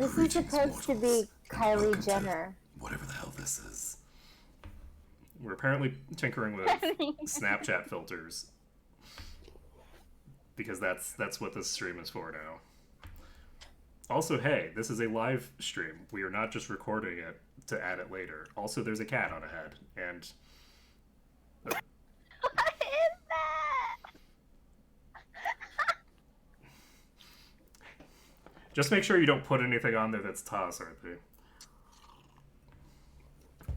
This is supposed to be Kylie Jenner. Whatever the hell this is. We're apparently tinkering with Snapchat filters. Because that's what this stream is for now. Also, hey, this is a live stream. We are not just recording it to add it later. Also, there's a cat on a head, and... What is that? Just make sure you don't put anything on there that's toss, Arthur.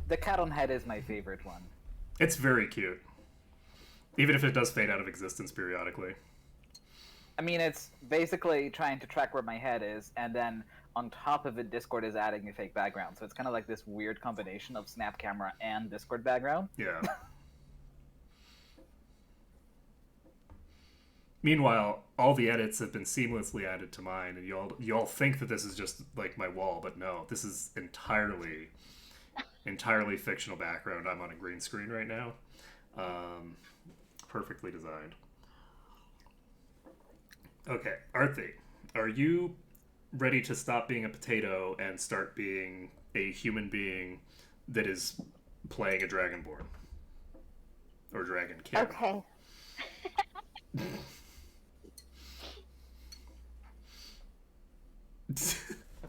The cat on head is my favorite one. It's very cute. Even if it does fade out of existence periodically. I mean, it's basically trying to track where my head is, and then on top of it, Discord is adding a fake background. So it's kind of like this weird combination of Snap camera and Discord background. Yeah. Meanwhile, all the edits have been seamlessly added to mine, and you all think that this is just like my wall, but no, this is entirely fictional background. I'm on a green screen right now. Perfectly designed. Okay, Arthi, are you ready to stop being a potato and start being a human being that is playing a Dragonborn? Or Dragonkin? Okay.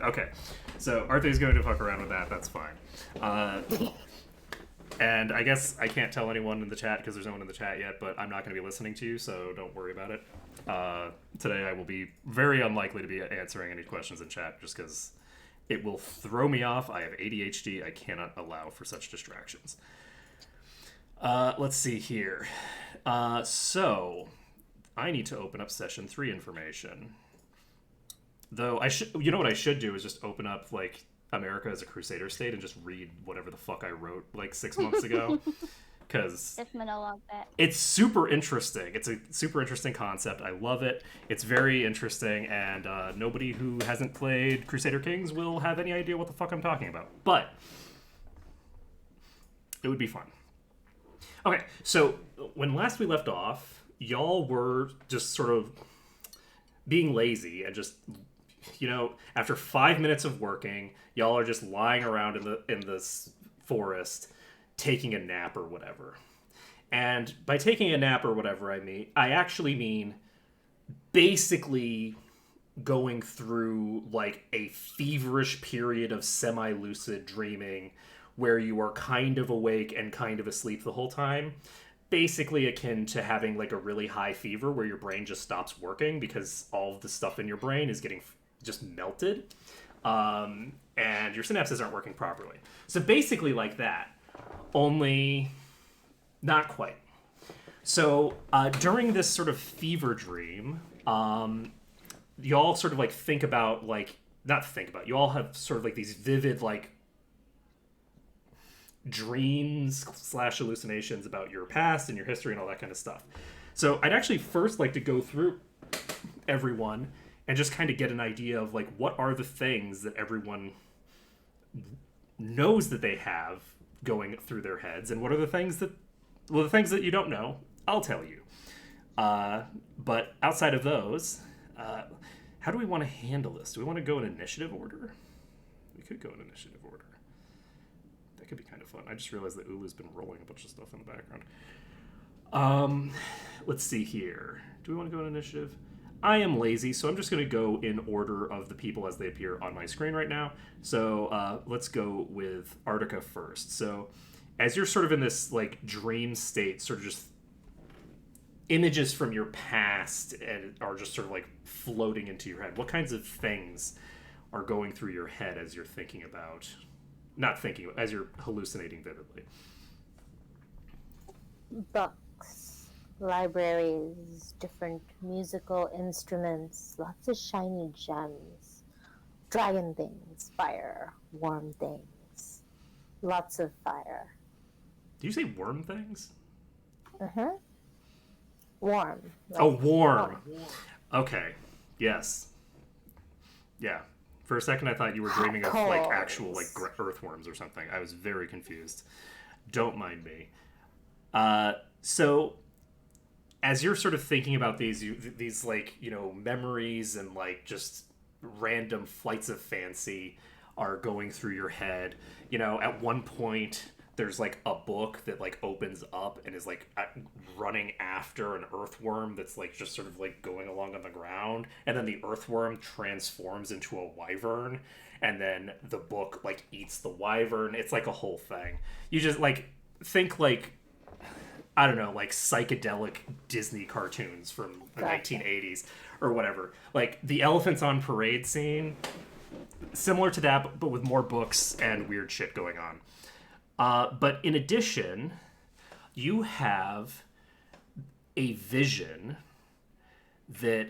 Okay, so Arthur's going to fuck around with that, that's fine. And I guess I can't tell anyone in the chat because there's no one in the chat yet, but I'm not going to be listening to you, so don't worry about it. Today I will be very unlikely to be answering any questions in chat just because it will throw me off. I have ADHD. I cannot allow for such distractions. Let's see here. So I need to open up session 3 information. Though you know what I should do is just open up like America as a Crusader state and just read whatever the fuck I wrote like 6 months ago. Because Just monologue that. it's super interesting. It's a super interesting concept. I love it. It's very interesting, and nobody who hasn't played Crusader Kings will have any idea what the fuck I'm talking about. But it would be fun. Okay, so when last we left off, y'all were just sort of being lazy and just, you know, after 5 minutes of working, y'all are just lying around in this forest taking a nap or whatever. And by taking a nap or whatever, I actually mean basically going through like a feverish period of semi-lucid dreaming where you are kind of awake and kind of asleep the whole time. Basically akin to having like a really high fever where your brain just stops working because all of the stuff in your brain is getting just melted. And your synapses aren't working properly. So basically like that. Only not quite. So during this sort of fever dream, you all sort of like you all have sort of like these vivid like dreams / hallucinations about your past and your history and all that kind of stuff. So I'd actually first like to go through everyone and just kind of get an idea of like what are the things that everyone knows that they have going through their heads, and what are the things that you don't know, I'll tell you. But outside of those, how do we want to handle this? Do we want to go in initiative order? We could go in initiative order. That could be kind of fun. I just realized that Ulu's been rolling a bunch of stuff in the background. Let's see here. Do we want to go in initiative? I am lazy, so I'm just going to go in order of the people as they appear on my screen right now. So let's go with Artica first. So as you're sort of in this like dream state, sort of just images from your past and are just sort of like floating into your head. What kinds of things are going through your head as you're thinking about, not thinking, as you're hallucinating vividly? Books, libraries, different musical instruments, lots of shiny gems, dragon things, fire, warm things, lots of fire. Do you say worm things? Warm. Like, oh, warm. Okay. Yes. Yeah. For a second, I thought you were dreaming of like actual like earthworms or something. I was very confused. Don't mind me. So, as you're sort of thinking about these like, you know, memories and like just random flights of fancy are going through your head. You know, at one point there's like a book that like opens up and is like running after an earthworm that's like just sort of like going along on the ground, and then the earthworm transforms into a wyvern, and then the book like eats the wyvern. It's like a whole thing. You just like think like, I don't know, like psychedelic Disney cartoons from the 1980s or whatever. Like the elephants on parade scene, similar to that, but with more books and weird shit going on. But in addition, you have a vision that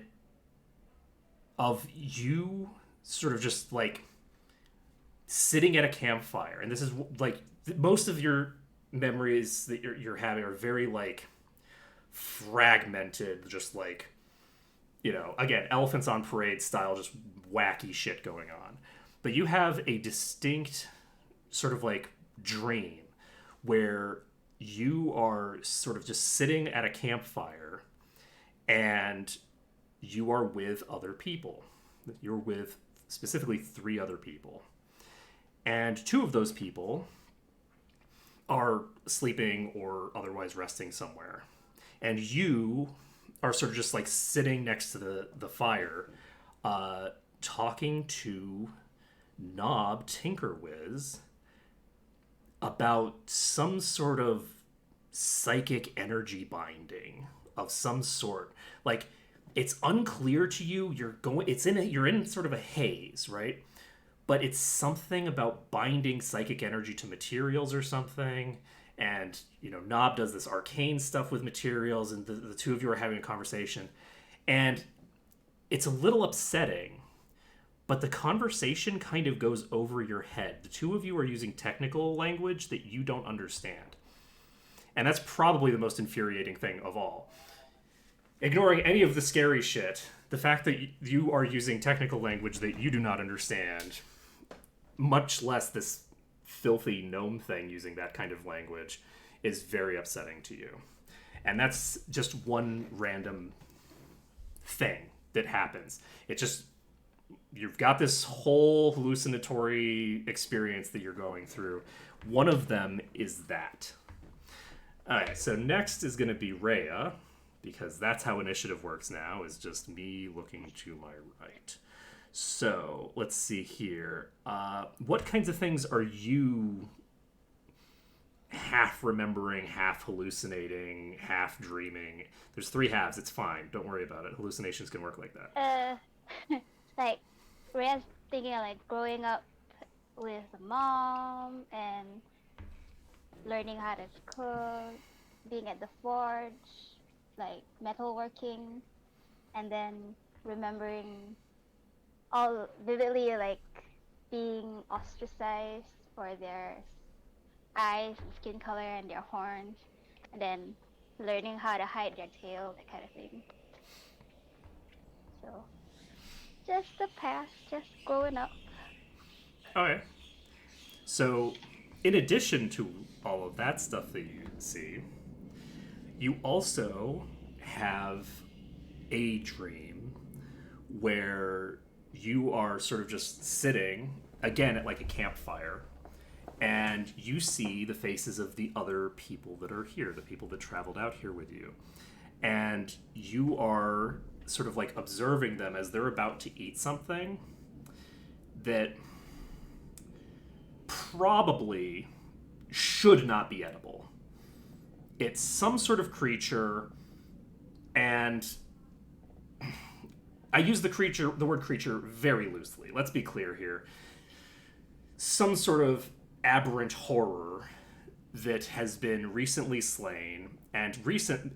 of you sort of just like sitting at a campfire, and this is like most of your memories that you're having are very like fragmented, just like, you know, again, elephants on parade style, just wacky shit going on. But you have a distinct sort of like dream where you are sort of just sitting at a campfire and you are with other people. You're with specifically 3 other people. And 2 of those people are sleeping or otherwise resting somewhere. And you are sort of just like sitting next to the fire, talking to Knob Tinkerwiz about some sort of psychic energy binding of some sort. Like, it's unclear to you. You're in sort of a haze, right? But it's something about binding psychic energy to materials or something. And, you know, Knob does this arcane stuff with materials, and the 2 of you are having a conversation. And it's a little upsetting, but the conversation kind of goes over your head. The 2 of you are using technical language that you don't understand. And that's probably the most infuriating thing of all. Ignoring any of the scary shit, the fact that you are using technical language that you do not understand, much less this filthy gnome thing using that kind of language, is very upsetting to you. And that's just one random thing that happens. It just, you've got this whole hallucinatory experience that you're going through. One of them is that. Alright, so next is going to be Rhea, because that's how initiative works now, is just me looking to my right. So, let's see here. What kinds of things are you half remembering, half hallucinating, half dreaming? There's 3 halves. It's fine. Don't worry about it. Hallucinations can work like that. Like, Rhea's thinking of, like, growing up with mom and learning how to cook, being at the forge, like, metalworking, and then remembering all vividly, like, being ostracized for their eyes, skin color, and their horns, and then learning how to hide their tail, that kind of thing. So, just the past, just growing up. Okay. So, in addition to all of that stuff that you see, you also have a dream where you are sort of just sitting, again, at like a campfire, and you see the faces of the other people that are here, the people that traveled out here with you. And you are sort of like observing them as they're about to eat something that probably should not be edible. It's some sort of creature, and I use the word creature very loosely. Let's be clear here. Some sort of aberrant horror that has been recently slain and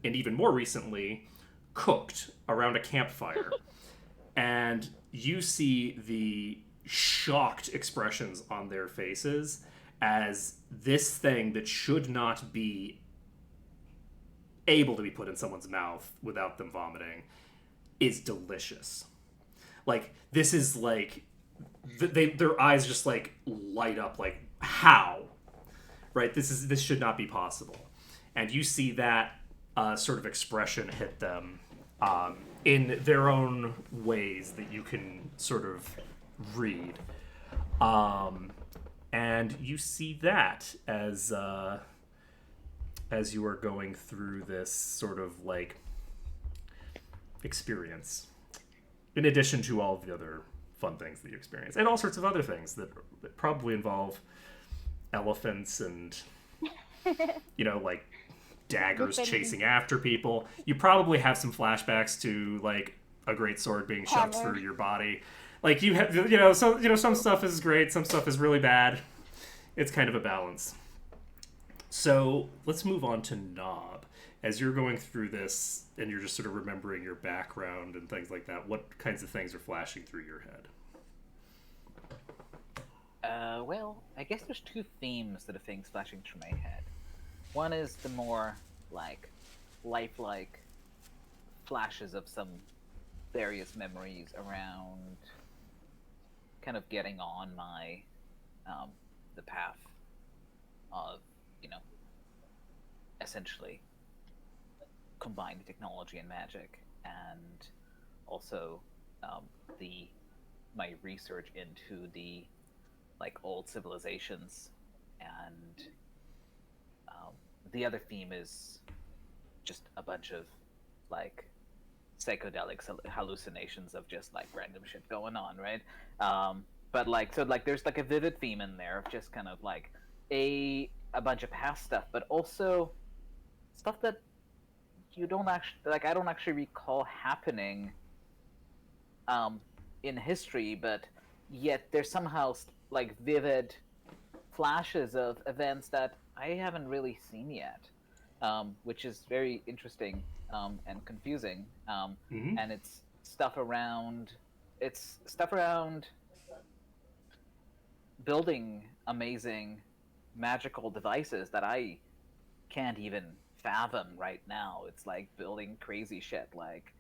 even more recently cooked around a campfire. And you see the shocked expressions on their faces as this thing that should not be able to be put in someone's mouth without them vomiting is delicious. Like, this is like, their eyes just like light up, like, how? Right? This should not be possible. And you see that sort of expression hit them in their own ways that you can sort of read. And you see that as you are going through this sort of like experience, in addition to all of the other fun things that you experience, and all sorts of other things that probably involve elephants and like daggers Different chasing after people. You probably have some flashbacks to like a great sword being shoved hammer. through your body. Like you have, some stuff is great, some stuff is really bad. It's kind of a balance. So let's move on to Knob. As you're going through this and you're just sort of remembering your background and things like that, what kinds of things are flashing through your head? Well, I guess there's two themes that are things flashing through my head. One is the more, like, lifelike flashes of some various memories around kind of getting on my, the path of, essentially combined technology and magic, and also my research into the like old civilizations, and the other theme is just a bunch of like psychedelic hallucinations of just like random shit going on, right? But like there's like a vivid theme in there of just kind of like a bunch of past stuff, but also stuff that you don't actually like. I don't actually recall happening in history, but yet there's somehow like vivid flashes of events that I haven't really seen yet, which is very interesting and confusing. Mm-hmm. And it's stuff around building amazing magical devices that I can't even fathom right now. It's like building crazy shit, like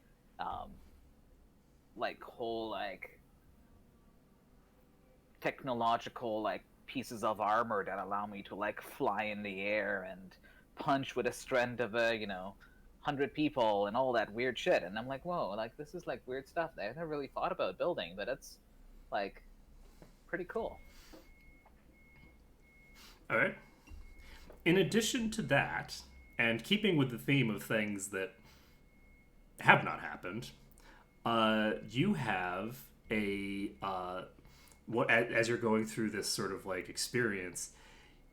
whole like technological like pieces of armor that allow me to like fly in the air and punch with a strength of 100 people and all that weird shit. And I'm like, whoa, like this is like weird stuff that I never really thought about building, but it's like pretty cool. All right. In addition to that, and keeping with the theme of things that have not happened, you have as you're going through this sort of like experience,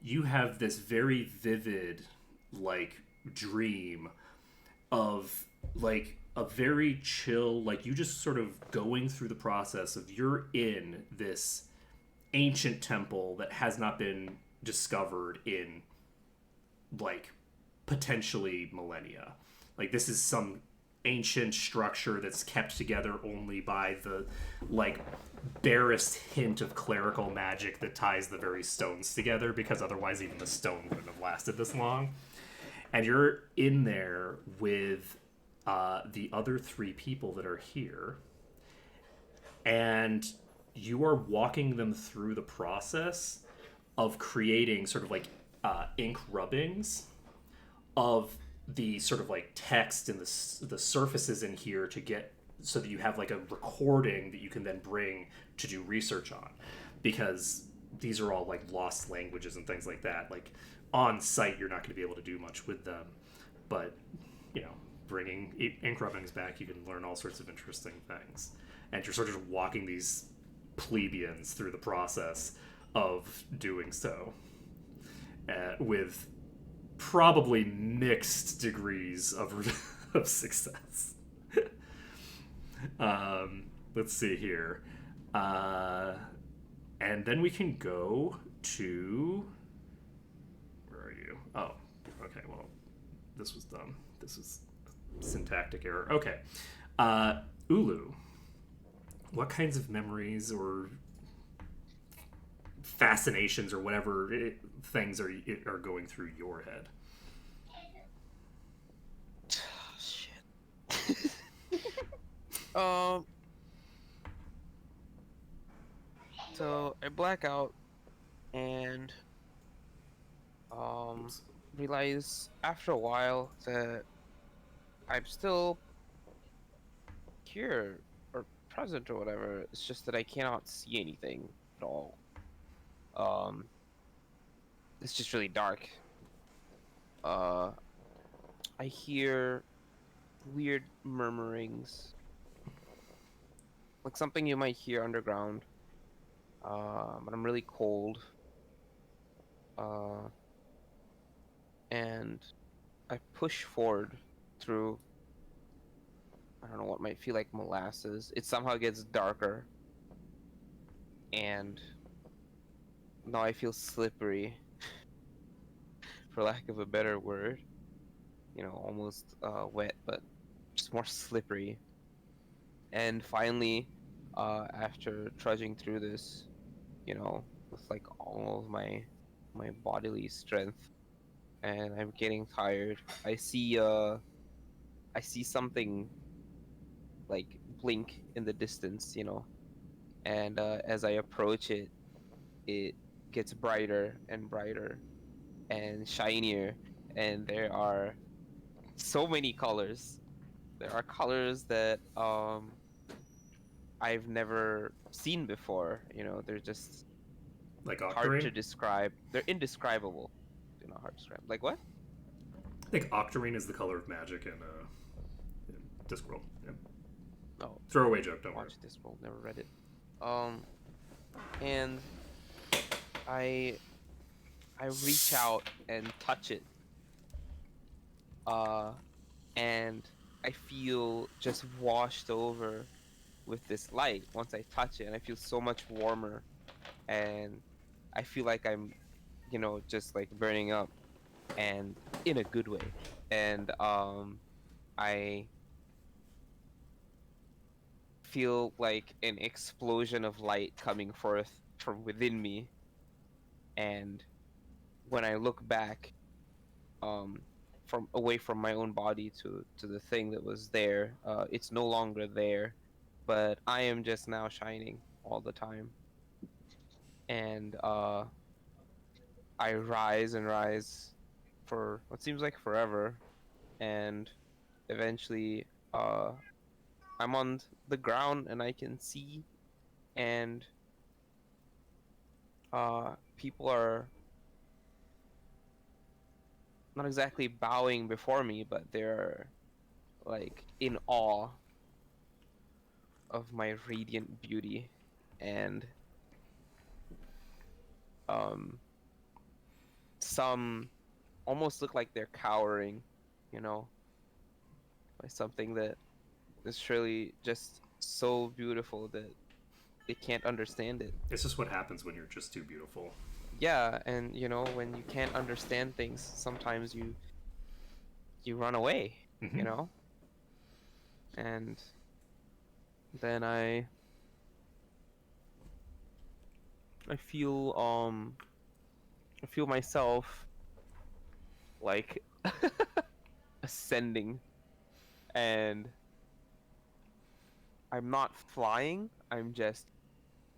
you have this very vivid like dream of like a very chill, like you just sort of going through the process of you're in this ancient temple that has not been discovered in like potentially millennia. Like this is some ancient structure that's kept together only by the like barest hint of clerical magic that ties the very stones together, because otherwise even the stone wouldn't have lasted this long. And you're in there with the other three people that are here, and you are walking them through the process of creating sort of like ink rubbings of the sort of like text and the surfaces in here to get so that you have like a recording that you can then bring to do research on, because these are all like lost languages and things like that. Like on site you're not going to be able to do much with them, but bringing ink rubbings back, you can learn all sorts of interesting things, and you're sort of walking these plebeians through the process of doing so, with probably mixed degrees of success. Let's see here. And then we can go to... Where are you? Oh, okay, well, this was dumb. This is syntactic error. Okay. Ulu, what kinds of memories or fascinations or whatever things are going through your head? Shit. So I black out and Oops. realize after a while that I'm still here or present or whatever. It's just that I cannot see anything at all. Um, it's just really dark. Uh, I hear weird murmurings, like something you might hear underground. But I'm really cold. Uh, and I push forward through, I don't know what might feel like molasses. It somehow gets darker, and now I feel slippery, for lack of a better word. Almost wet, but just more slippery. And finally, after trudging through this, with like all of my bodily strength, and I'm getting tired, I see something like blink in the distance, and as I approach it, it gets brighter and brighter and shinier, and there are so many colors. There are colors that I've never seen before. They're just Like hard octarine? to describe. They're indescribable. They're not hard to describe. Like what? I think octarine is the color of magic in Discworld. Yeah. Oh, Throwaway joke, don't worry. watch this world. Never read it. And I I reach out and touch it. Uh, and I feel just washed over with this light once I touch it, and I feel so much warmer, and I feel like I'm, just like burning up, and in a good way. And I feel like an explosion of light coming forth from within me, and when I look back, um, from away from my own body to the thing that was there, it's no longer there, but I am just now shining all the time, and I rise and rise for what seems like forever, and eventually, I'm on the ground and I can see, and people are not exactly bowing before me, but they're like in awe of my radiant beauty, and um, some almost look like they're cowering, you know, by something that is surely just so beautiful that they can't understand it. It's just what happens when you're just too beautiful. Yeah, and when you can't understand things, sometimes you run away, you Mm-hmm. know? And then I feel I feel myself like ascending, and I'm not flying, I'm just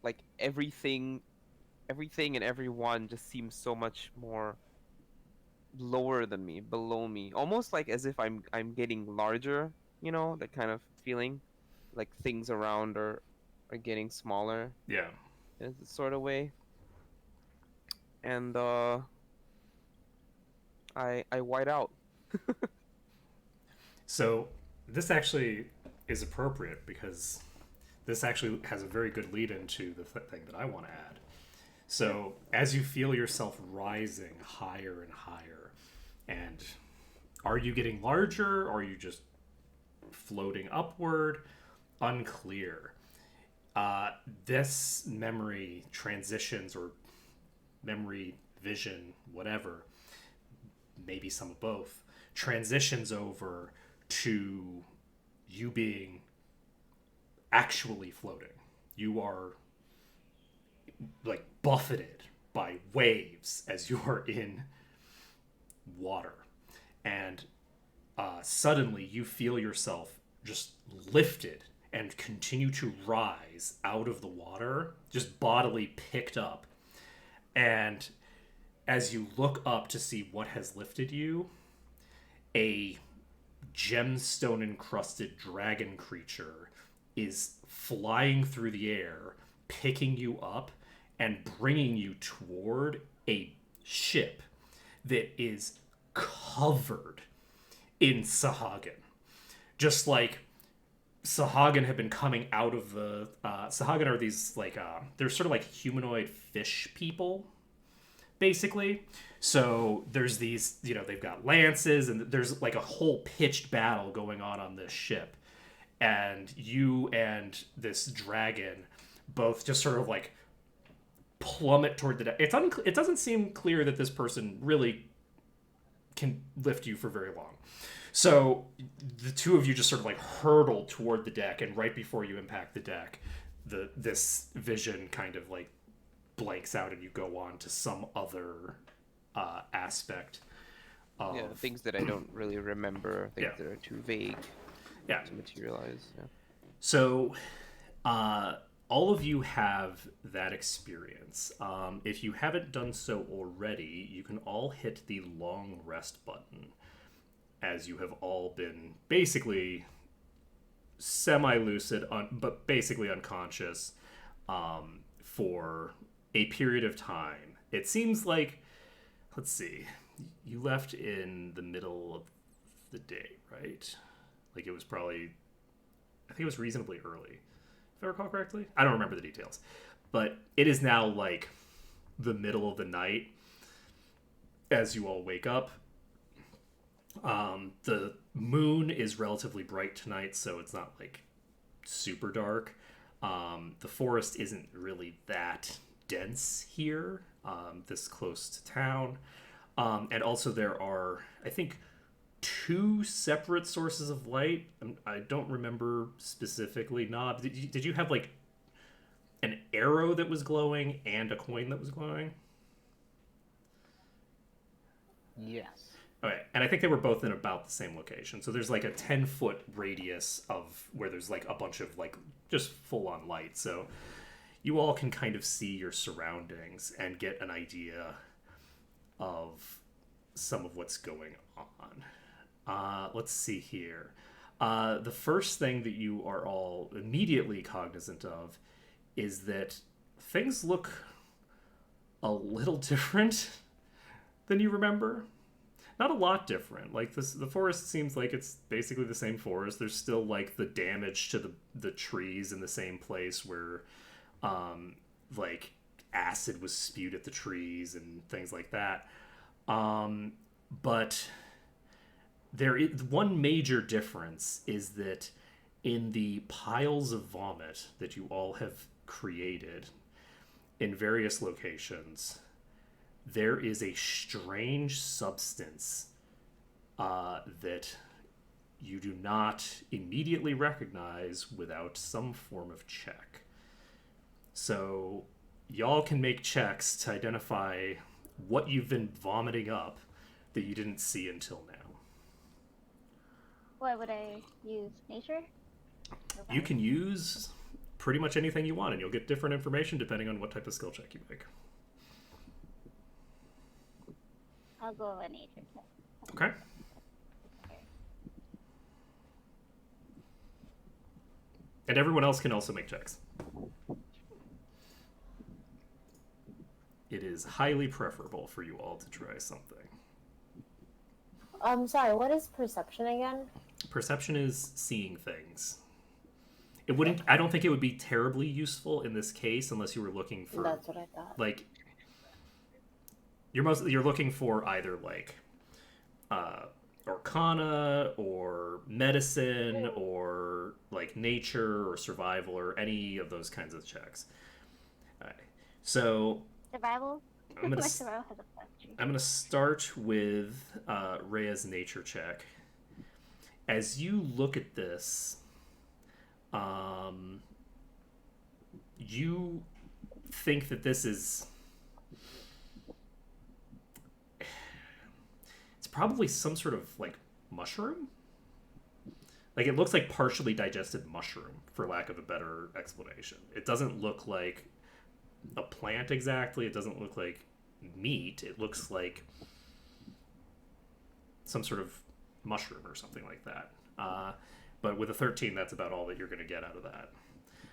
like everything and everyone just seems so much more lower than me, below me, almost like as if I'm getting larger, that kind of feeling, like things around are getting smaller Yeah. in a sort of way. And I white out. So this actually is appropriate because this actually has a very good lead into the thing that I want to add. So as you feel yourself rising higher and higher, and are you getting larger or are you just floating upward? Unclear. This memory transitions or memory vision, whatever, maybe some of both, transitions over to you being actually floating. You are like buffeted by waves as you are in water. And suddenly you feel yourself just lifted and continue to rise out of the water, just bodily picked up. And as you look up to see what has lifted you, a gemstone encrusted dragon creature is flying through the air, picking you up, and bringing you toward a ship that is covered in Sahagin. Just like Sahagin had been coming out of the... Sahagin are these, like... they're sort of like humanoid fish people, basically. So there's these... they've got lances, and there's, like, a whole pitched battle going on this ship. And you and this dragon both just sort of, like, plummet toward the deck. It doesn't seem clear that this person really can lift you for very long. So the two of you just sort of like hurtle toward the deck, and right before you impact the deck, this vision kind of like blanks out, and you go on to some other aspect of... Yeah, things that I don't really remember, things that are too vague to materialize. Yeah. So all of you have that experience. If you haven't done so already, you can all hit the long rest button, as you have all been basically semi-lucid, but basically unconscious for a period of time. It seems like, let's see, you left in the middle of the day, right? Like it was probably, I think it was reasonably early, if I recall correctly. I don't remember the details. But it is now like the middle of the night as you all wake up. The moon is relatively bright tonight, so it's not like super dark. The forest isn't really that dense here, this close to town. And also there are, I think, 2 separate sources of light. I don't remember specifically. Nob, did you have like an arrow that was glowing and a coin that was glowing? Yes. Okay, and I think they were both in about the same location. So there's like a 10-foot radius of where there's like a bunch of like just full-on light. So you all can kind of see your surroundings and get an idea of some of what's going on. Let's see here. The first thing that you are all immediately cognizant of is that things look a little different than you remember. Not a lot different. Like the forest seems like it's basically the same forest. There's still like the damage to the trees in the same place where like acid was spewed at the trees and things like that. But there is one major difference is that in the piles of vomit that you all have created in various locations, there is a strange substance that you do not immediately recognize without some form of check. So y'all can make checks to identify what you've been vomiting up that you didn't see until now. What would I use? Nature? You can use pretty much anything you want, and you'll get different information depending on what type of skill check you make. I'll go with nature. Okay. And everyone else can also make checks. It is highly preferable for you all to try something. Sorry, what is perception again? Perception is seeing things. It wouldn't. I don't think it would be terribly useful in this case unless you were looking for. That's what I thought. Like, you're looking for either like, Arcana or medicine or like nature or survival or any of those kinds of checks. All right. So Survival? I'm gonna My survival has a +3. I'm gonna start with Rhea's nature check. As you look at this, you think that this is... It's probably some sort of, like, mushroom? Like, it looks like partially digested mushroom, for lack of a better explanation. It doesn't look like a plant exactly. It doesn't look like meat. It looks like some sort of mushroom or something like that. But with a 13, that's about all that you're going to get out of that.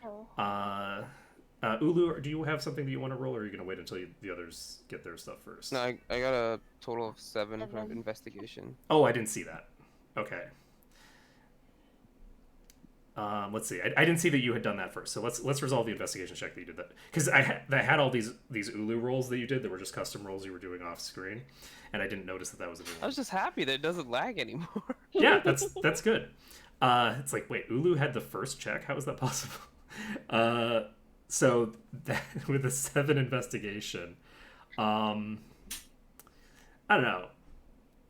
Oh. Ulu, do you have something that you want to roll, or are you going to wait until the others get their stuff first? No, I got a total of 7 from 7. investigation. Oh, I didn't see that. Okay. Let's see. I didn't see that you had done that first. So let's resolve the investigation check that you did that, because I had all these Ulu rolls that you did that were just custom rolls you were doing off screen, and I didn't notice that was a new I one. was just happy that it doesn't lag anymore. Yeah, that's good. It's like, wait, Ulu had the first check. How is that possible? So that, with a 7 investigation, I don't know.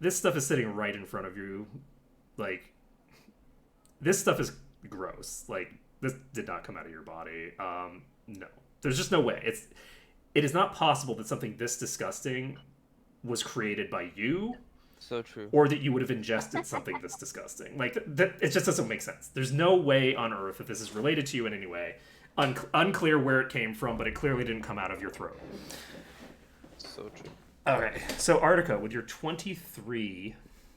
This stuff is sitting right in front of you. Like, this stuff is gross. Like, this did not come out of your body. No, there's just no way. It is not possible that something this disgusting was created by you, So true. or that you would have ingested something this disgusting. Like, that it just doesn't make sense. There's no way on earth that this is related to you in any way. Unclear where it came from, but it clearly didn't come out of your throat. So true. Okay, so Artica, with your 23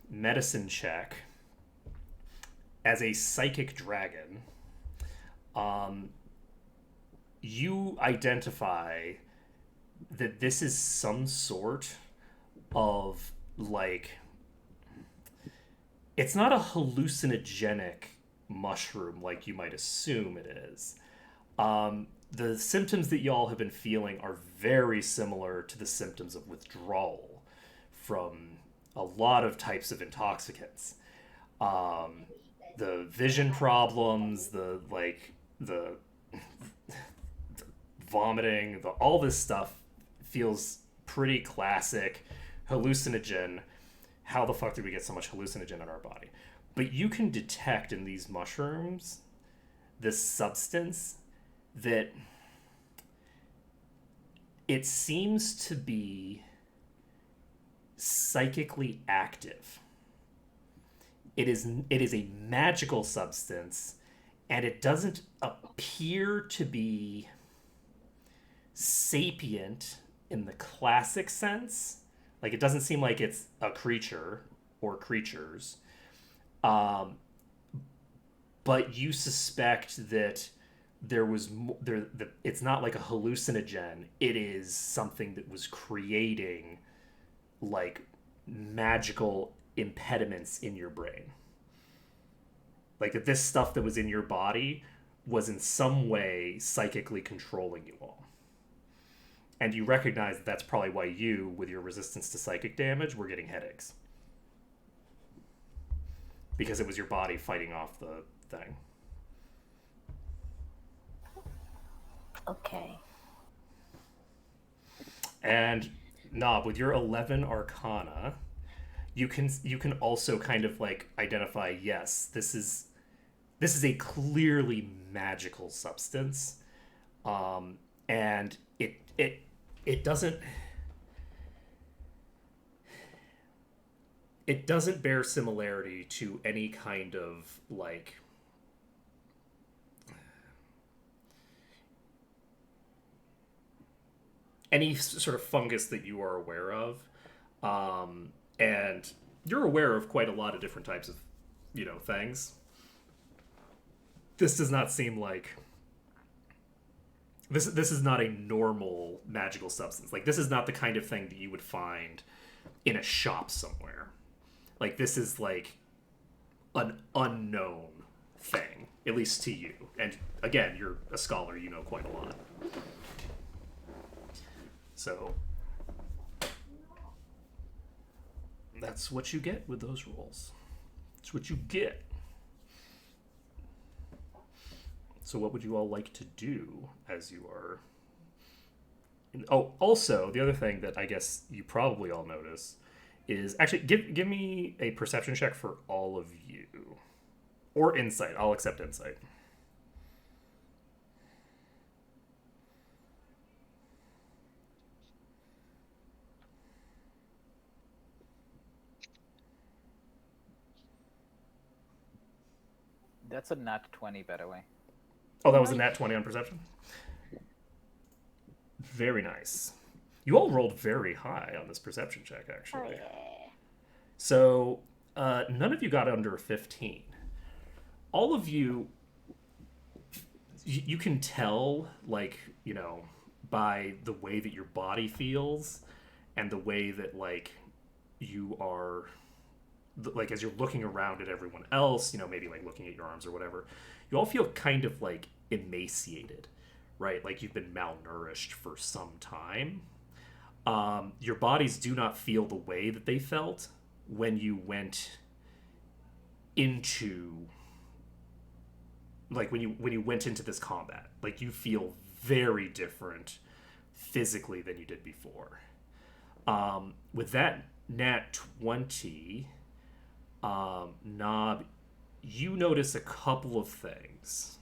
medicine check as a psychic dragon, you identify that this is some sort of, like, it's not a hallucinogenic mushroom like you might assume it is. The symptoms that y'all have been feeling are very similar to the symptoms of withdrawal from a lot of types of intoxicants. The vision problems, the vomiting, all this stuff feels pretty classic hallucinogen. How the fuck did we get so much hallucinogen in our body? But you can detect in these mushrooms this substance that it seems to be psychically active. It is a magical substance, and it doesn't appear to be sapient in the classic sense. Like, it doesn't seem like it's a creature or creatures. But you suspect that it's not like a hallucinogen. It is something that was creating, like, magical impediments in your brain. Like, that this stuff that was in your body was in some way psychically controlling you all. And you recognize that that's probably why you, with your resistance to psychic damage, were getting headaches. Because it was your body fighting off the thing. Okay. And Nob, with your 11 Arcana, you can also kind of, like, identify, yes, this is a clearly magical substance, and it doesn't bear similarity to any kind of, like, any sort of fungus that you are aware of. And you're aware of quite a lot of different types of, things. This does not seem like... This is not a normal magical substance. Like, this is not the kind of thing that you would find in a shop somewhere. Like, this is, like, an unknown thing, at least to you. And, again, you're a scholar, you know quite a lot. So... that's what you get with those rolls. That's what you get. So what would you all like to do as you are... Oh, also, the other thing that I guess you probably all notice is... Actually, give me a perception check for all of you. Or insight. I'll accept insight. That's a nat 20, by the way. Oh, that was a nat 20 on perception? Very nice. You all rolled very high on this perception check, Oh actually. yeah. So, none of you got under 15. all of you, you can tell, like, by the way that your body feels and the way that, like, you are, like, as you're looking around at everyone else, maybe like looking at your arms or whatever, you all feel kind of like emaciated, right? Like you've been malnourished for some time. Your bodies do not feel the way that they felt when you went into, like, when you went into this combat. Like, you feel very different physically than you did before. With that nat 20, Nob, you notice a couple of things.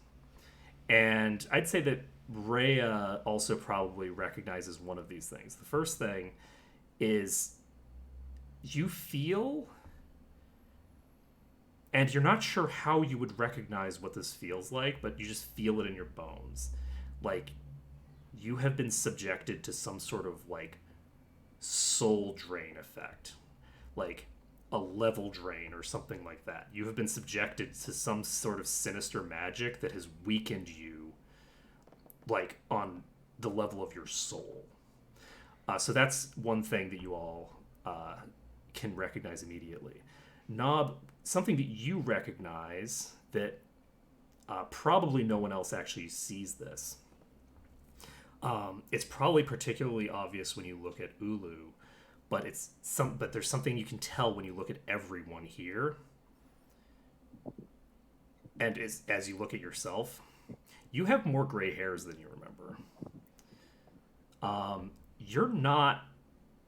And I'd say that Rhea also probably recognizes one of these things. The first thing is you feel, and you're not sure how you would recognize what this feels like, but you just feel it in your bones. Like, you have been subjected to some sort of, like, soul drain effect. Like, a level drain or something like that. You have been subjected to some sort of sinister magic that has weakened you, like, on the level of your soul. So that's one thing that you all can recognize immediately. Nob, something that you recognize that probably no one else actually sees this. It's probably particularly obvious when you look at Ulu, but there's something you can tell when you look at everyone here. And as you look at yourself, you have more gray hairs than you remember.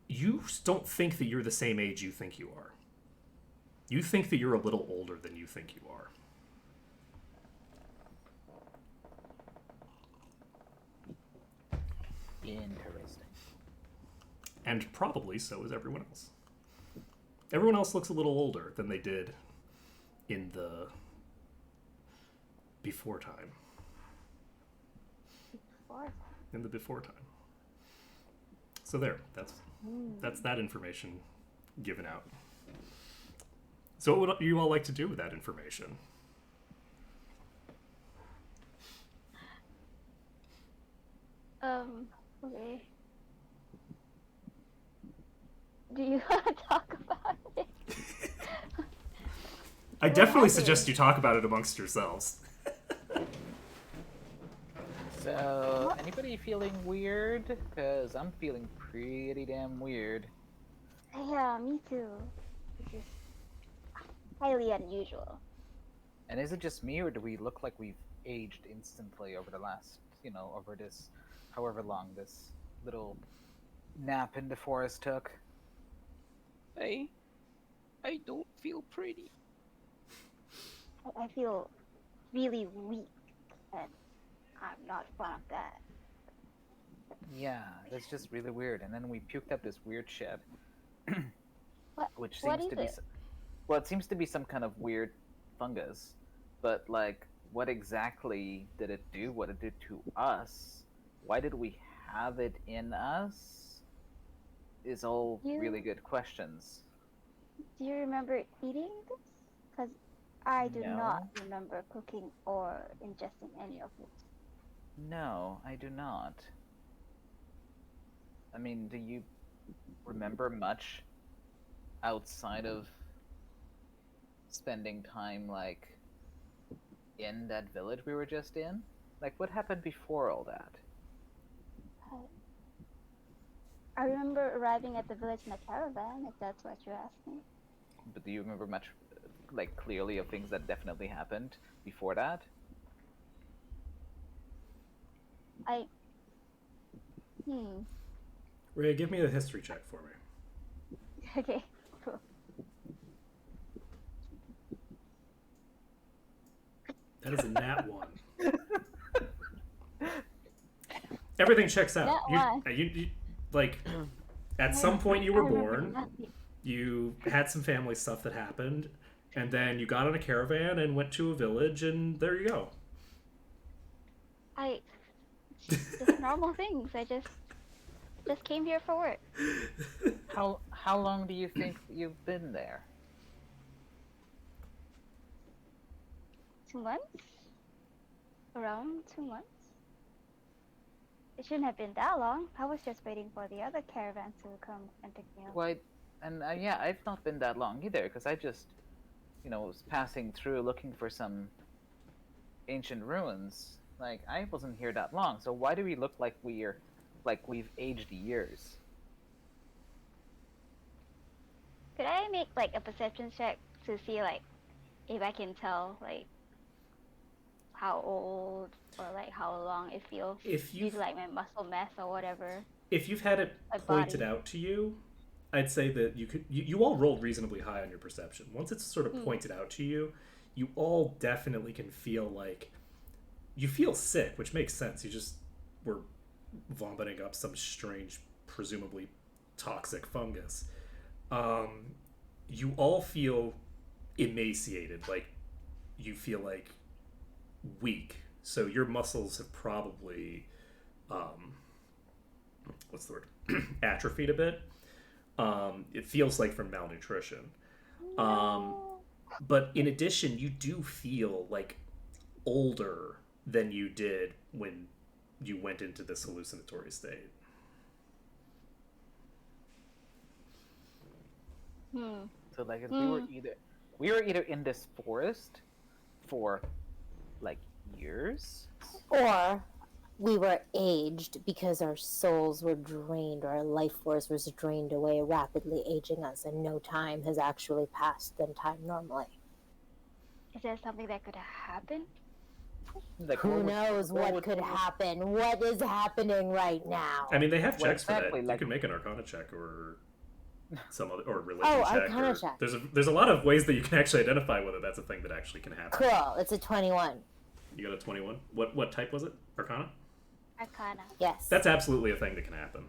You don't think that you're the same age you think you are. You think that you're a little older than you think you are. Interesting. And probably so is everyone else. Everyone else looks a little older than they did in the before time. In the before time. So there, that's that information given out. So what would you all like to do with that information? Okay. Do you want to talk about it? I definitely suggest you talk about it amongst yourselves. So, anybody feeling weird? Because I'm feeling pretty damn weird. Yeah, me too. This is highly unusual. And is it just me, or do we look like we've aged instantly over the last, over this, however long this little nap in the forest took? I don't feel pretty. I feel really weak, and I'm not fond of that. Yeah, that's just really weird. And then we puked up this weird shit, which What seems is to be, it? well, it seems to be some kind of weird fungus. But like, what exactly did it do? What it did to us? Why did we have it in us? Is all really good questions. Do you remember eating this? Because I do not No. remember cooking or ingesting any of it. No, I do not. I mean, do you remember much outside of spending time, like, in that village we were just in? Like, what happened before all that? I remember arriving at the village in a caravan, if that's what you're asking. But do you remember much, like, clearly of things that definitely happened before that? Ray, give me a history check for me. Okay, cool. That is a nat 1. Everything checks out. You like, at some point you were born, you had some family stuff that happened, and then you got on a caravan and went to a village, and there you go. Just normal things. I just came here for work. How long do you think you've been there? 2 months. Around 2 months. It shouldn't have been that long. I was just waiting for the other caravan to come and pick me up. Quite, and yeah, I've not been that long either, because I just, was passing through looking for some ancient ruins. Like, I wasn't here that long, so why do we look like we've aged years? Could I make like a perception check to see like if I can tell like how old or like how long it feels If due you've to like my muscle mass or whatever? if you've had it My pointed body. out to you, I'd say that you all rolled reasonably high on your perception. Once it's sort of pointed out to you, you all definitely can feel like you feel sick, which makes sense. You just were vomiting up some strange, presumably toxic fungus. You all feel emaciated, like you feel like weak. So your muscles have probably, what's the word, atrophied a bit. It feels like from malnutrition. But in addition, you do feel like older than you did when you went into this hallucinatory state. So like, if we were either in this forest for like years, Or we were aged because our souls were drained, or our life force was drained away, rapidly aging us, and no time has actually passed than time normally. Is there something that could happen? like Who knows what could happen? What is happening right now? I mean, they have Well, checks exactly, for that. You like- can make an Arcana check or some other or religion Oh, check. Arcana or, check. There's a lot of ways that you can actually identify whether that's a thing that actually can happen. Cool. It's a 21. You got a 21. What type was it? Arcana? Arcana. Yes. That's absolutely a thing that can happen.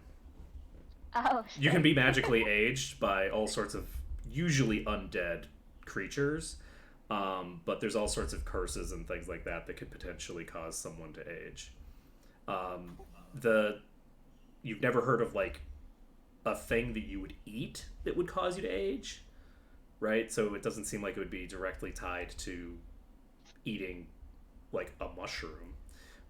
Oh, You can be magically aged by all sorts of usually undead creatures, but there's all sorts of curses and things like that that could potentially cause someone to age. You've never heard of like a thing that you would eat that would cause you to age, right? So it doesn't seem like it would be directly tied to eating like a mushroom.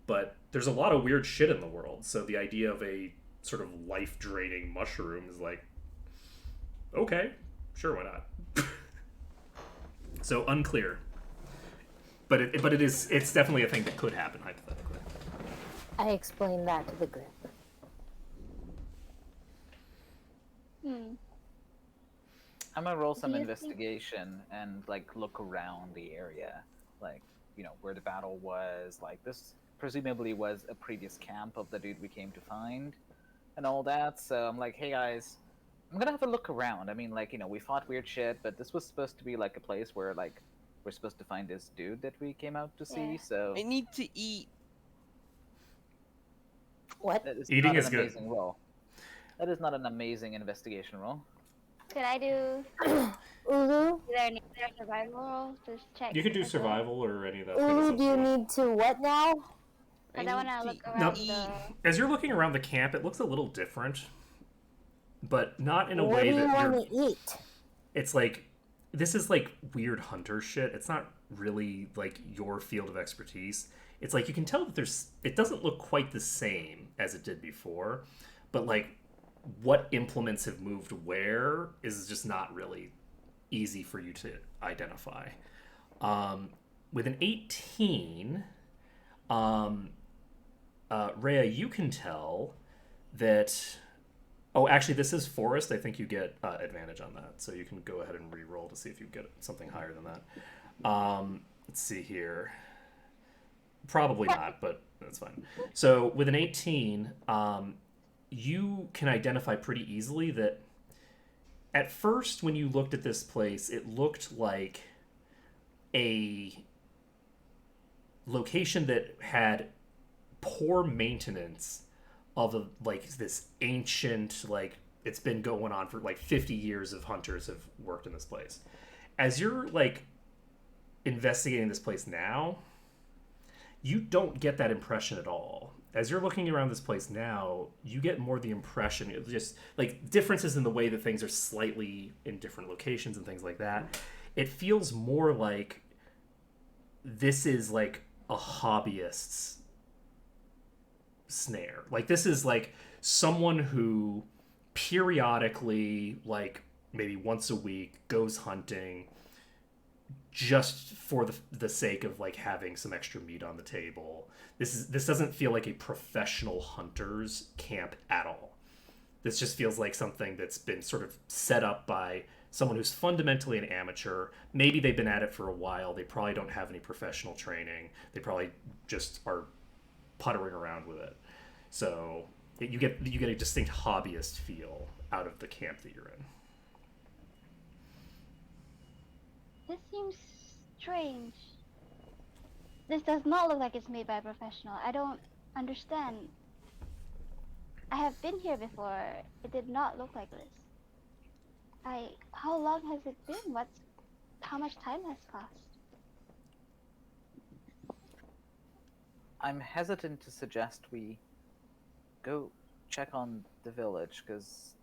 But there's a lot of weird shit in the world, so the idea of a sort of life-draining mushroom is like, okay, sure, why not? So unclear, but it's definitely a thing that could happen hypothetically. I explained that to the group. I'm gonna roll some Do you think- investigation and like look around the area, like where the battle was. Like, this presumably was a previous camp of the dude we came to find, and all that. So I'm like, hey guys, I'm gonna have a look around. I mean, like, we fought weird shit, but this was supposed to be like a place where like we're supposed to find this dude that we came out to see. Yeah. So I need to eat. What? that is Eating not is an good. amazing roll. That is not an amazing investigation roll. could I do Ulu? is there any other survival roll to check? You could do as well? survival or any of that kind of Ulu, stuff. do you if want. need to what now? Because I want to look to around eat. the. As you're looking around the camp, it looks a little different, but not in a What way do you that want you're. to eat? It's like this is like weird hunter shit. It's not really like your field of expertise. It's like you can tell that it doesn't look quite the same as it did before, but like what implements have moved where is just not really easy for you to identify. With an 18, Rhea, you can tell that. Oh, actually, this is forest. I think you get advantage on that, so you can go ahead and re-roll to see if you get something higher than that. Let's see here. Probably not, but that's fine. So with an 18, you can identify pretty easily that at first when you looked at this place, it looked like a location that had poor maintenance of like this ancient, like it's been going on for like 50 years of hunters have worked in this place. As you're like investigating this place now, you don't get that impression at all. As you're looking around this place now, you get more the impression of just like differences in the way that things are slightly in different locations and things like that. It feels more like this is like a hobbyist's snare. Like this is like someone who periodically, like maybe once a week, goes hunting just for the sake of like having some extra meat on the table. This doesn't feel like a professional hunter's camp at all. This just feels like something that's been sort of set up by someone who's fundamentally an amateur. Maybe they've been at it for a while. They probably don't have any professional training. They probably just are puttering around with it. So you get a distinct hobbyist feel out of the camp that you're in. This seems strange. This does not look like it's made by a professional. I don't understand. I have been here before. It did not look like this. How long has it been? How much time has passed? I'm hesitant to suggest we go check on the village because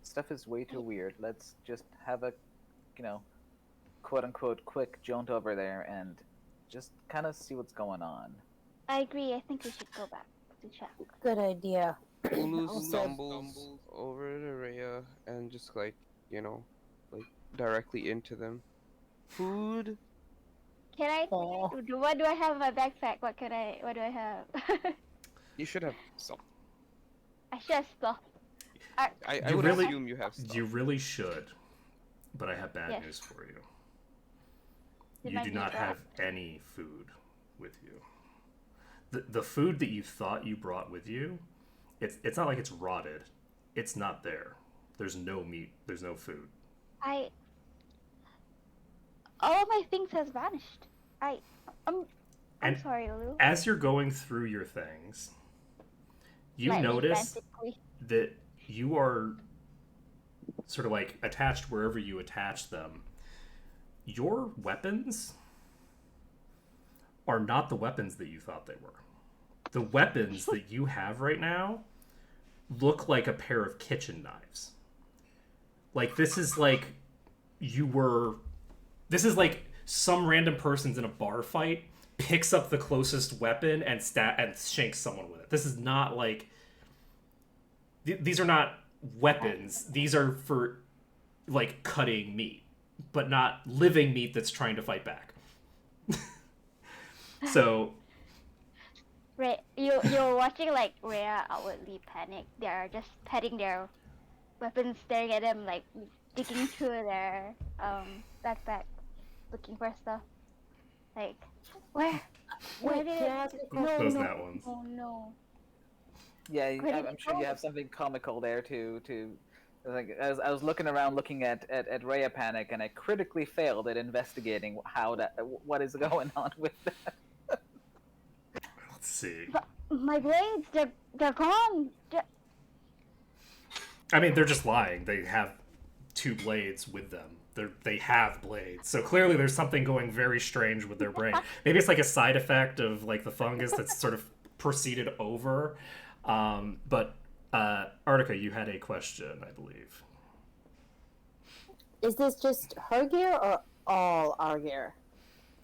stuff is way too weird. Let's just have a, quote unquote quick jaunt over there and just kind of see what's going on. I agree. I think we should go back to check. Good idea. Ulu Also- stumbles over to Rhea and just like directly into them. Food. Can I? Oh. What do I have in my backpack? What do I have? You should have some. I should have stuff. I You would really- assume you have stuff. You really should, but I have bad Yes. news for you. It You might do be not dry. have any food with you. The food that you thought you brought with you, it's not like it's rotted. It's not there. There's no meat. There's no food. All of my things has vanished. I'm And sorry, Ulu. as you're going through your things, you Slightly notice frantically. that you are sort of like attached wherever you attach them. Your weapons are not the weapons that you thought they were. The weapons that you have right now look like a pair of kitchen knives. Like this is like some random person's in a bar fight picks up the closest weapon and shanks someone with it. This is not like these are not weapons. These are for like cutting meat, but not living meat that's trying to fight back. So Right, you're watching like Rhea outwardly panic. They're just petting their weapons, staring at them, like digging through their backpack, looking for stuff. Like, where Wait, did can I it? ask a No, those no, nat ones. Oh no! Yeah, Where did I'm it sure you go? have something comical there too. Like I was looking around, looking at Rhea panic, and I critically failed at investigating what is going on with that. let's see. My blades, they're gone. I mean, they're just lying. They have two blades with them. They have blades. So clearly there's something going very strange with their brain. Maybe it's like a side effect of like the fungus that's sort of proceeded over. But Artica, you had a question, I believe. Is this just her gear or all our gear?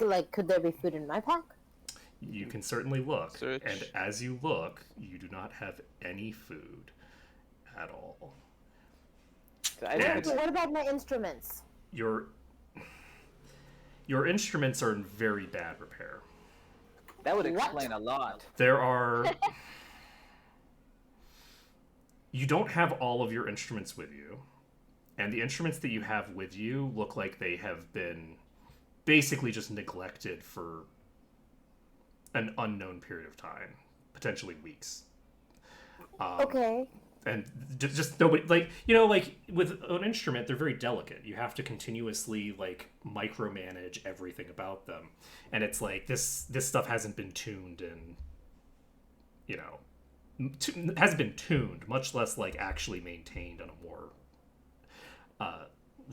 Like, could there be food in my pack? You can certainly look. Search. And as you look, you do not have any food at all. So I And- Okay, what about my instruments? Your instruments are in very bad repair. that would What? explain a lot. There are. You don't have all of your instruments with you, and the instruments that you have with you look like they have been basically just neglected for an unknown period of time, potentially weeks. Okay. And just nobody, like, like with an instrument, they're very delicate. You have to continuously like micromanage everything about them, and it's like this stuff hasn't been tuned and hasn't been tuned, much less like actually maintained on a more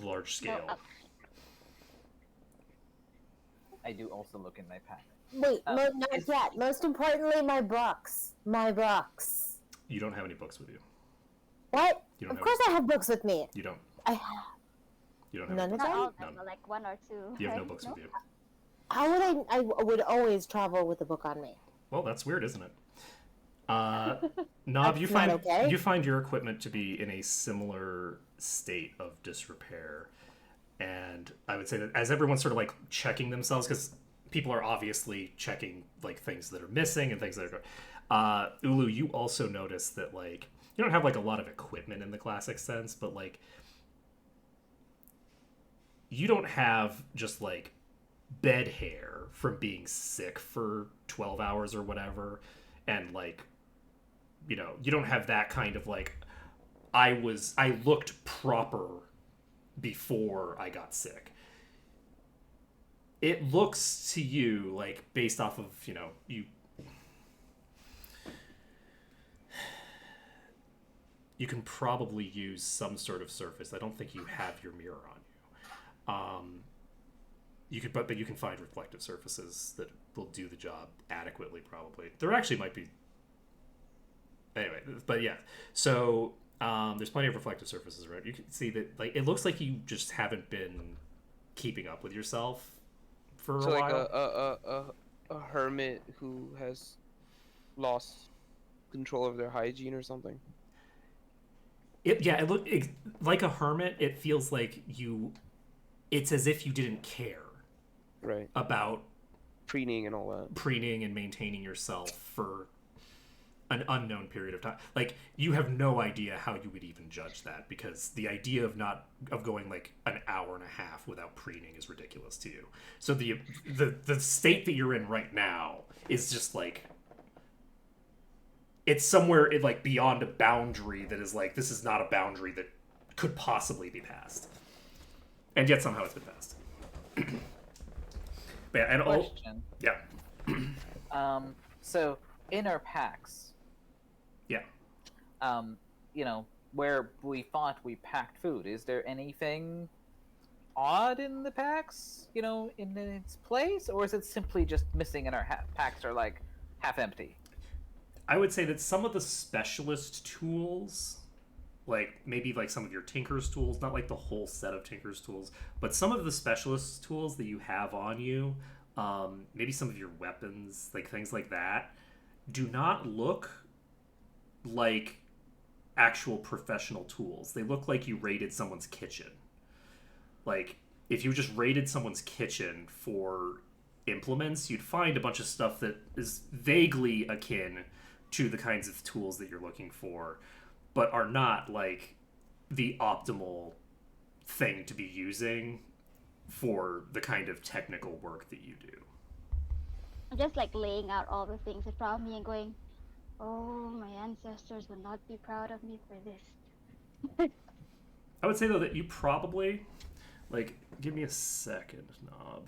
large scale. I do also look in my pack. Wait, not is- yet. Most importantly, my books. My books. You don't have any books with you. What? You don't Of have course I have books with me. You don't. I have You don't have. none of Not all them? of them, None. but like one or two. You have no right? books with you. How would I would always travel with a book on me. Well, that's weird, isn't it? Knob, That's not okay. you find your equipment to be in a similar state of disrepair, and I would say that as everyone's sort of like checking themselves, because people are obviously checking like things that are missing and things that are. Ulu, you also notice that like you don't have like a lot of equipment in the classic sense, but like you don't have just like bed hair from being sick for 12 hours or whatever, and like you don't have that kind of like I looked proper before I got sick. It looks to you like based off of you can probably use some sort of surface. I don't think you have your mirror on you. You could but you can find reflective surfaces that will do the job adequately. Probably there actually might be. Anyway, but yeah, so there's plenty of reflective surfaces around. You can see that like it looks like you just haven't been keeping up with yourself for So a like while. a hermit who has lost control of their hygiene or something. Like a hermit. It feels like you. It's as if you didn't care Right. about Preening and all that. preening and maintaining yourself for an unknown period of time. Like you have no idea how you would even judge that because the idea of going like an hour and a half without preening is ridiculous to you. So the state that you're in right now is just like it's somewhere like beyond a boundary that is like this is not a boundary that could possibly be passed. And yet somehow it's been passed. But yeah, and Question. yeah. So in our packs, Yeah. where we thought we packed food, is there anything odd in the packs, in its place, or is it simply just missing and our packs are like half empty? I would say that some of the specialist tools, like maybe like some of your Tinker's tools, not like the whole set of Tinker's tools, but some of the specialist tools that you have on you, maybe some of your weapons, like things like that, do not look like actual professional tools. They look like you raided someone's kitchen. Like, if you just raided someone's kitchen for implements, you'd find a bunch of stuff that is vaguely akin to the kinds of tools that you're looking for, but are not like the optimal thing to be using for the kind of technical work that you do. I'm just like laying out all the things in front of me and going, oh, my ancestors would not be proud of me for this. I would say though that you probably like give me a second, Knob,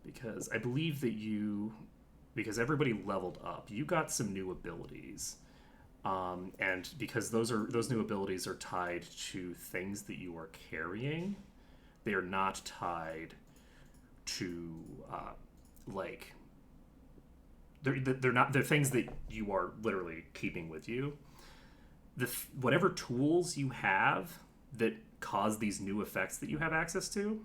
because I believe that because everybody leveled up, you got some new abilities, and because those new abilities are tied to things that you are carrying, they are not tied to like they're things that you are literally keeping with you. Whatever tools you have that cause these new effects that you have access to,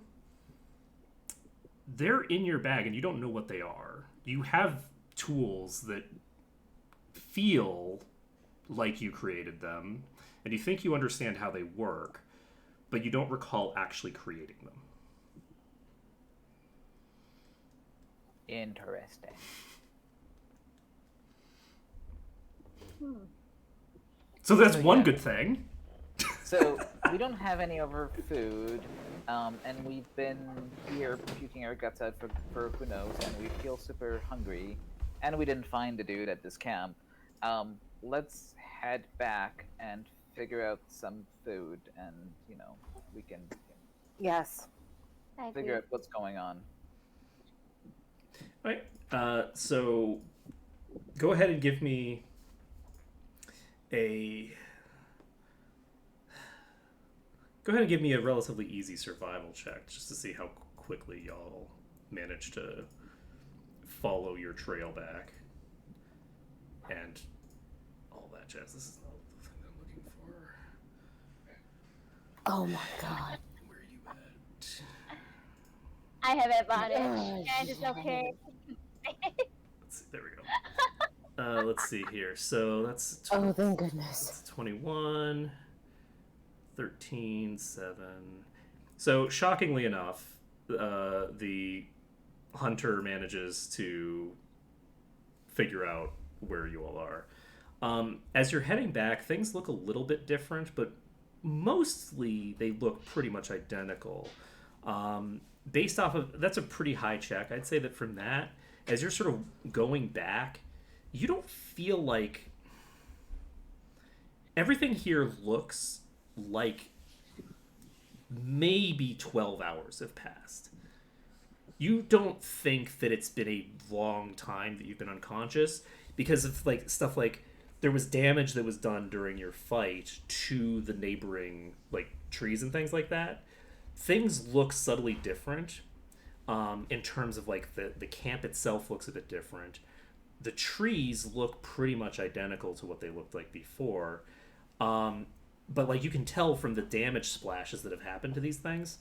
they're in your bag and you don't know what they are. You have tools that feel like you created them and you think you understand how they work, but you don't recall actually creating them. Interesting. So that's So, one yeah. good thing. So we don't have any other food, and we've been here puking our guts out for who knows, and we feel super hungry, and we didn't find the dude at this camp. Let's head back and figure out some food, and we can Yes. I agree. figure out what's going on. All right. So go ahead and give me a relatively easy survival check just to see how quickly y'all manage to follow your trail back and all that jazz. This is not the thing I'm looking for. Oh my god. Where are you at? I have advantage, Oh, and it's okay. Let's see, there we go. Let's see here. So that's Oh, thank goodness. that's 21, 13, 7. So shockingly enough, the hunter manages to figure out where you all are. As you're heading back, things look a little bit different, but mostly they look pretty much identical. Based off of that's a pretty high check. I'd say that from that, as you're sort of going back, you don't feel like everything here looks like maybe 12 hours have passed. You don't think that it's been a long time that you've been unconscious because of like stuff like there was damage that was done during your fight to the neighboring like trees and things like that. Things look subtly different in terms of like the camp itself looks a bit different. The trees look pretty much identical to what they looked like before. But like you can tell from the damage splashes that have happened to these things,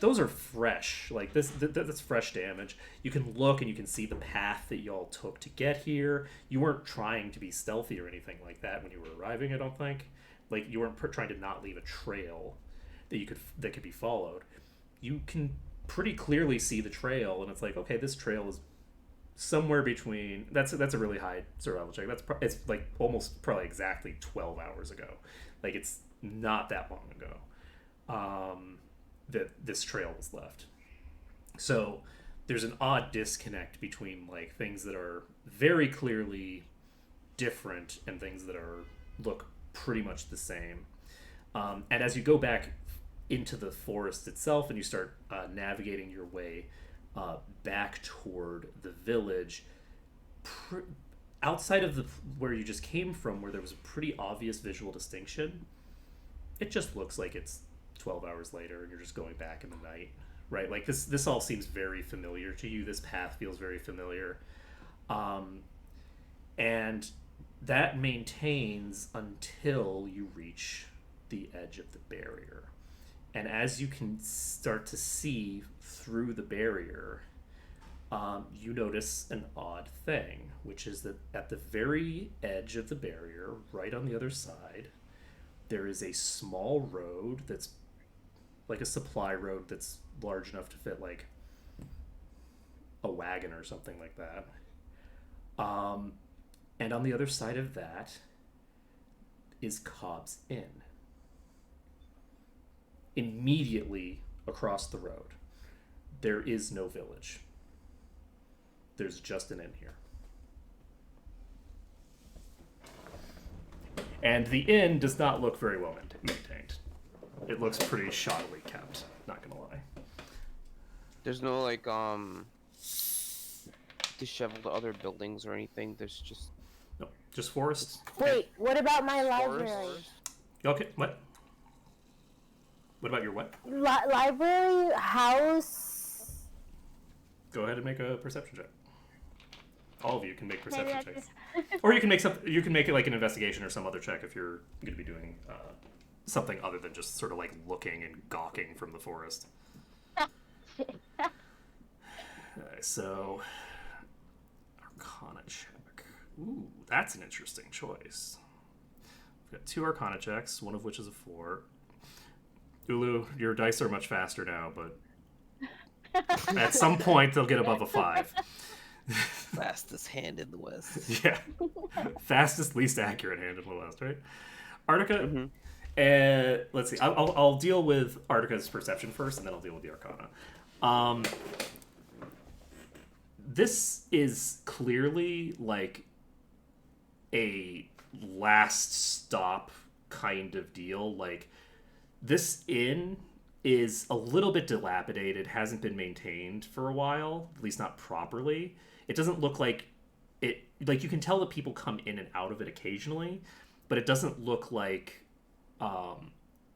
those are fresh. Like that's fresh damage. You can look and you can see the path that y'all took to get here. You weren't trying to be stealthy or anything like that when you were arriving. I don't think. Like you weren't trying to not leave a trail that could be followed. You can pretty clearly see the trail, and it's like, okay, this trail is somewhere between. That's a really high survival check. It's like almost probably exactly 12 hours ago. Like it's not that long ago. That this trail was left. So there's an odd disconnect between like things that are very clearly different and things that look pretty much the same. And as you go back into the forest itself and you start navigating your way back toward the village, outside of where you just came from, where there was a pretty obvious visual distinction, it just looks like it's 12 hours later and you're just going back in the night, right? Like this all seems very familiar to you. This path feels very familiar. And that maintains until you reach the edge of the barrier. And as you can start to see through the barrier, you notice an odd thing, which is that at the very edge of the barrier, right on the other side, there is a small road that's like a supply road that's large enough to fit like a wagon or something like that. And on the other side of that is Cobb's Inn. Immediately across the road, there is no village. There's just an inn here. And the inn does not look very well maintained. It looks pretty shoddily kept, not gonna lie. There's no like disheveled other buildings or anything. There's just No, just forest. Wait, what about my forest. library? Okay, what? What about your what? Library, house. Go ahead and make a perception check. All of you can make Maybe perception I checks. Or you can make you can make it like an investigation or some other check if you're going to be doing something other than just sort of like looking and gawking from the forest. So, Arcana check. Ooh, that's an interesting choice. We've got 2 Arcana checks, one of which is a 4. Ulu, your dice are much faster now, but at some point they'll get above a 5. fastest hand in the West. Yeah. Fastest, least accurate hand in the West, right? Artica, Mm-hmm. let's see. I'll deal with Artica's perception first, and then I'll deal with the Arcana. This is clearly like a last stop kind of deal. Like, this inn is a little bit dilapidated, hasn't been maintained for a while, at least not properly. It doesn't look like it, like you can tell that people come in and out of it occasionally, but it doesn't look like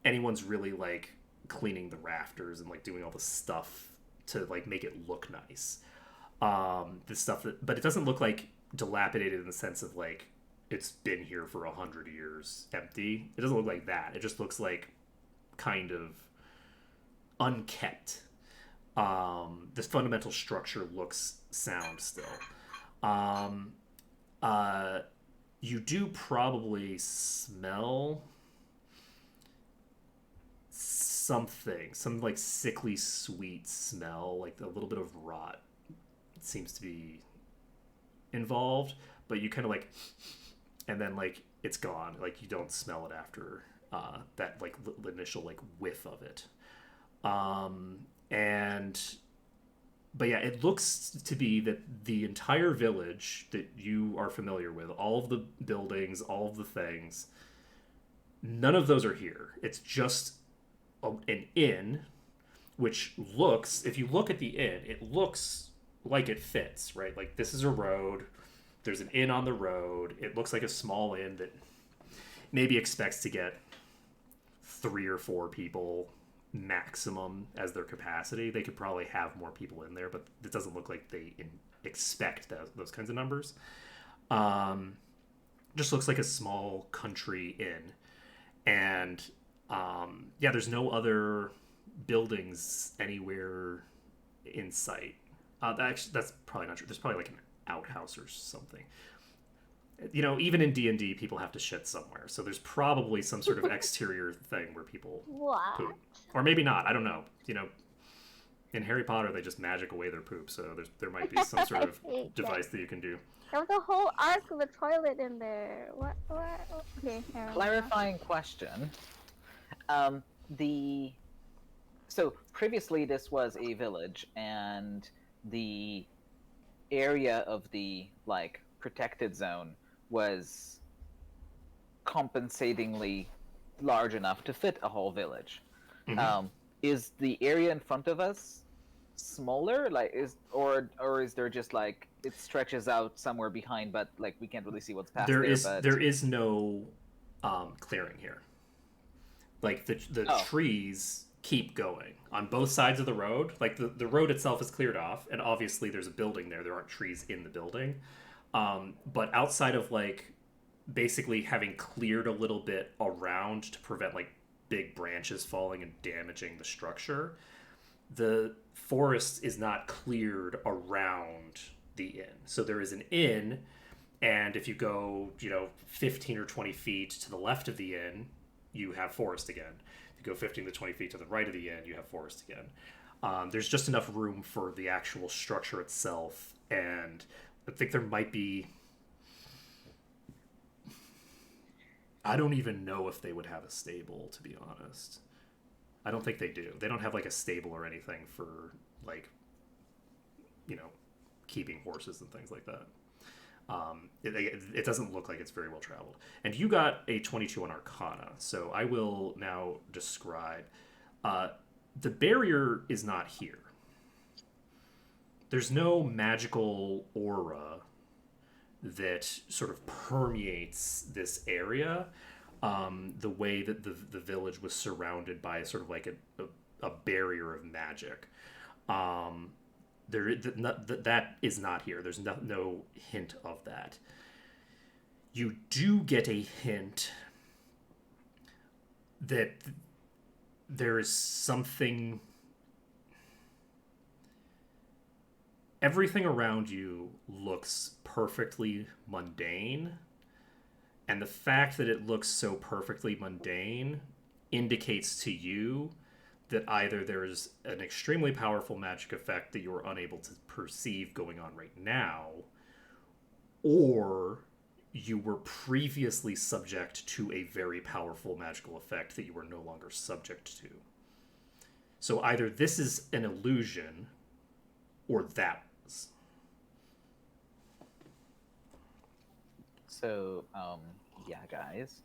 anyone's really like cleaning the rafters and like doing all the stuff to like make it look nice. But it doesn't look like dilapidated in the sense of like it's been here for 100 years empty. It doesn't look like that. It just looks like kind of unkept. This fundamental structure looks sound still. Um, you do probably smell something, some like sickly sweet smell, like a little bit of rot seems to be involved, but you kind of like, and then like it's gone. Like you don't smell it after that like initial like whiff of it. And but yeah, it looks to be that the entire village that you are familiar with, all of the buildings, all of the things, none of those are here. It's just an inn, which looks, if you look at the inn, it looks like it fits, right? Like this is a road. There's an inn on the road. It looks like a small inn that maybe expects to get 3 or 4 people maximum as their capacity. They could probably have more people in there, but it doesn't look like they expect those kinds of numbers. Just looks like a small country inn. And yeah, there's no other buildings anywhere in sight. That's probably not true. There's probably like an outhouse or something. You know, even in D&D, people have to shit somewhere. So there's probably some sort of exterior thing where people What? poop. Or maybe not. I don't know. You know, in Harry Potter, they just magic away their poop. So there might be some sort of device that you can do. There was a whole arc of a toilet in there. What? Okay, never mind. Clarifying question. So previously this was a village, and the area of the like protected zone was compensatingly large enough to fit a whole village. Mm-hmm. Is the area in front of us smaller, like or is there just like it stretches out somewhere behind, but like we can't really see what's past there? There is no clearing here. Like the trees keep going on both sides of the road. Like the road itself is cleared off, and obviously there's a building there. There aren't trees in the building. But outside of like basically having cleared a little bit around to prevent like big branches falling and damaging the structure, the forest is not cleared around the inn. So there is an inn, and if you go, 15 or 20 feet to the left of the inn, you have forest again. If you go 15 to 20 feet to the right of the inn, you have forest again. There's just enough room for the actual structure itself, and I think there might be... I don't even know if they would have a stable, to be honest. I don't think they do. They don't have like a stable or anything for like, keeping horses and things like that. It doesn't look like it's very well traveled. And you got a 22 on Arcana, so I will now describe. The barrier is not here. There's no magical aura that sort of permeates this area, the way that the village was surrounded by sort of like a barrier of magic. That is not here. There's no hint of that. You do get a hint that there is something... Everything around you looks perfectly mundane, and the fact that it looks so perfectly mundane indicates to you that either there's an extremely powerful magic effect that you're unable to perceive going on right now, or you were previously subject to a very powerful magical effect that you are no longer subject to. So either this is an illusion, or that was. So, yeah, guys,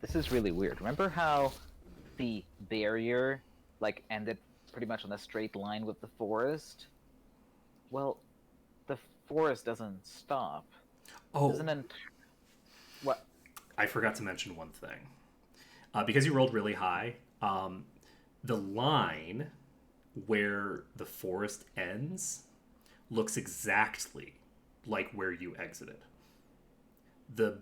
this is really weird. Remember how the barrier, like, ended pretty much on a straight line with the forest? Well, the forest doesn't stop. Oh, what? I forgot to mention one thing. Because you rolled really high, the line where the forest ends looks exactly like where you exited. The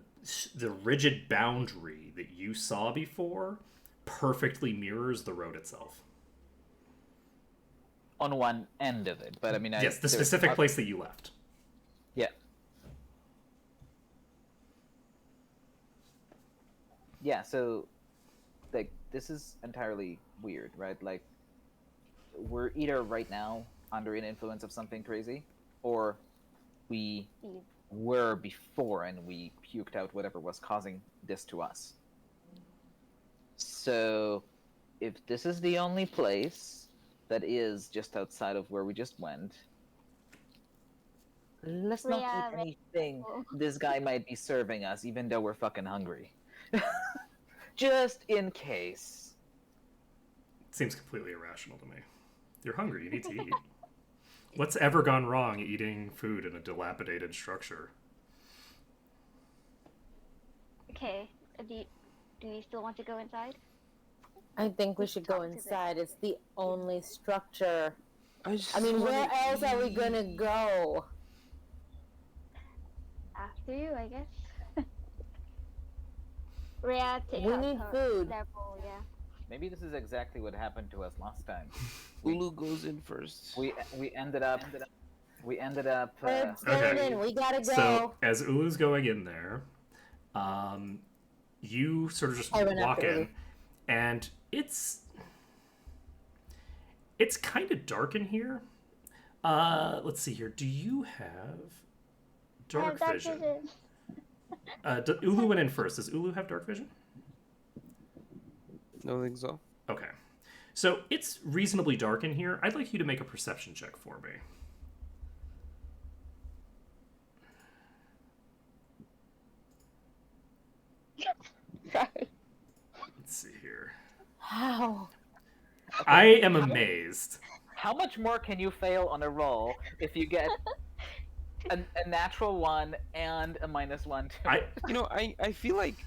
rigid boundary that you saw before perfectly mirrors the road itself. on one end of it, but I mean, Yes, the there's specific oth- place that you left. Yeah. Yeah, so like this is entirely weird, right? Like we're either right now under an influence of something crazy, or we were before and we puked out whatever was causing this to us. So if this is the only place that is just outside of where we just went, let's not Yeah, eat anything this guy might be serving us, even though we're fucking hungry. Just in case. Seems completely irrational to me. You're hungry. You need to eat. What's ever gone wrong eating food in a dilapidated structure? Okay. Do you still want to go inside? I think we should go Talk to them. inside. It's the only structure. I I mean, where wanna else are we eat. gonna go? After you, I guess. Rhea, take We out need her food. level, yeah. Maybe this is exactly what happened to us last time. Ulu goes in first. We ended up. Let's go Okay. in. We gotta go. So as Ulu's going in there, you sort of just I run walk after in, Ulu. and it's kind of dark in here. Let's see here. Do you have dark I have vision? dark vision. Ulu went in first. Does Ulu have dark vision? No, think so. Okay. So it's reasonably dark in here. I'd like you to make a perception check for me. Sorry. Let's see here. How? I am amazed. How much more can you fail on a roll if you get a natural one and a -1 to I it? You know, I feel like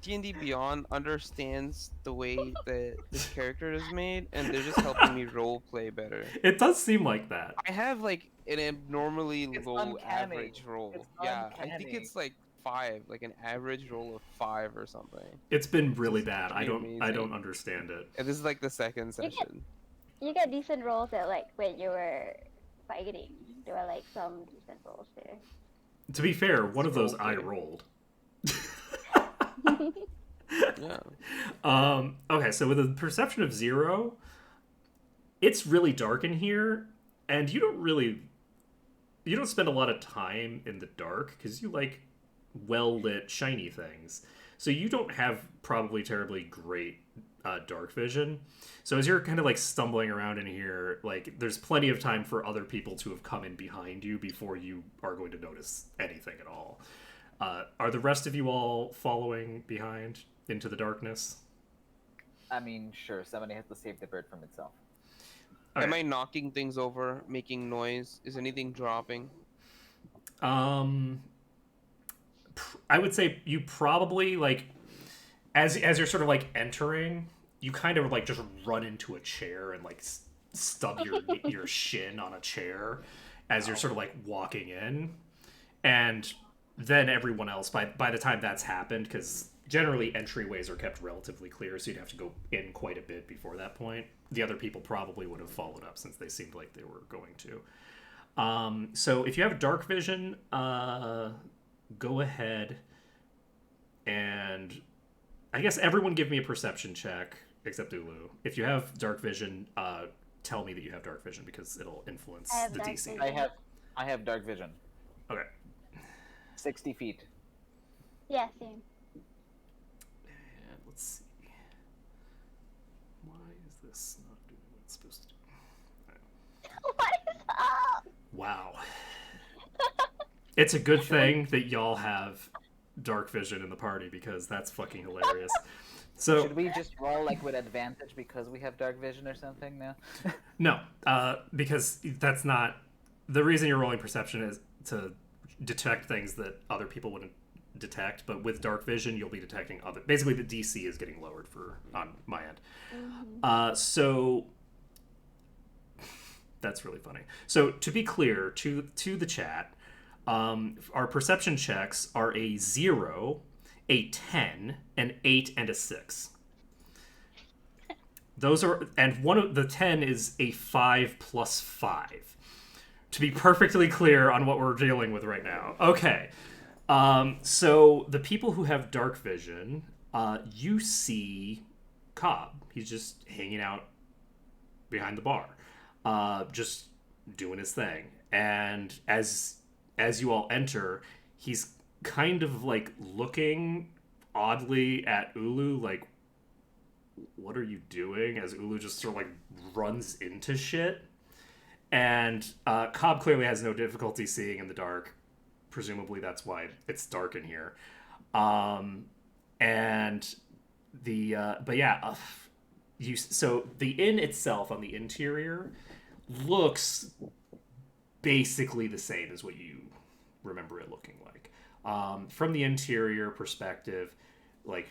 D&D Beyond understands the way that this character is made, and they're just helping me role play better. It does seem like that. I have like an abnormally It's low uncanny. average roll. It's Yeah, I think uncanny. it's like 5, like an average roll of 5 or something. It's been really This is bad. I pretty don't amazing. understand it. And this is like the second You session. You get decent rolls at like when you were fighting. There were like some decent rolls there. To be fair, one of those I Okay. rolled. Yeah. Okay, so with a perception of 0, it's really dark in here, and you don't spend a lot of time in the dark because you like well lit, shiny things. So you don't have probably terribly great dark vision. So as you're kind of like stumbling around in here, like there's plenty of time for other people to have come in behind you before you are going to notice anything at all. Are the rest of you all following behind into the darkness? I mean, sure, somebody has to save the bird from itself. Okay. Am I knocking things over, making noise? Is anything dropping? I would say you probably like as you're sort of like entering, you kind of like just run into a chair and like stub your shin on a chair as you're sort of like walking in, and then everyone else by the time that's happened, because generally entryways are kept relatively clear, so you'd have to go in quite a bit before that point. The other people probably would have followed up since they seemed like they were going to. So if you have dark vision, go ahead and I guess everyone give me a perception check except Ulu. If you have dark vision, tell me that you have dark vision because it'll influence I have the dark DC. vision. I have dark vision. Okay. 60 feet. Yeah, same. And let's see. Why is this not doing what it's supposed to do? What is up? Wow. It's a good thing that y'all have dark vision in the party because that's fucking hilarious. So Should we just roll like with advantage because we have dark vision or something now? no, because that's not the reason you're rolling perception is to detect things that other people wouldn't detect. But with dark vision, you'll be detecting other. Basically, the DC is getting lowered for on my end. So that's really funny. So to be clear to the chat, our perception checks are a 0, a 10, an 8, and a 6. Those are, and one of the 10 is a 5 plus 5. To be perfectly clear on what we're dealing with right now. Okay. So the people who have dark vision, you see Cobb. He's just hanging out behind the bar, just doing his thing. And as you all enter, he's kind of like looking oddly at Ulu, like, what are you doing? As Ulu just sort of like runs into shit. And Cobb clearly has no difficulty seeing in the dark. Presumably that's why it's dark in here. And the but yeah, so the inn itself on the interior looks basically the same as what you remember it looking like. From the interior perspective, like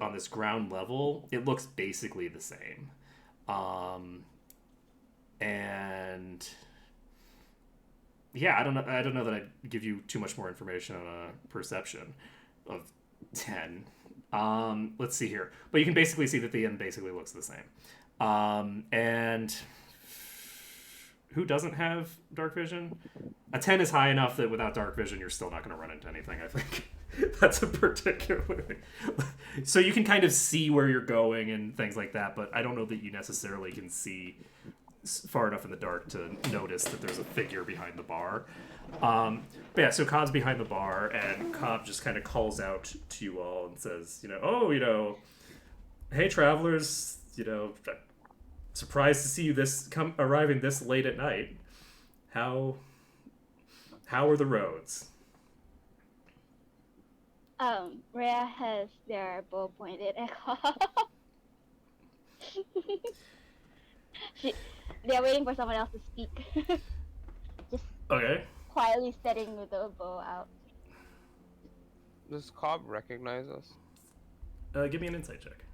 on this ground level, it looks basically the same. And yeah, I don't know that I'd give you too much more information on a perception of 10. Let's see here. But you can basically see that the inn basically looks the same. And who doesn't have dark vision? A 10 is high enough that without dark vision, you're still not going to run into anything, I think. That's a particularly... So you can kind of see where you're going and things like that, but I don't know that you necessarily can see far enough in the dark to notice that there's a figure behind the bar. But yeah, so Cobb's behind the bar, and Cobb just kind of calls out to you all and says, hey, travelers, surprised to see you arriving this late at night. How are the roads? Rhea has their bow pointed at Cobb. They're waiting for someone else to speak. Just Okay. quietly setting with the bow out. Does Cobb recognize us? Give me an insight check.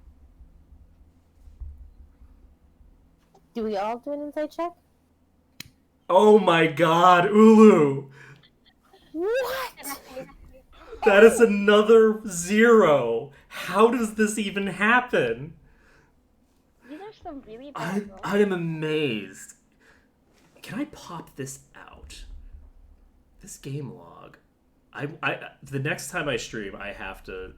Do we all do an insight check? Oh my god, Ulu! What? That is another 0. How does this even happen? These are some really bad rolls. I am amazed. Can I pop this out? This game log. The next time I stream, I have to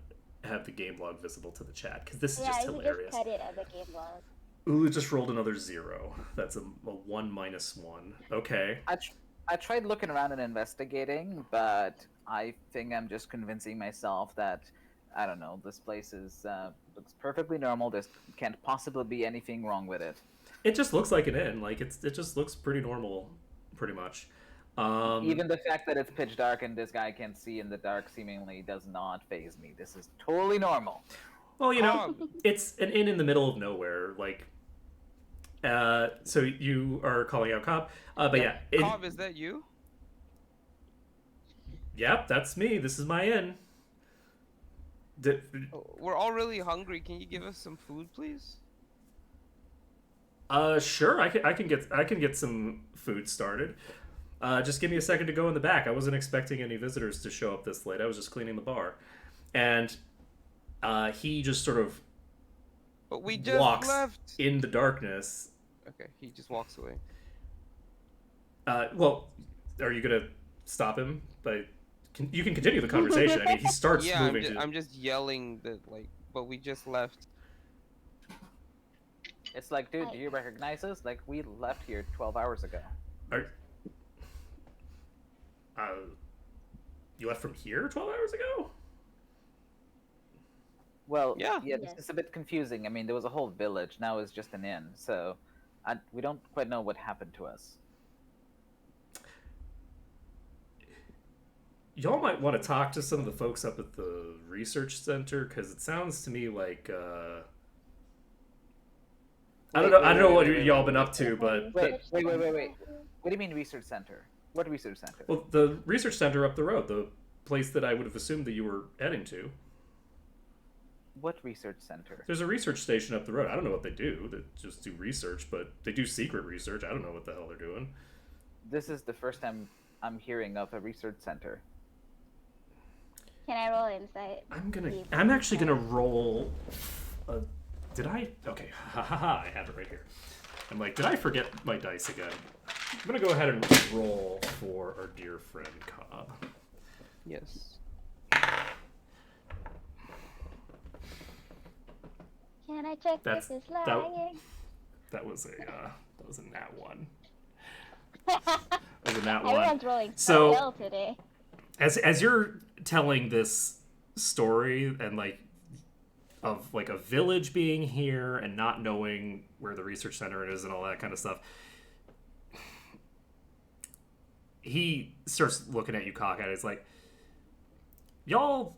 have the game log visible to the chat because this is just hilarious. Just cut it at the game log. Ulu just rolled another 0. That's a 1 minus 1. Okay. I tried looking around and investigating, but I think I'm just convincing myself that, I don't know, this place looks perfectly normal. There can't possibly be anything wrong with it. It just looks like an inn. Like it just looks pretty normal, pretty much. Even the fact that it's pitch dark and this guy can see in the dark seemingly does not faze me. This is totally normal. Well, it's an inn in the middle of nowhere. Like, so you are calling out Cobb. But yeah. Cobb, is that you? Yep, that's me. This is my inn. We're all really hungry. Can you give us some food, please? Sure. I can get some food started. Just give me a second to go in the back. I wasn't expecting any visitors to show up this late. I was just cleaning the bar, and he just sort of But we just walks left. in the darkness. Okay, he just walks away. Well, are you gonna stop him? You can continue the conversation. I mean, he starts moving. I'm just yelling that, like, but we just left. It's like, dude, do you recognize us? Like, we left here 12 hours ago. You left from here 12 hours ago? Well, Yeah. this is a bit confusing. I mean, there was a whole village. Now it's just an inn. So we don't quite know what happened to us. Y'all might want to talk to some of the folks up at the research center, because it sounds to me like I don't know what y'all been up to, but Wait. What do you mean research center? What research center? well, the research center up the road, the place that I would have assumed that you were heading to. What research center? There's a research station up the road. I don't know what they do. They just do research, but they do secret research. I don't know what the hell they're doing. This is the first time I'm hearing of a research center. Can I roll insight? I'm actually gonna roll Did I? Okay, I have it right here. I'm like, did I forget my dice again? I'm gonna go ahead and roll for our dear friend Cobb. Yes. Can I check That's- if it's lying? That was a nat one. That was a nat one. Everyone's rolling So- so well today. As you're telling this story and like of like a village being here and not knowing where the research center is and all that kind of stuff, he starts looking at you cockeyed. He's like, y'all,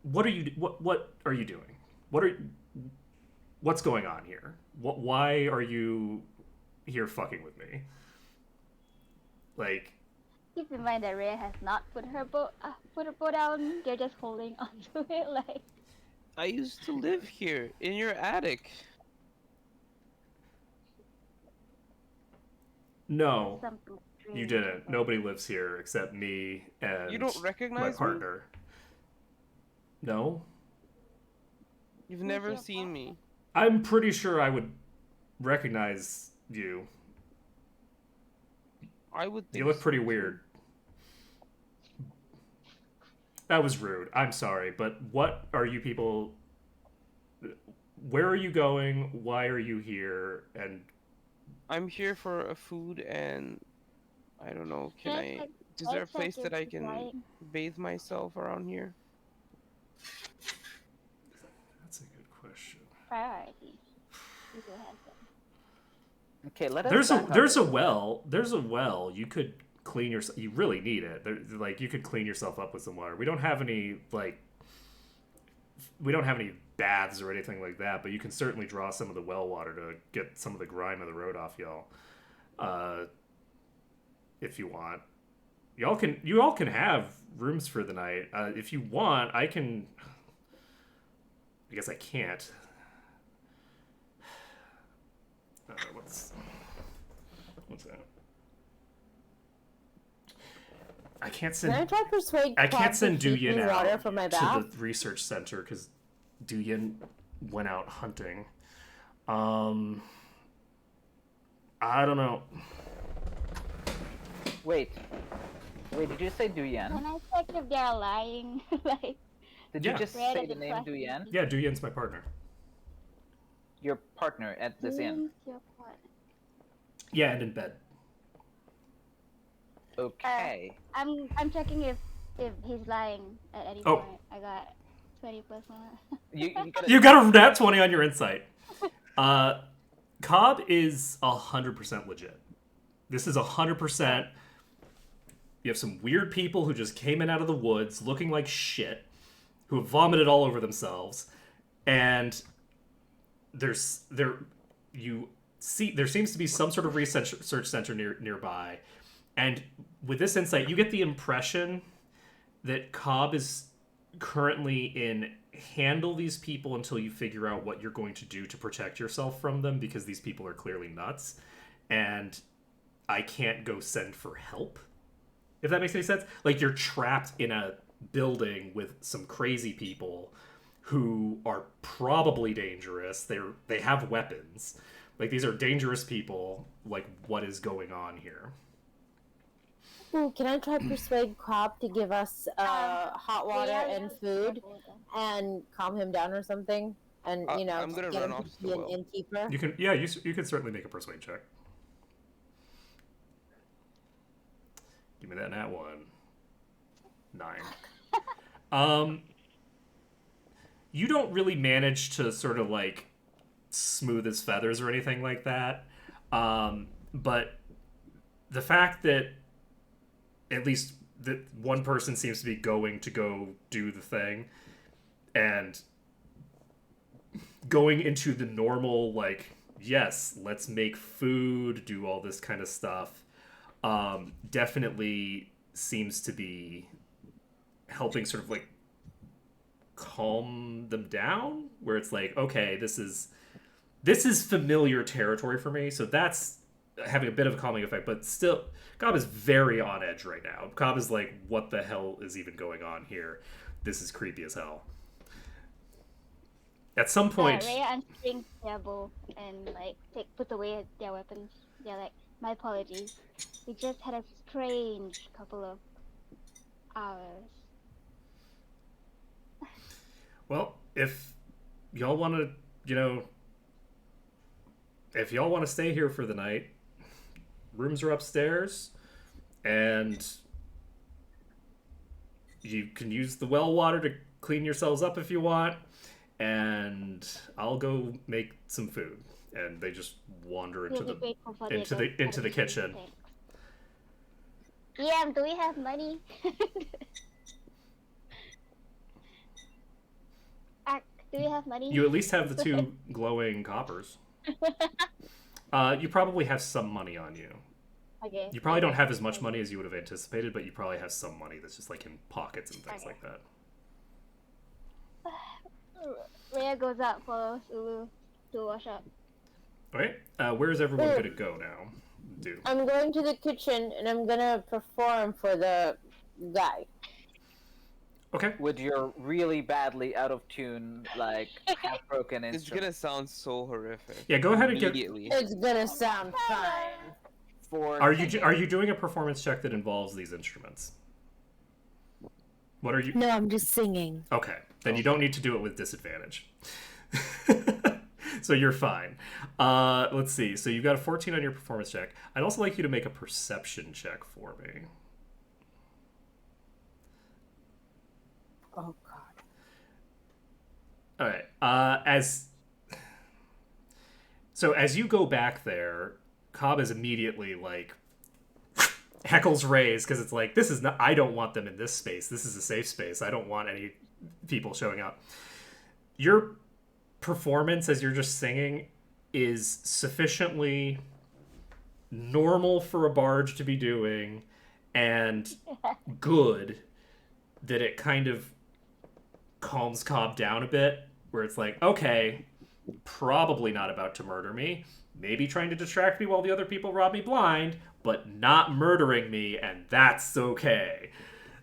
what are you doing? What's going on here? Why are you here fucking with me? Like, Keep in mind that Rhea has not put her boat down. They're just holding onto it like. I used to live here in your attic. no, Something you strange didn't. about Nobody lives here except me and You don't my recognize me? partner. No? You've never your seen me. I'm pretty sure I would recognize you. I would think You look so, pretty too. weird. That was rude. I'm sorry, but what are you people... Where are you going? Why are you here? And I'm here for a food and I don't know. Can I Is check- there can I a place check that if I it's can lying? bathe myself around here? that's a good question. Priorities. You go ahead then. Okay, let us. There's a back up. well. There's a well. You could clean yourself. You really need it. Like you could clean yourself up with some water. We don't have any baths or anything like that, but you can certainly draw some of the well water to get some of the grime of the road off y'all. If you want, you all can have rooms for the night. If you want, I can. I guess I can't. What's that? I can't Can I send. try persuade I Cobb can't to send keep Duyin me water out from my to bath? the research center because Duyin went out hunting. I don't know. Wait, did you say Duyan? Can I check if they're lying? Like, Did Yeah. you just Red say is the name impressive. Duyan? Yeah, Duyin's my partner. Your partner at this inn. who's your partner? Yeah, and in bed. Okay. I'm checking if he's lying at any Oh. point. I got 20+1. You gotta, You got a nat 20 on your insight. Cobb is 100% legit. This is 100%. You have some weird people who just came in out of the woods looking like shit, who have vomited all over themselves, and there seems to be some sort of research center nearby. And with this insight, you get the impression that Cobb is currently in handle these people until you figure out what you're going to do to protect yourself from them, because these people are clearly nuts, and I can't go send for help. If that makes any sense. Like, you're trapped in a building with some crazy people who are probably dangerous. They have weapons. Like, these are dangerous people. Like, what is going on here? Ooh, can I try persuade Cobb to give us hot water Yeah, and yeah. food and calm him down or something? And, I'm gonna get run him off to the be an well. innkeeper? You can, you can certainly make a persuade check. Give me that nat 1. 9. You don't really manage to sort of like smooth his feathers or anything like that. But the fact that at least that one person seems to be going to go do the thing and going into the normal, like, yes, let's make food, do all this kind of stuff, definitely seems to be helping sort of like calm them down, where it's like, okay, this is familiar territory for me, so that's having a bit of a calming effect. But still, Cobb is very on edge right now. Cobb is like, what the hell is even going on here? This is creepy as hell. At some point, Rhea unstrings their bow and like put away their weapons. They're like, my apologies. We just had a strange couple of hours. well, if y'all want to, you know, if y'all want to stay here for the night, rooms are upstairs, and you can use the well water to clean yourselves up if you want, and I'll go make some food. And they just wander into We'll be the grateful for into the into the kitchen. Thanks. Yeah, do we have money? Do we have money? You at least have the 2 glowing coppers. You probably have some money on you. Okay. You probably don't have as much money as you would have anticipated, but you probably have some money that's just like in pockets and things like that. Rhea goes out, follows Ulu to wash up. Okay, where's everyone going to go now? I'm going to the kitchen and I'm gonna perform for the guy. Okay. With your really badly out of tune, like half broken It's instrument. gonna sound so horrific. Yeah, go ahead and get. Immediately. It's gonna sound fine. Are you doing a performance check that involves these instruments? What are you? No, I'm just singing. Okay, then you don't need to do it with disadvantage. So you're fine. Let's see. So you've got a 14 on your performance check. I'd also like you to make a perception check for me. Oh God. All right. As you go back there, Cobb is immediately like heckles Ray's because it's like, this is not. I don't want them in this space. This is a safe space. I don't want any people showing up. Your performance as you're just singing is sufficiently normal for a barge to be doing and good that it kind of calms Cobb down a bit, where it's like, okay, probably not about to murder me, maybe trying to distract me while the other people rob me blind, but not murdering me, and that's okay.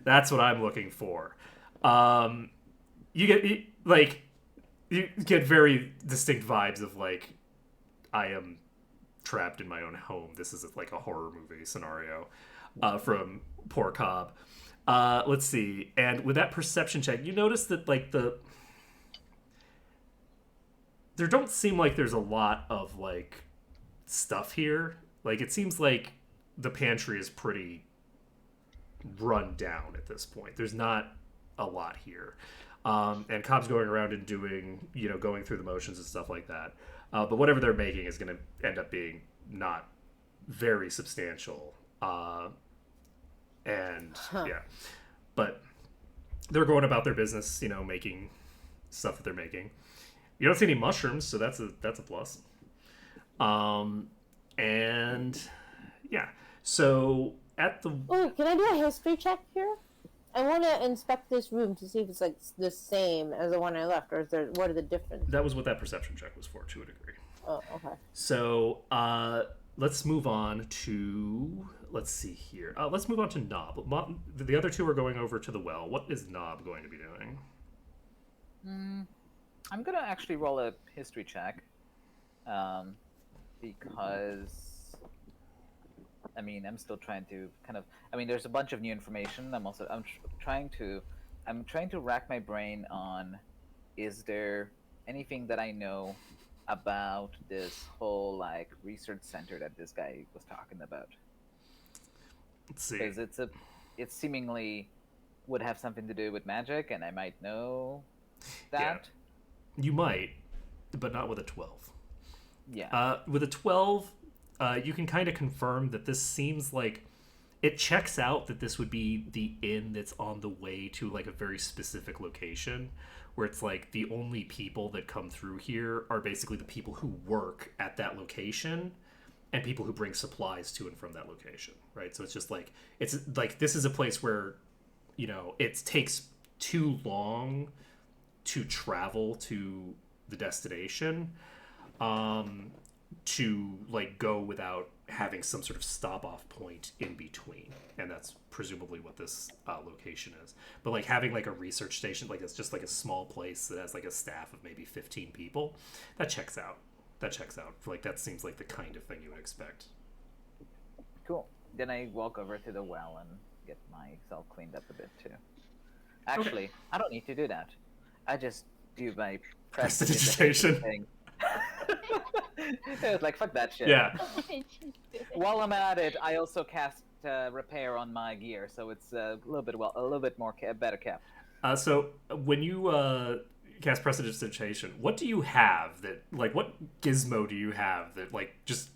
That's what I'm looking for. You get very distinct vibes of like, I am trapped in my own home. This is like a horror movie scenario from poor Cobb. Let's see. And with that perception check, you notice that like there don't seem like there's a lot of like stuff here. Like it seems like the pantry is pretty run down at this point. There's not a lot here. And Cobb's going around and doing, going through the motions and stuff like that. But whatever they're making is going to end up being not very substantial. Yeah, but they're going about their business, making stuff that they're making. You don't see any mushrooms, so that's a plus. And yeah, so at the Oh, can I do a history check here? I want to inspect this room to see if it's like the same as the one I left, or what are the differences? that was what that perception check was for, to a degree. Oh, okay. So let's move on to. Let's see here. Let's move on to Knob. The other two are going over to the well. What is Knob going to be doing? I'm gonna actually roll a history check, because I'm still trying to there's a bunch of new information. I'm trying to rack my brain on, is there anything that I know about this whole like research center that this guy was talking about? Let's see. Because it seemingly would have something to do with magic, and I might know that. Yeah. You might, but not with a 12. Yeah. With a 12, you can kind of confirm that this seems like it checks out that this would be the inn that's on the way to like a very specific location, where it's like the only people that come through here are basically the people who work at that location and people who bring supplies to and from that location, right? So it's this is a place where, it takes too long to travel to the destination, to like go without having some sort of stop-off point in between, and that's presumably what this location is. But like having like a research station, like it's just like a small place that has like a staff of maybe 15 people, that checks out. Like that seems like the kind of thing you would expect. Cool. Then I walk over to the well and get myself cleaned up a bit too. Actually, Okay. I don't need to do that. I just do my Prestidigitation. thing. It was like, fuck that shit. Yeah. While I'm at it, I also cast repair on my gear, so it's a little bit more better kept. So when you cast Prestidigitation, what do you have that, like, what gizmo do you have that, like, just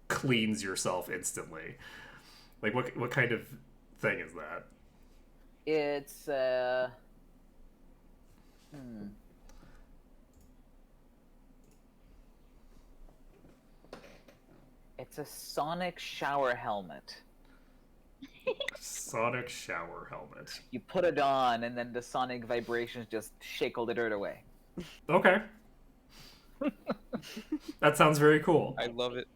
cleans yourself instantly? Like, what kind of thing is that? It's It's a sonic shower helmet. Sonic shower helmet. You put it on, and then the sonic vibrations just shake all the dirt away. Okay. That sounds very cool. I love it.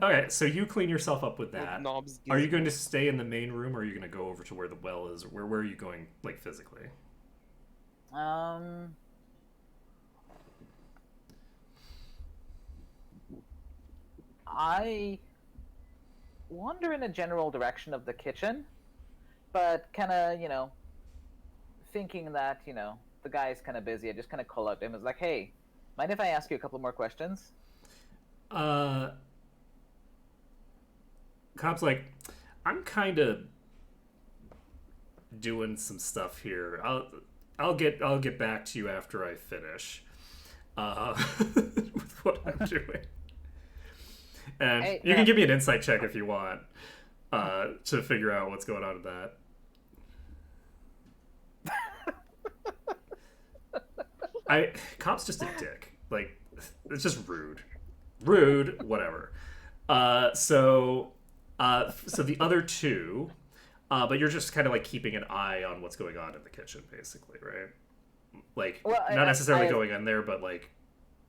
Okay, so you clean yourself up with Little that. knobs Are you gizmo. going to stay in the main room, or are you going to go over to where the well is? Where are you going, like, physically? I wander in a general direction of the kitchen, but kind of, thinking that, the guy's kind of busy. I just kind of call out to him. It's like, hey, mind if I ask you a couple more questions? Cop's like, I'm kind of doing some stuff here. I'll get back to you after I finish with what I'm doing. And Hey, you can give me an insight check if you want to figure out what's going on with that. Cop's just a dick. Like, it's just rude. Whatever. So the other two, but you're just kind of like keeping an eye on what's going on in the kitchen, basically, right? Like, Well, not necessarily I- going in there, but like,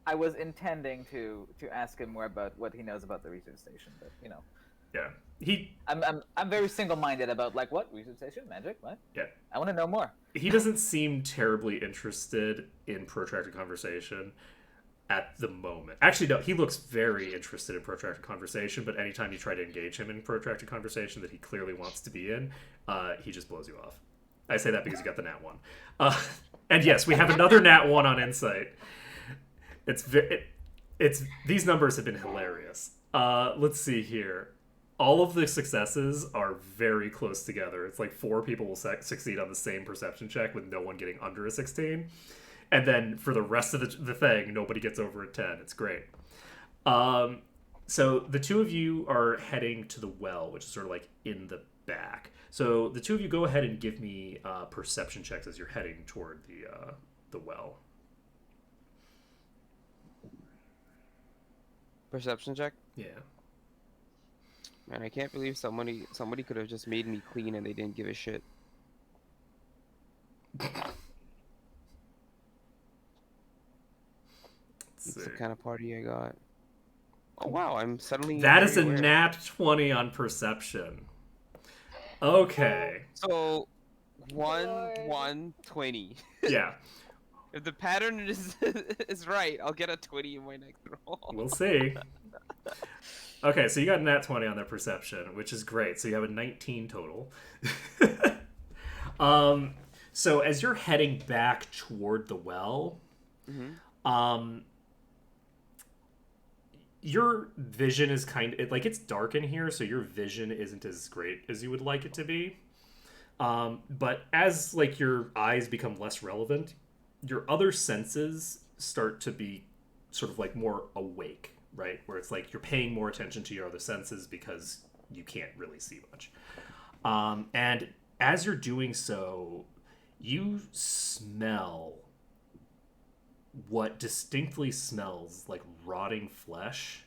I was intending to ask him more about what he knows about the research station, but yeah, I'm very single-minded about like what research station, magic, what? yeah, I want to know more. he doesn't seem terribly interested in protracted conversation at the moment. Actually, no, he looks very interested in protracted conversation, but anytime you try to engage him in protracted conversation that he clearly wants to be in, he just blows you off. I say that because you got the nat 1. And yes, we have another nat 1 on insight. It's these numbers have been hilarious. Let's see here. All of the successes are very close together. It's like 4 people will succeed on the same perception check with no one getting under a 16. And then for the rest of the thing, nobody gets over a 10. It's great. So the two of you are heading to the well, which is sort of like in the back. So the two of you go ahead and give me perception checks as you're heading toward the well. Perception check. Yeah. Man, I can't believe somebody could have just made me clean and they didn't give a shit. It's the kind of party I got. Oh wow, I'm suddenly That is a very aware. nat 20 on perception. Okay. So Lord. 1-1-20. Yeah. If the pattern is right, I'll get a 20 in my next roll. We'll see. Okay, so you got a nat 20 on that perception, which is great. So you have a 19 total. So as you're heading back toward the well, your vision is like it's dark in here, so your vision isn't as great as you would like it to be. But as like your eyes become less relevant, your other senses start to be sort of like more awake, right? Where it's like you're paying more attention to your other senses because you can't really see much. And as you're doing so, you smell what distinctly smells like rotting flesh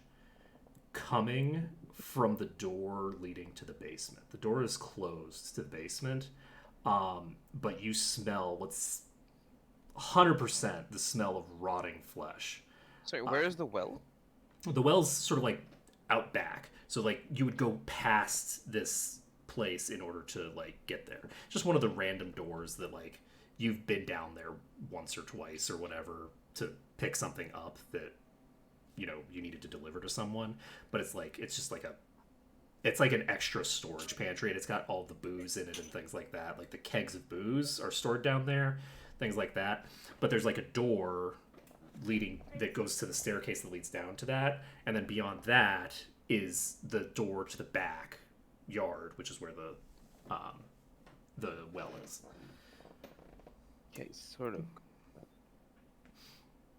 coming from the door leading to the basement. The door is closed to the basement, but you smell what's 100% the smell of rotting flesh. Sorry, where is the well? The well's sort of like out back. So like you would go past this place in order to like get there. Just one of the random doors that like you've been down there once or twice or whatever to pick something up that you needed to deliver to someone, but it's just like it's like an extra storage pantry, and it's got all the booze in it and things like that. Like the kegs of booze are stored down there, things like that. But there's like a door leading that goes to the staircase that leads down to that, and then beyond that is the door to the back yard, which is where the well is. Okay, sort of.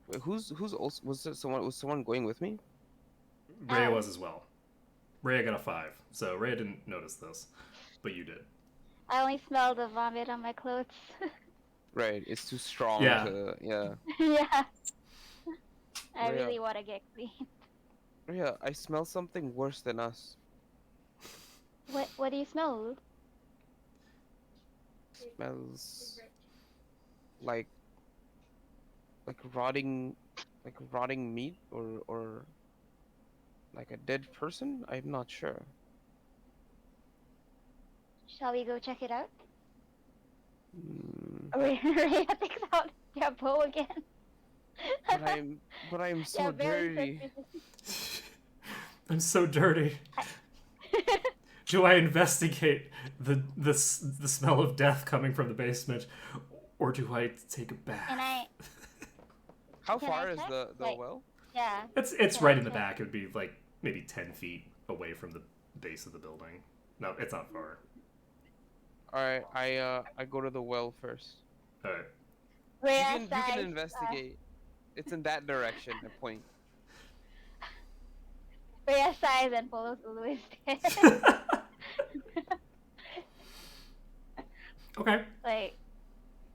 Wait, who's also was someone going with me? Rhea was as well. Rhea got a 5, so Rhea didn't notice this, but you did. I only smell the vomit on my clothes. Right, it's too strong Yeah. to yeah. Yeah. I Yeah. really want to get clean. Yeah, I smell something worse than us. What do you smell? Smells like rotting meat or like a dead person? I'm not sure. Shall we go check it out? Mm, Rhea takes out their bow again. but I'm so Yeah, very dirty. suspicious. I'm so dirty. Do I investigate the smell of death coming from the basement, or do I take a bath? Can I? How Can far I is check? the Like- well? Yeah. It's Can right I in the check? back. It would be like maybe 10 feet away from the base of the building. No, it's not far. All right, I go to the well first. All right. Rhea You sighs, can investigate. It's in that direction. I point. Rhea sighs and follows Ulu instead. Okay. Like,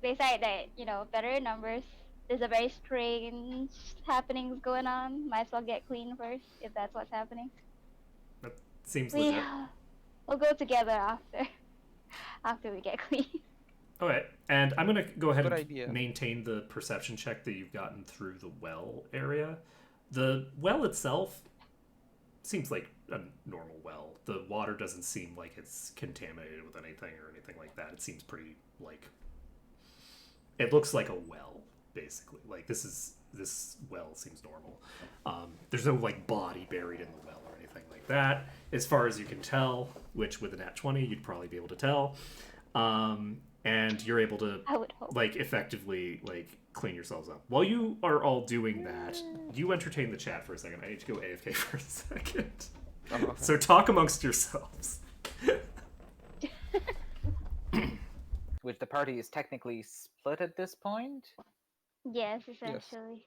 they say that, better numbers. There's a very strange happenings going on. Might as well get clean first, if that's what's happening. That seems We, legit. we'll go together after we get clean. Okay, and I'm gonna go ahead Good and idea. maintain the perception check that you've gotten through the well area. The well itself seems like a normal well. The water doesn't seem like it's contaminated with anything or anything like that. It seems pretty like it looks like a well, basically. Like this well seems normal. There's no like body buried in the well or anything like that, as far as you can tell. Which with a nat 20, you'd probably be able to tell. And you're able to I would hope. like effectively like clean yourselves up. While you are all doing that, you entertain the chat for a second. I need to go AFK for a second. So talk amongst yourselves. Which the party is technically split at this point. Yes, essentially.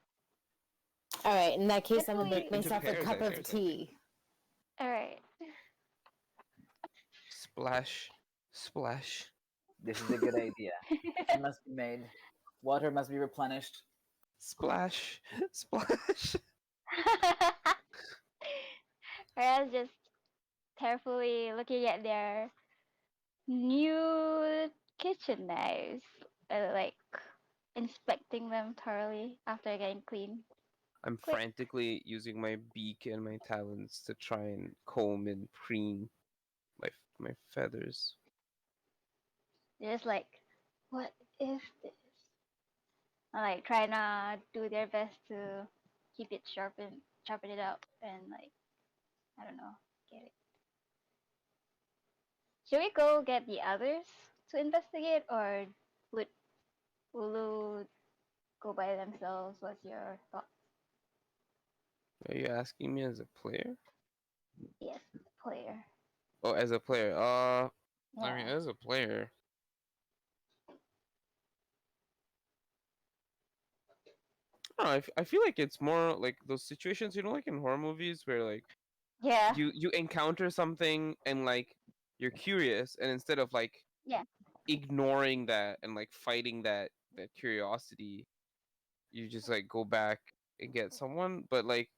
All right, in that case, I'm gonna make It myself a depends, cup I of think. tea. Alright. Splash, splash. This is a good idea. It must be made. Water must be replenished. Splash, splash. Whereas just carefully looking at their new kitchen knives, like inspecting them thoroughly after getting clean. I'm Quick. frantically using my beak and my talons to try and comb and preen my feathers. They're just like, what is this? And like trying to do their best to keep it sharpen it up, and like, I don't know, get it. Should we go get the others to investigate, or would Ulu go by themselves? What's your thought? Are you asking me as a player? Yes, player. Oh, as a player. I mean, Yeah. as a player. I feel like it's more like those situations, like in horror movies where like Yeah. you encounter something and like you're curious, and instead of like Yeah. ignoring that and like fighting that curiosity, you just like go back and get someone. But like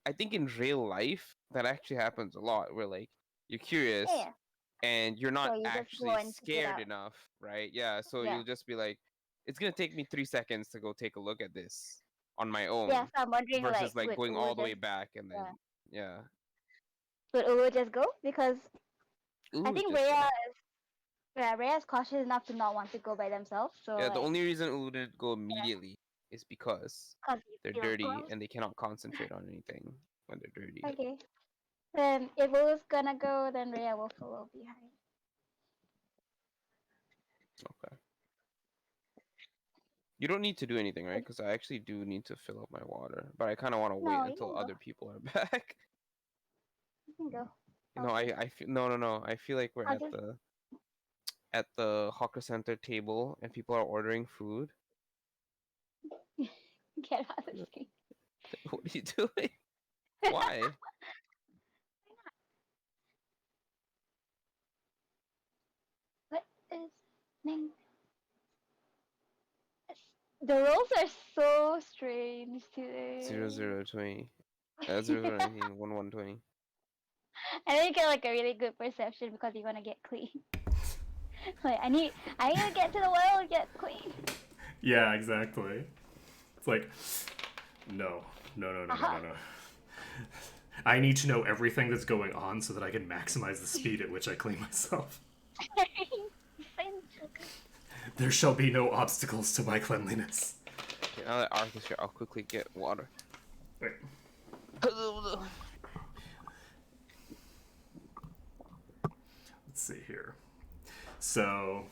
I think in real life that actually happens a lot, where like you're curious Yeah. and you're not So you just go actually and pick it scared up. enough, right? Yeah, so Yeah. you'll just be like, it's gonna take me 3 seconds to go take a look at this on my own, Yeah, so I'm wondering, versus like would going Ulu all the way just back and then yeah. yeah. would Ulu just go? Because I Ooh, think just go. Rhea is cautious enough to not want to go by themselves. So Yeah, the like, only reason Ulu didn't go immediately is because cause he they're feels dirty gross. and they cannot concentrate on anything when they're dirty. Okay. Then if Ulu's gonna go, then Rhea will follow behind. Okay. You don't need to do anything, right? Because I actually do need to fill up my water, but I kind of want to wait No, you until can go. other people are back. You can go. You know, Okay. I feel no. I feel like we're I'll just at the hawker center table and people are ordering food. get out of the street. What are you doing? Why? What is name? The rolls are so strange today. 0020. 0019, 1120. And then you get like a really good perception because you want to get clean. Like I need to get to the well and get clean. Yeah, exactly. It's like, no. I need to know everything that's going on so that I can maximize the speed at which I clean myself. There shall be no obstacles to my cleanliness. Okay, now that Arthur's here, I'll quickly get water. Wait. Let's see here. So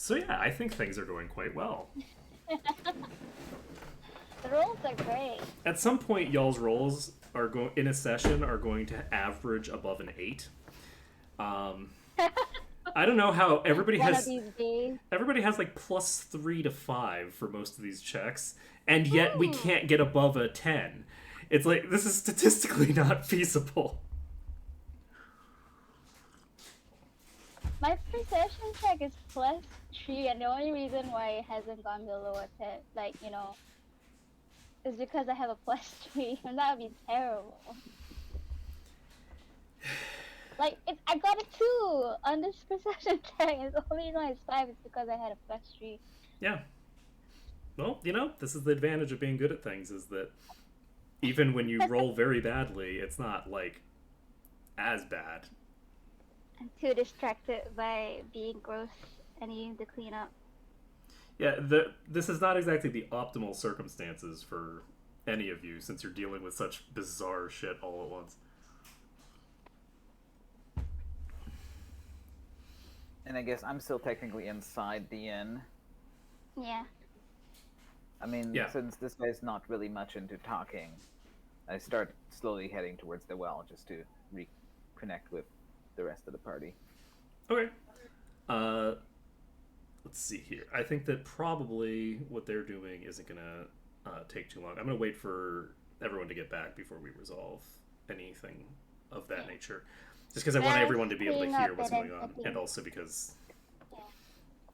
yeah, I think things are going quite well. The rolls are great. At some point, y'all's rolls are going in a session are going to average above an 8. I don't know how everybody One of has these days. like +3 to 5 for most of these checks, and yet we can't get above a 10. It's like this is statistically not feasible. My perception check is +3, and the only reason why it hasn't gone below a 10, like, you know, is because I have a +3, and that would be terrible. Like, I got a 2 on this perception check, and the only reason why it's 5 is because I had a +3. Yeah. Well, you know, this is the advantage of being good at things, is that even when you roll very badly, it's not, like, as bad. I'm too distracted by being gross and needing to clean up. Yeah, this is not exactly the optimal circumstances for any of you, since you're dealing with such bizarre shit all at once. And I guess I'm still technically inside the inn. Yeah. I mean, Yeah. since this guy's not really much into talking, I start slowly heading towards the well just to reconnect with the rest of the party. Okay. Let's see here. I think that probably what they're doing isn't gonna take too long. I'm gonna wait for everyone to get back before we resolve anything of that nature. Just because I want everyone to be able to hear what's going on, and also because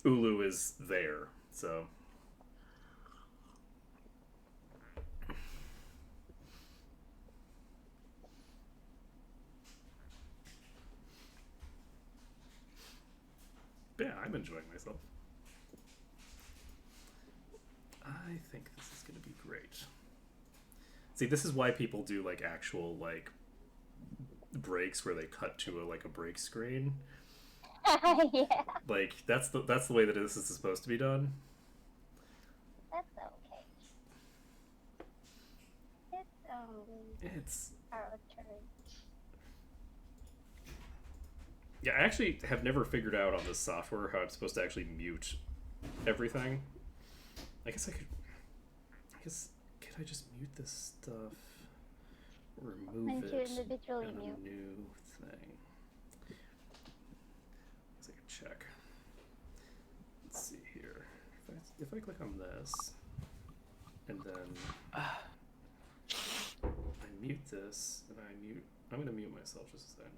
Ulu is there, so. Yeah, I'm enjoying myself. I think this is going to be great. See, this is why people do like actual like breaks where they cut to a break screen. Yeah. Like that's the way that this is supposed to be done. That's okay. It's It's our turn. yeah, I actually have never figured out on this software how I'm supposed to actually mute everything. I guess can I just mute this stuff? Remove And to it. individually And a mute. new thing. Let's take a check. Let's see here. If I click on this, and then I mute this, and I'm gonna mute myself just a second.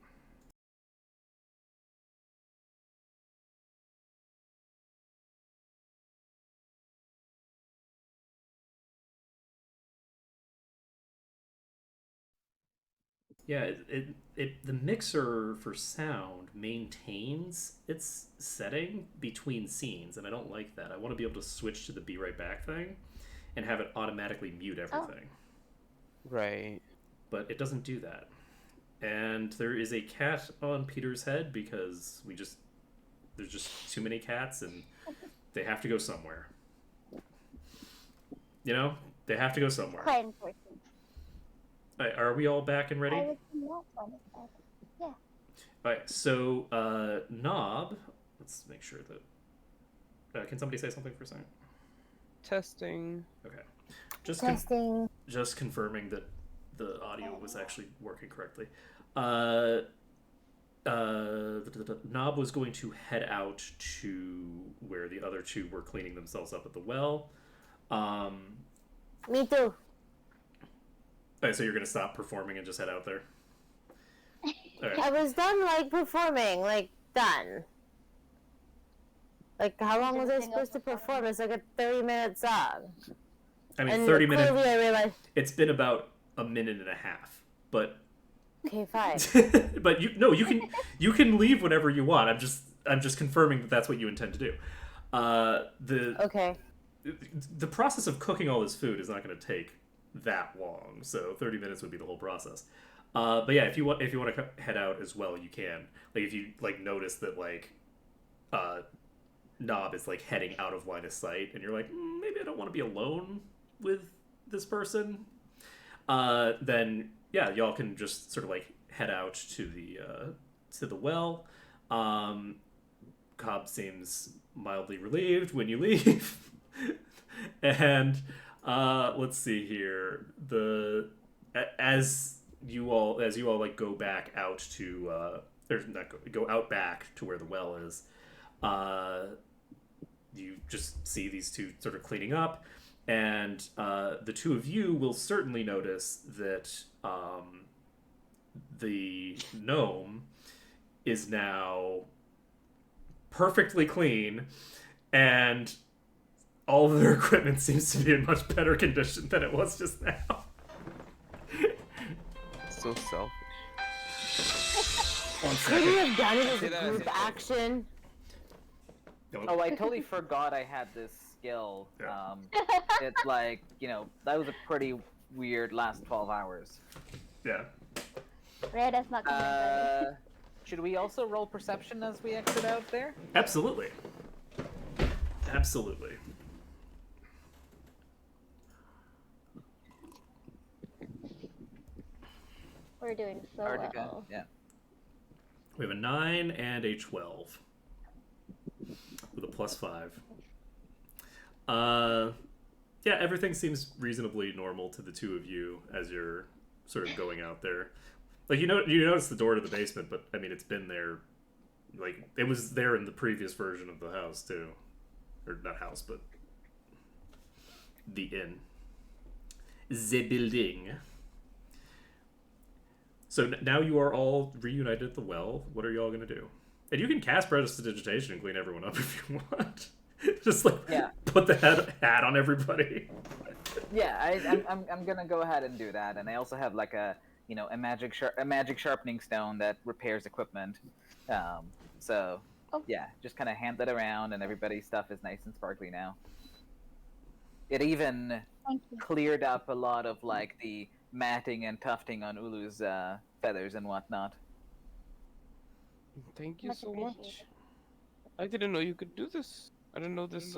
Yeah, the mixer for sound maintains its setting between scenes, and I don't like that. I want to be able to switch to the be right back thing and have it automatically mute everything. Right. but it doesn't do that. And there is a cat on Peter's head because there's just too many cats and they have to go somewhere. You know, they have to go somewhere. Quite important. Are we all back and ready? I would not want it. Yeah. All right, so Knob, let's make sure that. Can somebody say something for a second? Testing. Okay. Just Testing. just confirming that the audio was actually working correctly. Knob was going to head out to where the other two were cleaning themselves up at the well. Me too. Right, so you're going to stop performing and just head out there? All right. I was done, like, performing. Like, done. Like, how long was I supposed to perform? It's like a 30-minute song. I mean, And 30 minutes. clearly I realized... It's been about a minute and a half, but... Okay, fine. But you can leave whenever you want. I'm just confirming that that's what you intend to do. Okay. The process of cooking all this food is not going to take that long, so 30 minutes would be the whole process. But yeah, if you want to head out as well, you can. Like if you like notice that like Knob is like heading out of line of sight, and you're like, maybe I don't want to be alone with this person. Then yeah, y'all can just sort of like head out to the well. Cobb seems mildly relieved when you leave. And let's see here. As you all like go back out to go out back to where the well is, you just see these two sort of cleaning up, and the two of you will certainly notice that the gnome is now perfectly clean, and all of their equipment seems to be in much better condition than it was just now. So selfish. One Could you second. have done it as See a that? group action? Oh, I totally forgot I had this skill. Yeah. It's like, that was a pretty weird last 12 hours. Yeah. Red is not coming back. Should we also roll perception as we exit out there? Absolutely. Absolutely. We're doing so Hard to well. get. Yeah. We have a 9 and a 12 with a +5. Yeah, everything seems reasonably normal to the two of you as you're sort of going out there. Like you notice the door to the basement, but I mean it's been there. Like it was there in the previous version of the house too, or not house, but the inn, the building. So now you are all reunited at the well. What are y'all gonna do? And you can cast prestidigitation and clean everyone up if you want. Just like put the hat on everybody. Yeah, I'm gonna go ahead and do that, and I also have like a magic sharpening stone that repairs equipment. So yeah, just kind of hand that around, and everybody's stuff is nice and sparkly now. It even cleared up a lot of like the matting and tufting on Ulu's feathers and whatnot. Thank you Much so appreciated. much. I didn't know you could do this. I didn't know this.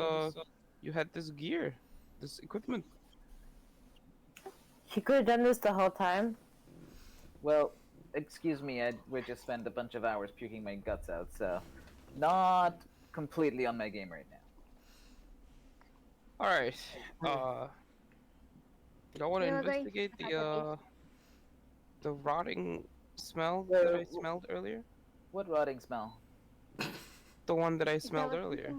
You had this gear, this equipment. She could have done this the whole time. Well, excuse me, we just spent a bunch of hours puking my guts out, so not completely on my game right now. All right. Y'all want to You were going investigate to the rotting smell that I smelled earlier? What rotting smell? The one that I smelled earlier.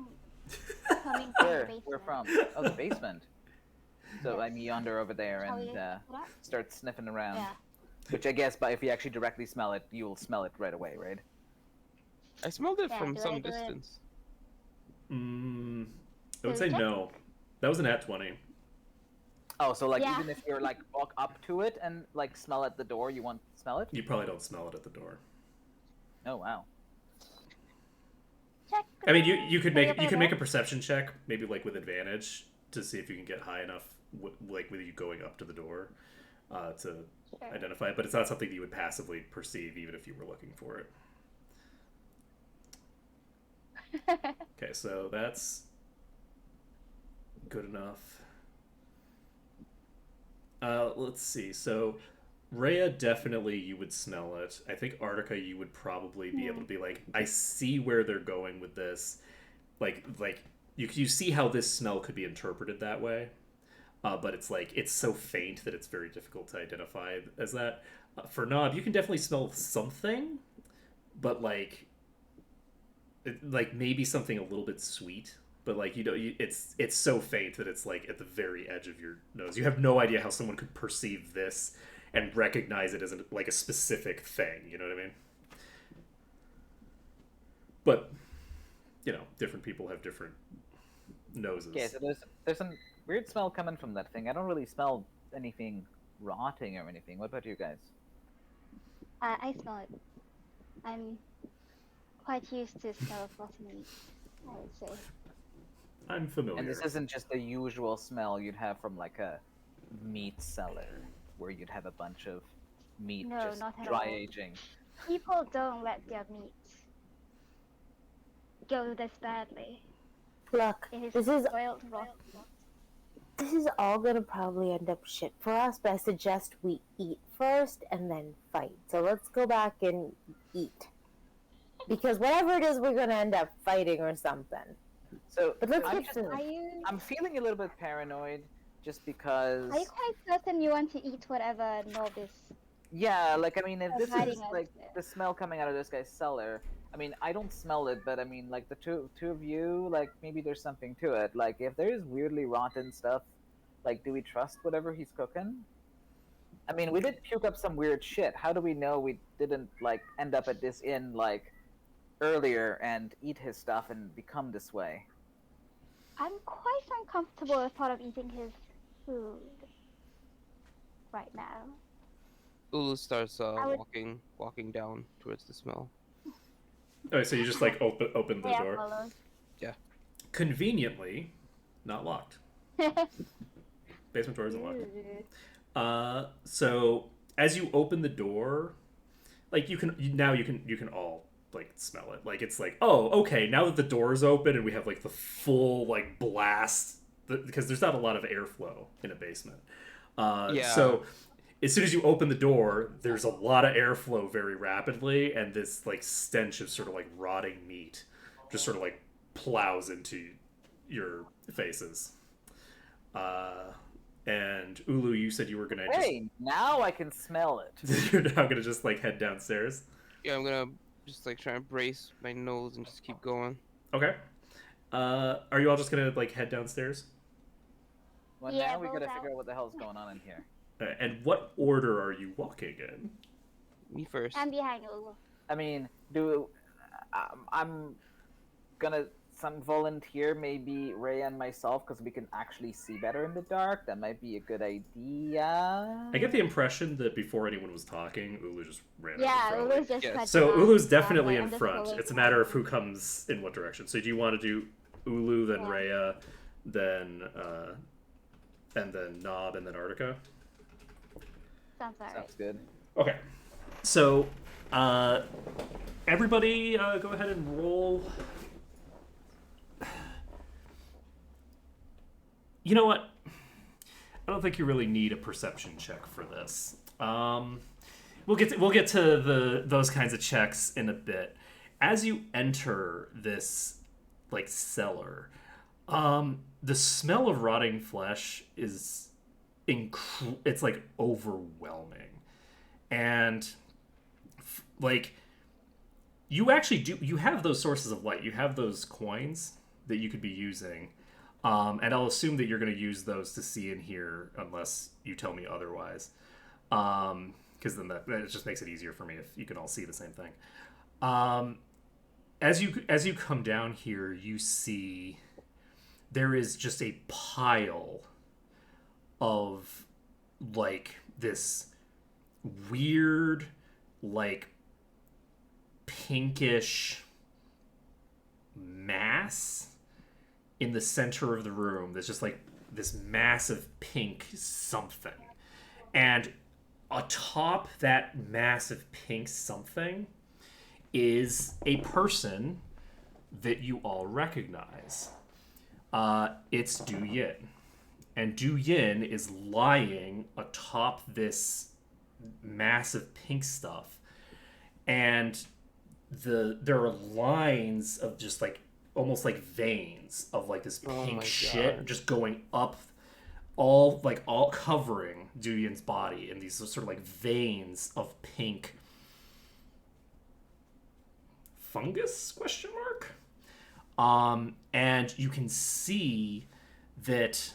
Coming from the Where? basement. Where from? Oh, the basement. So I meander over there Shall and we- start sniffing around. Yeah. Which I guess, but if you actually directly smell it, you will smell it right away, right? I smelled it Yeah, from do I some do it? distance. I would say Check? no. That was an at 20. Oh, so like Yeah. even if you're like walk up to it and like smell at the door, you won't smell it? You probably don't smell it at the door. Oh wow. Check. I mean, you could make Maybe you I can make a will. perception check, maybe like with advantage, to see if you can get high enough, like with you going up to the door. to Sure. identify it, but it's not something that you would passively perceive even if you were looking for it. Okay, so that's good enough. Let's see. So Rhea, definitely you would smell it. I think Artica, you would probably be able to be like, I see where they're going with this. Like you see how this smell could be interpreted that way. But it's like it's so faint that it's very difficult to identify as that. For Knob, you can definitely smell something, but like maybe something a little bit sweet. But like it's so faint that it's like at the very edge of your nose. You have no idea how someone could perceive this and recognize it as like a specific thing. You know what I mean? But different people have different noses. Okay, so there's some weird smell coming from that thing. I don't really smell anything rotting or anything. What about you guys? I smell it. I'm quite used to smell of rotten meat, I would say. I'm familiar. And this isn't just the usual smell you'd have from like a meat cellar, where you'd have a bunch of meat No, just not at dry all. aging. People don't let their meat go this badly. Look, It is this is spoiled rotten. this is all gonna probably end up shit for us, but I suggest we eat first and then fight. So let's go back and eat. Because whatever it is, we're gonna end up fighting or something. So But let's I'm get just, food. I'm feeling a little bit paranoid just because Are you quite certain you want to eat whatever Nob is? yeah, like I mean if Or this hiding is us like there? the smell coming out of this guy's cellar, I mean I don't smell it, but I mean like the two of you, like maybe there's something to it. Like if there is weirdly rotten stuff, like do we trust whatever he's cooking? I mean we did puke up some weird shit. How do we know we didn't like end up at this inn like earlier and eat his stuff and become this way? I'm quite uncomfortable with thought of eating his food right now. Ulu starts I would- walking down towards the smell. Okay, so you just like open the Yeah, door. follows. Conveniently, not locked. Basement door isn't locked. So as you open the door, like you can all like smell it. Like it's like, oh, okay, now that the door is open and we have like the full like blast, because there's not a lot of airflow in a basement. Yeah. So as soon as you open the door, there's a lot of airflow very rapidly, and this like stench of sort of like rotting meat just sort of like plows into your faces. And Ulu, you said you were gonna Hey, now I can smell it. you're now gonna just like head downstairs. Yeah, I'm gonna just like try and brace my nose and just keep going. Okay. Are you all just gonna like head downstairs? Well, Yeah, now we gotta both figure out. out what the hell's going on in here. And what order are you walking in? Me first. I'm behind Ulu. I mean, I'm gonna some volunteer maybe Ray and myself because we can actually see better in the dark. That might be a good idea. I get the impression that before anyone was talking, Ulu just ran Yeah, out in front of Ulu's just Yes. cut So down. Ulu's definitely I'm in just front. following It's a matter of behind. who comes in what direction. So do you want to do Ulu, then Yeah. Rhea, then and then Nob, and then Artica? Sounds alright. Sounds good. Okay. So everybody go ahead and roll. You know what? I don't think you really need a perception check for this. We'll get to those kinds of checks in a bit. As you enter this like cellar, the smell of rotting flesh is it's like overwhelming, and like you actually you have those sources of light. You have those coins that you could be using. And I'll assume that you're going to use those to see and hear unless you tell me otherwise. Because then that just makes it easier for me if you can all see the same thing. As you come down here, you see there is just a pile of like this weird, like pinkish mass in the center of the room. There's just like this massive pink something, and atop that massive pink something is a person that you all recognize. It's Du Yin. And Du Yin is lying atop this massive pink stuff. And there are lines of just like almost like veins of like this pink shit just going up all covering Du Yin's body in these sort of like veins of pink fungus question mark. And you can see that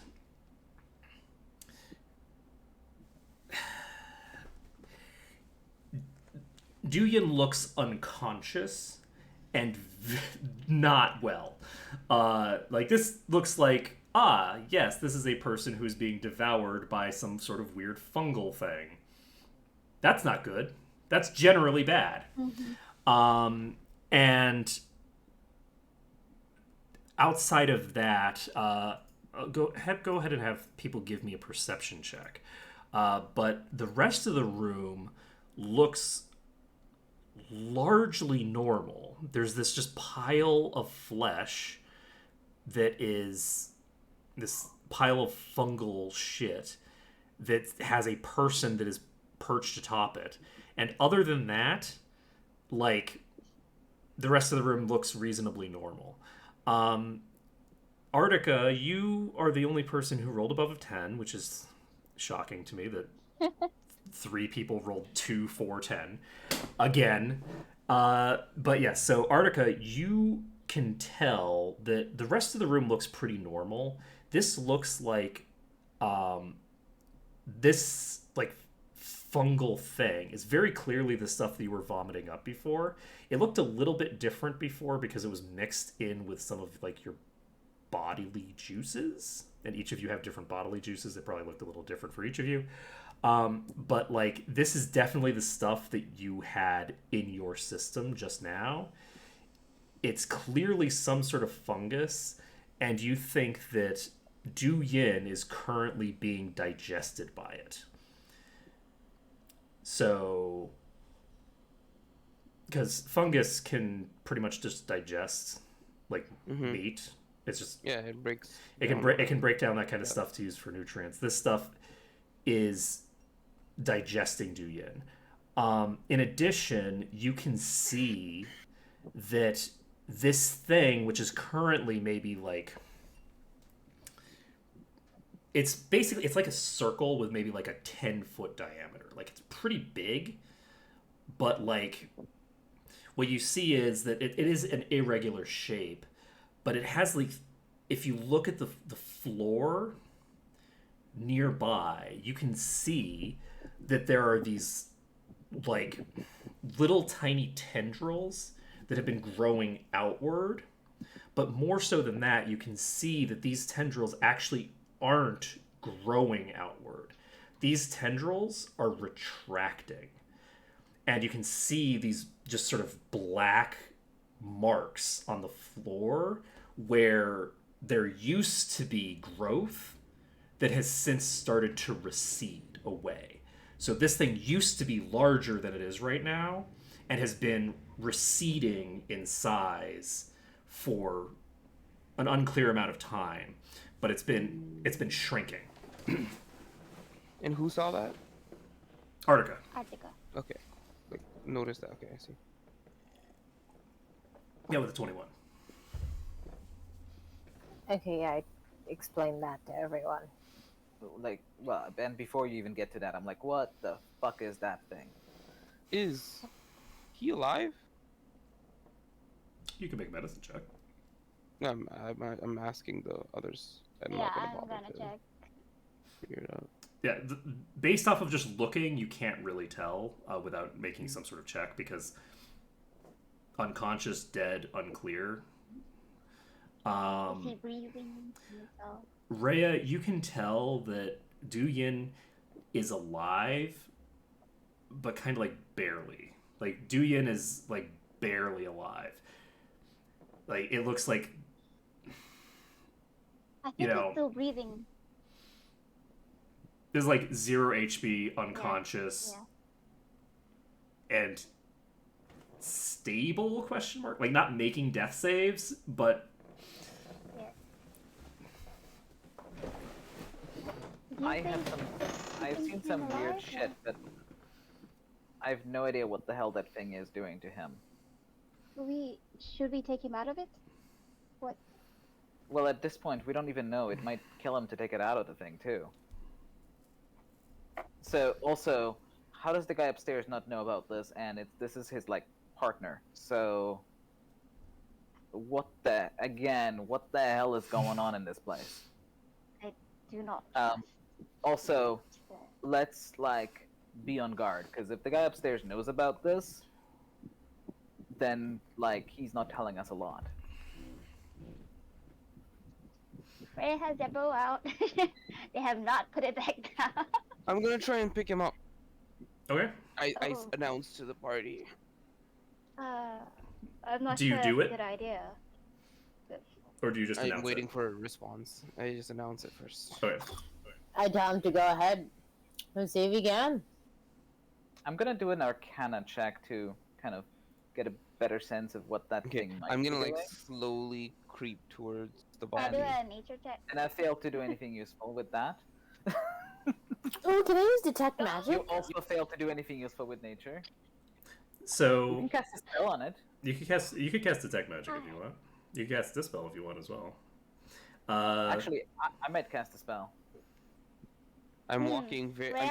Du Yin looks unconscious and not well. Like this looks like, yes, this is a person who's being devoured by some sort of weird fungal thing. That's not good. That's generally bad. And outside of that, go ahead and have people give me a perception check. But the rest of the room looks largely normal. There's this just pile of flesh that is this pile of fungal shit that has a person that is perched atop it. And other than that, like, the rest of the room looks reasonably normal. Artica, you are the only person who rolled above a 10, which is shocking to me that 3 people rolled 2, 4, 10 again. But yes, so Artica, you can tell that the rest of the room looks pretty normal. This looks like this like fungal thing is very clearly the stuff that you were vomiting up before. It looked a little bit different before because it was mixed in with some of like your bodily juices, and each of you have different bodily juices that probably looked a little different for each of you. But like this is definitely the stuff that you had in your system just now. It's clearly some sort of fungus, and you think that Du Yin is currently being digested by it. So, because fungus can pretty much just digest like meat. It's just it breaks. It can break down that kind of stuff to use for nutrients. This stuff is digesting Du Yin. In addition, you can see that this thing, which is currently maybe like, it's like a circle with maybe like a 10-foot diameter. Like it's pretty big, but like what you see is that it is an irregular shape, but it has like, if you look at the floor nearby, you can see that there are these like little tiny tendrils that have been growing outward. But more so than that, you can see that these tendrils actually aren't growing outward. These tendrils are retracting. And you can see these just sort of black marks on the floor where there used to be growth that has since started to recede away. So this thing used to be larger than it is right now and has been receding in size for an unclear amount of time, but it's been shrinking. And who saw that? Artica. Artica. Okay, like notice that. Okay, I see. Yeah, with a 21. Okay, yeah, I explained that to everyone. Like, well, and before you even get to that, I'm like, what the fuck is that thing? Is he alive? You can make a medicine check. I'm asking the others. I'm Yeah, not gonna I'm bother gonna to check. figure it out. Yeah, based off of just looking, you can't really tell without making some sort of check, because unconscious, dead, unclear. Is he breathing himself? Rhea, you can tell that Du Yin is alive, but kind of like barely. Like Du Yin is like barely alive. Like it looks like, I think you know, he's still breathing. is like 0 HP, unconscious, and stable? Question mark. Like not making death saves, but I've seen some weird shit, but I have no idea what the hell that thing is doing to him. Should we take him out of it? What? Well, at this point, we don't even know. It might kill him to take it out of the thing, too. So, also, how does the guy upstairs not know about this? And this is his, like, partner. So, what the hell is going on in this place? I do not. Also, let's, like, be on guard. Because if the guy upstairs knows about this, then, like, he's not telling us a lot. Freya has their bow out. They have not put it back down. I'm gonna try and pick him up. okay. I Oh. announced to the party. I'm not Do you sure do it's it? a good idea. Or do you just I'm announce waiting it? for a response. I just announce it first. Okay. I tell him to go ahead and see if he can. I'm gonna do an Arcana check to kind of get a better sense of what that Okay, thing might I'm be gonna like doing. slowly creep towards the I'll do body. a nature check. And I failed to do anything useful with that. Oh, can I use detect You magic? also failed to do anything useful with nature. You So can cast a spell on it. you could cast detect magic if you want. You can cast dispel if you want as well. Actually, I might cast a spell. I'm walking very. Where-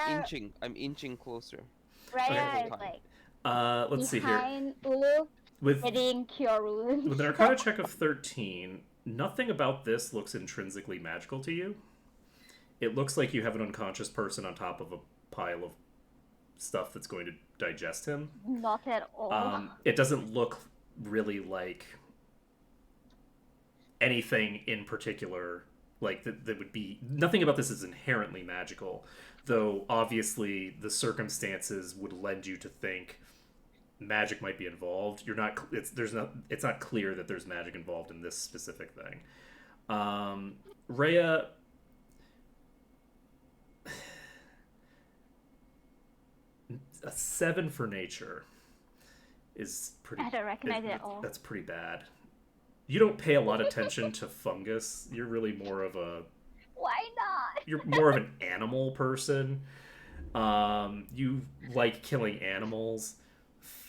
I'm inching closer. Freya is Okay. like let's see here. behind Ulu, With hitting cure wounds. with an Arcana check of 13, nothing about this looks intrinsically magical to you. It looks like you have an unconscious person on top of a pile of stuff that's going to digest him. Not at all. It doesn't look really like anything in particular, like that would be. Nothing about this is inherently magical, though obviously the circumstances would lend you to think magic might be involved. You're not. It's not clear that there's magic involved in this specific thing. Rhea. A 7 for nature is pretty. I don't recognize it at all. That's pretty bad. You don't pay a lot of attention to fungus. You're really more of a. Why not? You're more of an animal person. You like killing animals.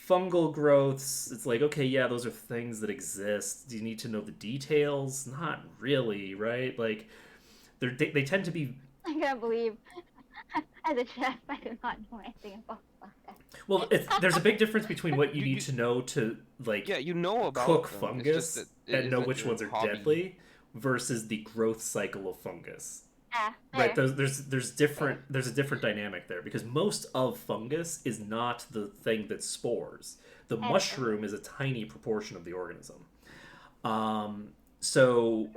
Fungal growths. It's like, okay, yeah, those are things that exist. Do you need to know the details? Not really, right? Like, they tend to be. I can't believe, as a chef, I do not know anything about that. Well, there's a big difference between what you need to know to like Yeah, you know about cook them. fungus It's just that it and know isn't which your ones are hobby. deadly versus the growth cycle of fungus. Fair. Right, there's a different dynamic there because most of fungus is not the thing that spores. The mushroom is a tiny proportion of the organism. So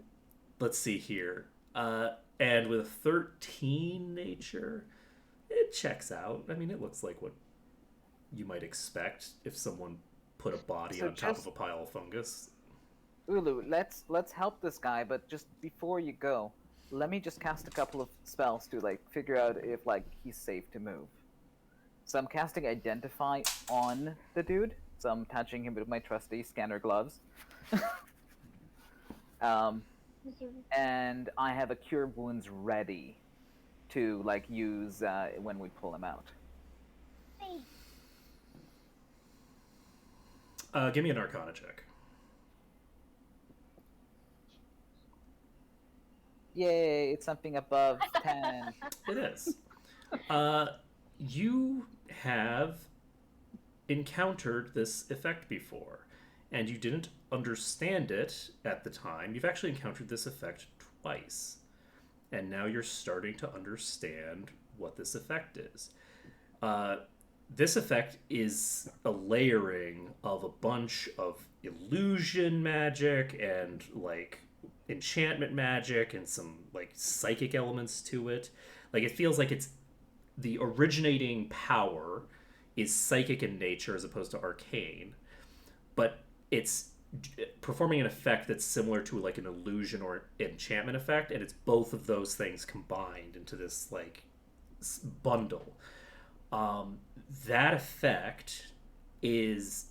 let's see here. And with a 13 nature, it checks out. I mean, it looks like what you might expect if someone put a body So on top just- of a pile of fungus. Ulu, let's help this guy, but just before you go, let me just cast a couple of spells to like figure out if like he's safe to move. So I'm casting Identify on the dude. So I'm touching him with my trusty scanner gloves. And I have a Cure Wounds ready to like use when we pull him out. Give me an Arcana check. Yay! It's something above 10. It is. You have encountered this effect before, and you didn't understand it at the time. You've actually encountered this effect twice, and now you're starting to understand what this effect is. This effect is a layering of a bunch of illusion magic and like enchantment magic and some like psychic elements to it. Like it feels like it's the originating power is psychic in nature as opposed to arcane, but it's performing an effect that's similar to like an illusion or enchantment effect, and it's both of those things combined into this like bundle, that effect is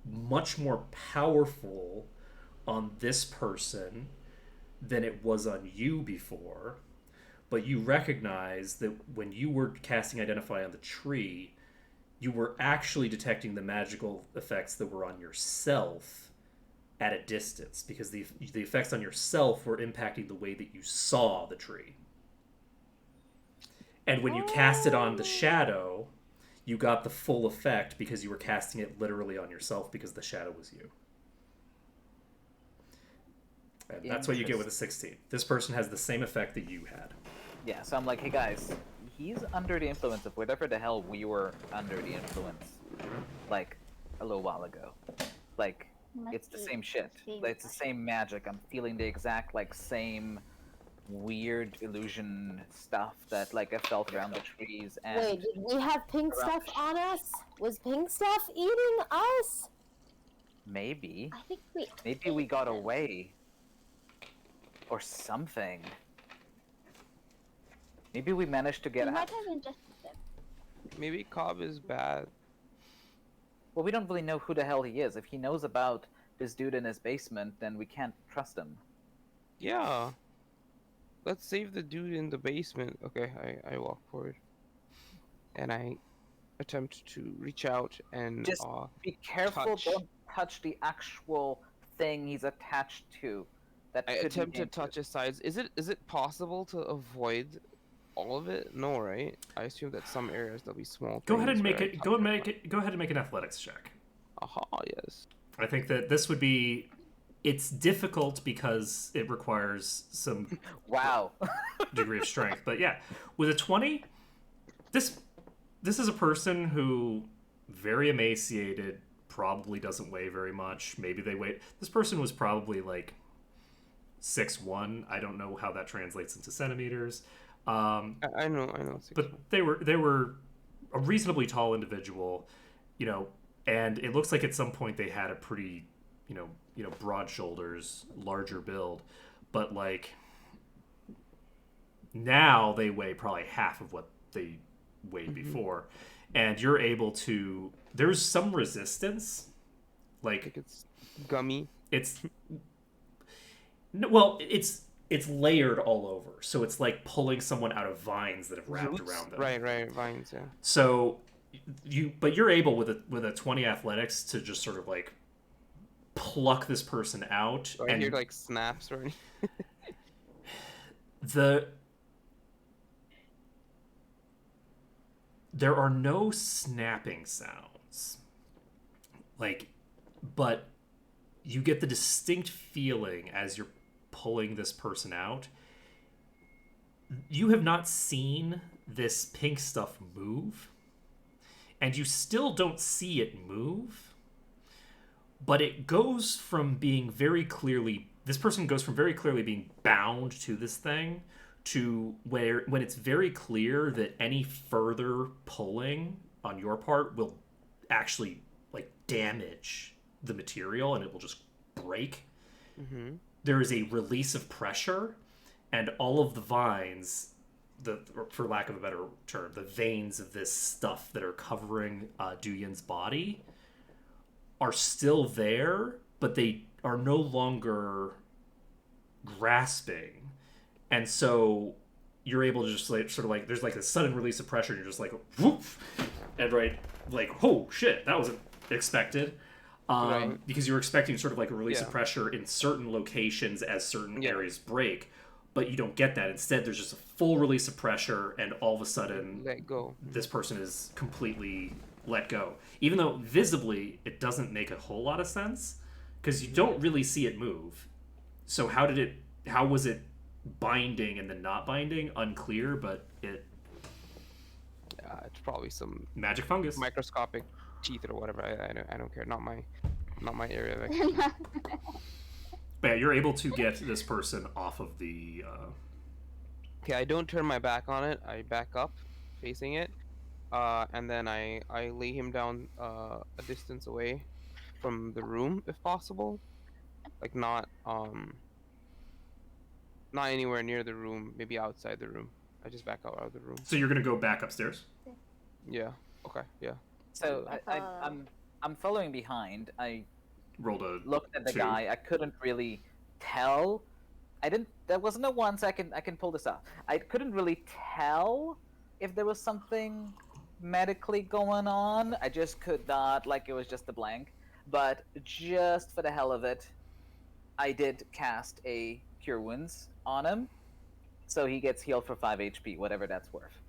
much more powerful on this person than it was on you before. But you recognize that when you were casting Identify on the tree, you were actually detecting the magical effects that were on yourself at a distance, because the effects on yourself were impacting the way that you saw the tree. And when you cast it on the shadow, you got the full effect because you were casting it literally on yourself because the shadow was you. And that's what you get with a 16. This person has the same effect that you had. Yeah, so I'm like, hey guys, he's under the influence of whatever the hell we were under the influence, like, a little while ago. Like, it's the same shit. It's the same magic. I'm feeling the exact, like, same weird illusion stuff that, like, I felt around the trees and... Wait, did we have pink stuff on us? Was pink stuff eating us? Maybe. I think we. Maybe we got away. Or something. Maybe we managed to get It out. might have been just. Maybe Cobb is bad. Well, we don't really know who the hell he is. If he knows about this dude in his basement, then we can't trust him. Yeah. Let's save the dude in the basement. Okay, I walk forward. And I attempt to reach out and Just be careful, touch. don't touch the actual thing he's attached to. That I could be attempt to dangerous. touch his sides. Is it possible to avoid all of it? No, right? I assume that some areas there'll be small. Go ahead and things make where I it. touch Go and make it. Go ahead and make an athletics check. Aha, yes. I think that this would be. It's difficult because it requires some Wow. degree of strength. But yeah, with a 20, this is a person who very emaciated, probably doesn't weigh very much. Maybe they weigh. This person was probably like 6'1". I don't know how that translates into centimeters. I know. But they were a reasonably tall individual, and it looks like at some point they had a pretty, broad shoulders, larger build, but like now they weigh probably half of what they weighed before, and you're able to. There's some resistance, like it's gummy. it's well, it's layered all over, so it's like pulling someone out of vines that have wrapped Roots? around them. Right, vines, yeah. So you're able with a 20 athletics to just sort of like pluck this person out. So I hear like snaps or anything. There are no snapping sounds, but you get the distinct feeling as you're pulling this person out. You have not seen this pink stuff move, and you still don't see it move, but it goes from being very clearly, this person goes from very clearly being bound to this thing to when it's very clear that any further pulling on your part will actually like damage the material and it will just break. Mm-hmm. There is a release of pressure, and all of the vines, for lack of a better term, the veins of this stuff that are covering Duyan's body are still there, but they are no longer grasping. And so you're able to just like sort of like there's like a sudden release of pressure and you're just like whoop, and oh shit, that wasn't expected. Right. Because you're expecting sort of like a release of Yeah. pressure in certain locations as certain areas break, but you don't get that. Instead, there's just a full release of pressure, and all of a sudden, Let go. this person is completely let go. Even though visibly it doesn't make a whole lot of sense, because you don't really see it move. So how was it binding and then not binding? Unclear, but it... Yeah, it's probably some Magic fungus. microscopic teeth or whatever. I don't care. Not my area of But yeah, you're able to get this person off of the... Okay, I don't turn my back on it. I back up, facing it, and then I lay him down a distance away from the room, if possible. Like not anywhere near the room, maybe outside the room. I just back out of the room. So you're gonna go back upstairs? Yeah. Okay. Yeah. So I follow. I'm following behind. I Rolled a looked at the 2. guy. I couldn't really tell. I didn't. There wasn't a once. I can pull this off. I couldn't really tell if there was something medically going on. I just could not. Like it was just a blank. But just for the hell of it, I did cast a Cure Wounds on him, so he gets healed for 5 HP, whatever that's worth.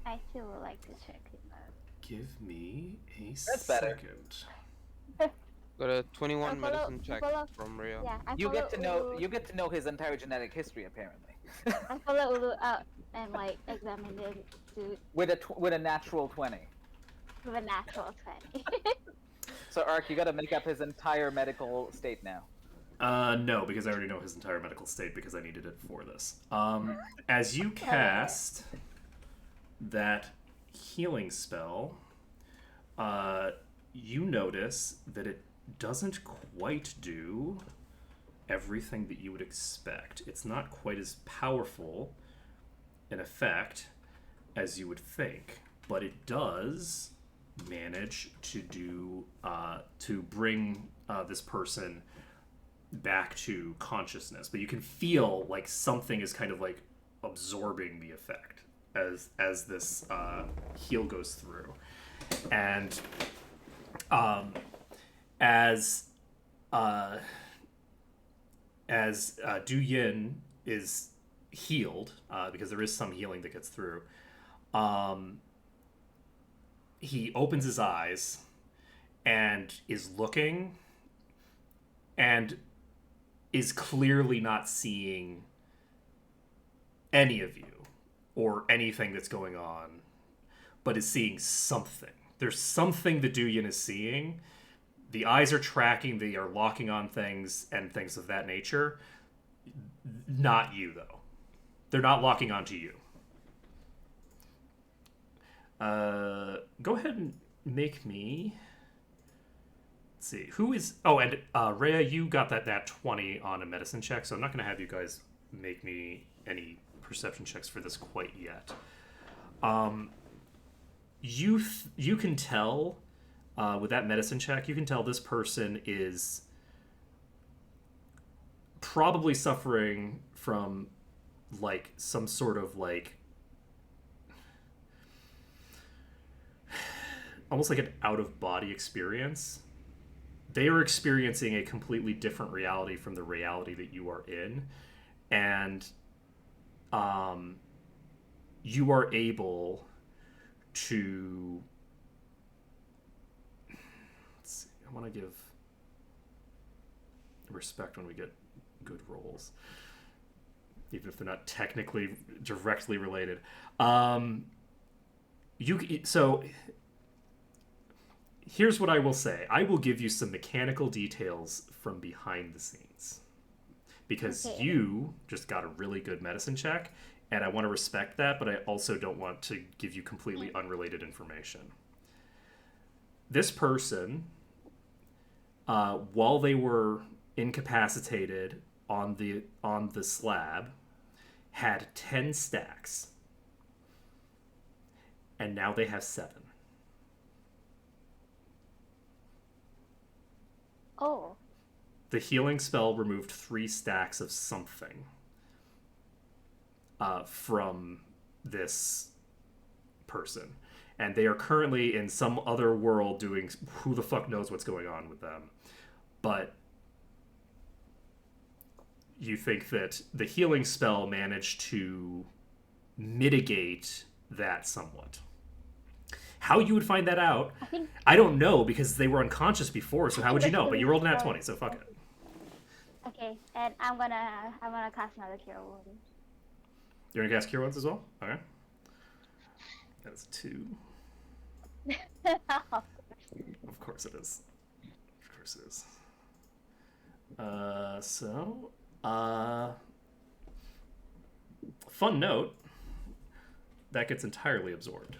I still would like to check it out. Give me a That's better. second. Got a 21 I follow- medicine I check follow- from Rhea. Yeah, I You follow get to know. Ulu. You get to know his entire genetic history, apparently. I follow Ulu out and like examine the suit with a natural 20. with a natural 20. So Ark, you got to make up his entire medical state now. No, because I already know his entire medical state because I needed it for this. As you cast that healing spell, you notice that it doesn't quite do everything that you would expect. It's not quite as powerful an effect as you would think, but it does manage to do to bring this person back to consciousness. But you can feel like something is kind of like absorbing the effect as this heal goes through, and as Du Yin is healed, because there is some healing that gets through, he opens his eyes and is looking and is clearly not seeing any of you or anything that's going on, but is seeing something. There's something that Du Yin is seeing. The eyes are tracking, they are locking on things and things of that nature. Not you, though. They're not locking onto you. Go ahead and make me... Let's see. Who is... Oh, and Rhea, you got that 20 on a medicine check, so I'm not going to have you guys make me any perception checks for this quite yet. You can tell... with that medicine check, you can tell this person is probably suffering from, like, some sort of, like, almost like an out-of-body experience. They are experiencing a completely different reality from the reality that you are in, and you are able to... I want to give respect when we get good rolls, even if they're not technically directly related. So here's what I will say. I will give you some mechanical details from behind the scenes, because you just got a really good medicine check, and I want to respect that, but I also don't want to give you completely unrelated information. This person... while they were incapacitated on the slab, had 10 stacks, and now they have 7. Oh. The healing spell removed 3 stacks of something from this person. And they are currently in some other world doing who the fuck knows what's going on with them. But you think that the healing spell managed to mitigate that somewhat. How you would find that out, I don't know, because they were unconscious before, so how would you know? But you rolled an nat 20, so fuck it. Okay, and I'm gonna cast another Cure Wounds. You're gonna cast Cure Wounds as well? Okay. That's 2. Of course it is. Of course it is. Fun note, that gets entirely absorbed.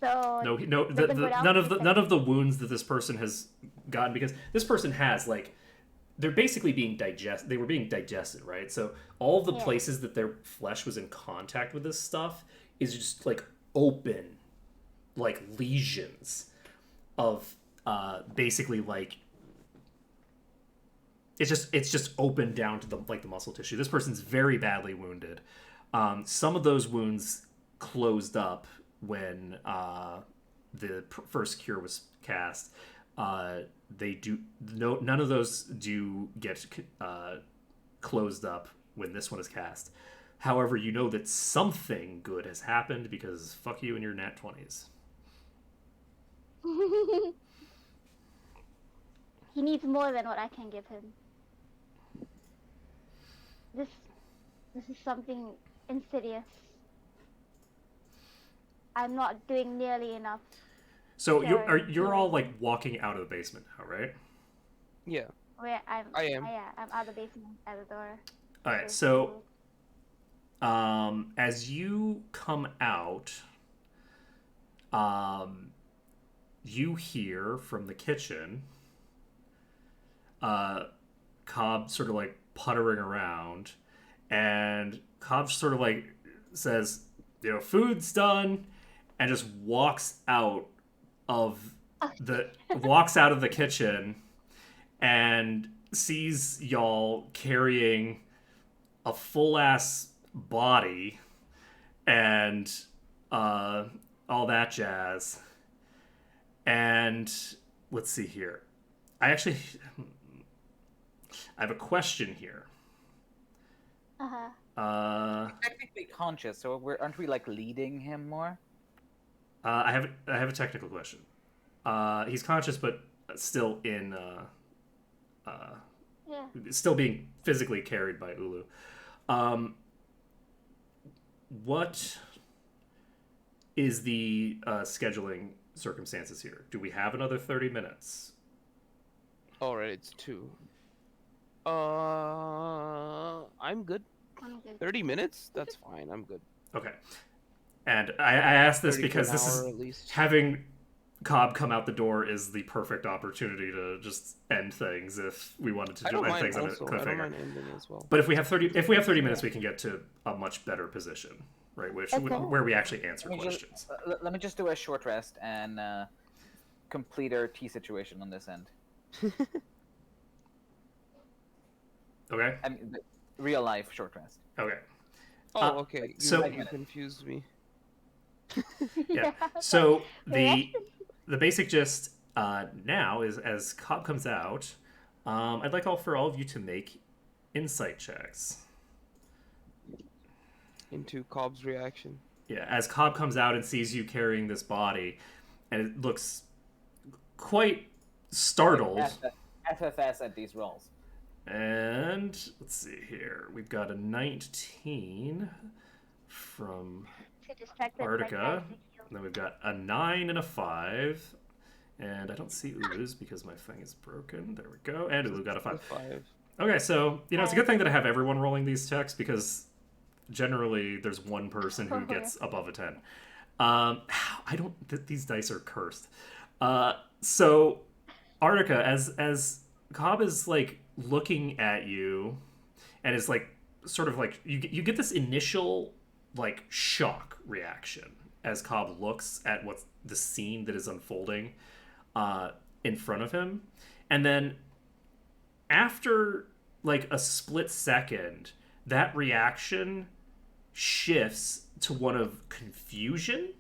So None of the wounds that this person has gotten, because this person has, like, they're basically being they were being digested, right? So all the Yeah. places that their flesh was in contact with this stuff is just like open, like lesions of basically like it's just open down to the like the muscle tissue. This person's very badly wounded. Some of those wounds closed up when the first cure was cast. They do none of those do get closed up when this one is cast. However, you know that something good has happened because fuck you and your nat 20s. He needs more than what I can give him. This is something insidious. I'm not doing nearly enough. So Sure, you're all like walking out of the basement now, right? Yeah. Where I am. Yeah, I'm out of the basement, out the door. All right. So as you come out, you hear from the kitchen, Cobb sort of like puttering around, and Cobb sort of like says, food's done, and just walks out of the kitchen and sees y'all carrying a full ass body and all that jazz. And let's see here. I have a question here. Technically conscious, so aren't we like leading him more? I have a technical question. He's conscious, but still in still being physically carried by Ulu. What is the scheduling circumstances here? Do we have another 30 minutes? All right, it's 2. I'm good. I'm good. 30 minutes? That's fine. I'm good. Okay. And I asked this 30 to because an this hour is at least. having Cobb come out the door is the perfect opportunity to just end things if we wanted to I do don't end mind things on a also. I don't cliffhanger. mind ending as well. But if we have 30 minutes, we can get to a much better position, right? Where we actually answer questions. Let me just do a short rest and complete our tea situation on this end. Okay. I mean, real life short rest. Okay. Oh, okay. so- You confused me. Yeah. So the basic gist now is as Cobb comes out, I'd like for all of you to make insight checks. Into Cobb's reaction. Yeah, as Cobb comes out and sees you carrying this body, and it looks quite startled. FFS at these rolls. And let's see here. We've got a 19 from Too distracted by Artica. trying to heal. Then we've got a 9 and a 5. And I don't see Ulu's because my thing is broken. There we go. And Ulu got a 5. 5. Okay, so, it's a good thing that I have everyone rolling these checks because generally there's one person who gets above a 10. These dice are cursed. So, Artica, as Cobb is, like, looking at you and is, like, sort of, like, you get this initial, like, shock reaction as Cobb looks at what's the scene that is unfolding in front of him. And then after, like, a split second, that reaction shifts to one of confusion.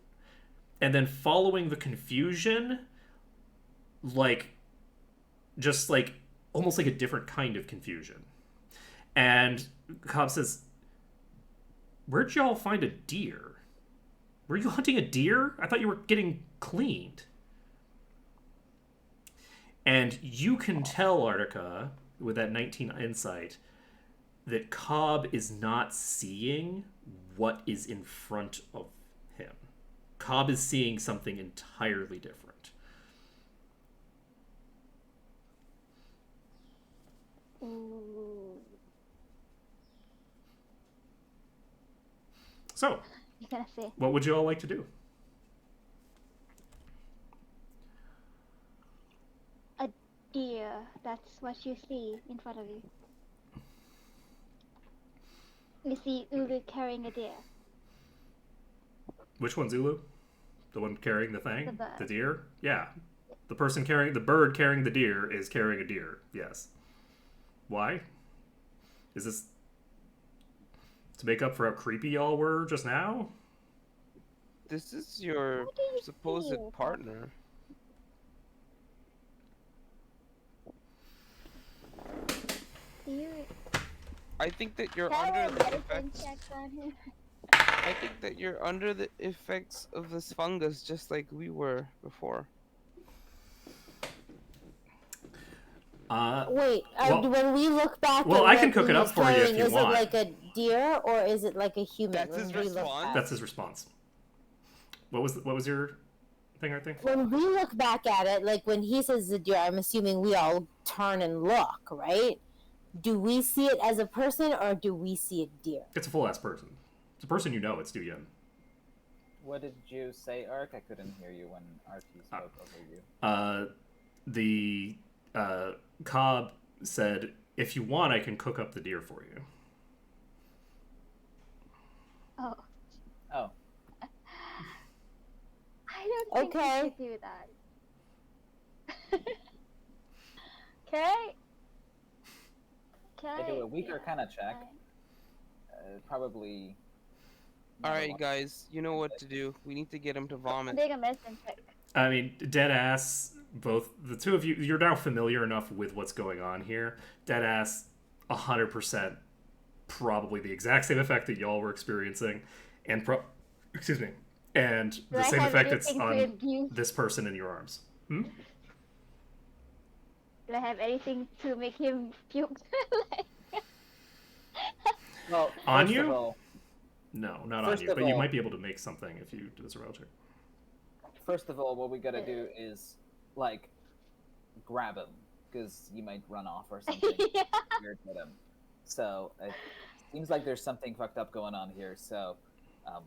And then following the confusion, like, just, like, almost like a different kind of confusion. And Cobb says, "Where'd y'all find a deer? Were you hunting a deer? I thought you were getting cleaned." And you can tell, Artica, with that 19 insight, that Cobb is not seeing what is in front of him. Cobb is seeing something entirely different. Ooh. So, You're gonna say. what would you all like to do? deer. That's what you see in front of you. You see Ulu carrying a deer. Which one's Ulu? The one carrying the thing? The bird. The deer? Yeah. The person carrying the bird carrying the deer is carrying a deer. Yes. Why? Is this to make up for how creepy y'all were just now? This is your What do you supposed feel? partner. Do you I think that you're have under a the medicine effects. check on him? I think that you're under the effects of this fungus, just like we were before. Wait, Well- when we look back, well, at I can what cook it he up was for you if carrying, you is want. it like a deer or is it like a human? That's when his we look response? back? That's his response. What was your thing, I think? When we look back at it, like when he says the deer, I'm assuming we all turn and look, right? Do we see it as a person or do we see a deer? It's a full ass person. It's a person you know. It's Du Yin. What did you say, Ark? I couldn't hear you when Archie spoke over you. The Cobb said, "If you want, I can cook up the deer for you." Oh, Oh, I don't think Okay. we should do that. Okay. I do a weaker kind of check. Probably. Alright, guys, you know what to do. We need to get him to vomit. Take a medicine check. I mean, dead ass. Both the two of you, you're now familiar enough with what's going on here. Dead ass, 100%, probably the exact same effect that y'all were experiencing, and excuse me, and Do the I same have effect that's anything to on infuse? this person in your arms. Hmm? Do I have anything to make him puke? Like- Well, On first you? of all, No, not First on you, of but you all- might be able to make something if you do a survival check. what we gotta do is like grab him because you might run off or something. Yeah. Weird with him. So it seems like there's something fucked up going on here. So.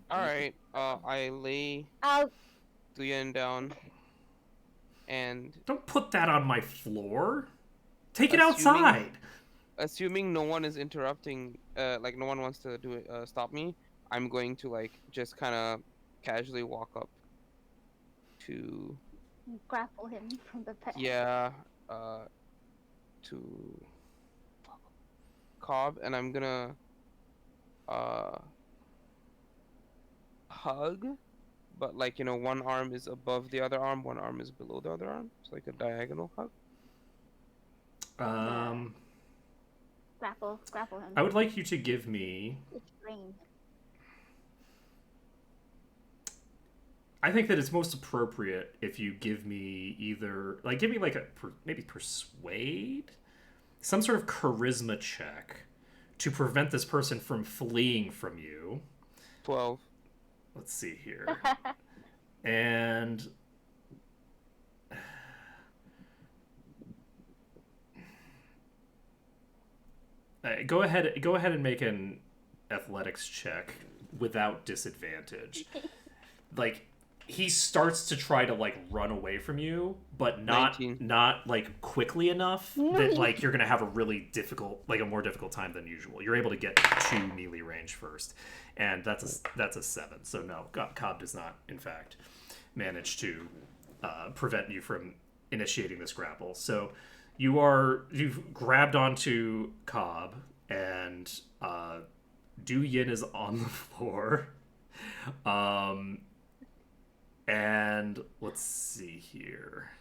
Alright, I lay I'll Duyan down and Don't put that on my floor. Take it Assuming- outside. assuming no one is interrupting, like no one wants to do it, stop me, I'm going to like just kind of casually walk up to, grapple him from the pet. yeah, to Cobb, and I'm gonna, hug, but like, you know, one arm is above the other arm, one arm is below the other arm. It's like a diagonal hug. Grapple him. I would like you to give me. It's brain. I think that it's most appropriate if you give me either, like, give me like maybe persuade, some sort of charisma check to prevent this person from fleeing from you. 12. Let's see here. And go ahead and make an athletics check without disadvantage. Like, he starts to try to like run away from you, but not 19. not like quickly enough that like you're gonna have a really difficult, like a more difficult time than usual. You're able to get to melee range first, and that's a 7. So no, Cobb does not in fact manage to prevent you from initiating this grapple. So you've grabbed onto Cobb, and Du Yin is on the floor. And let's see here.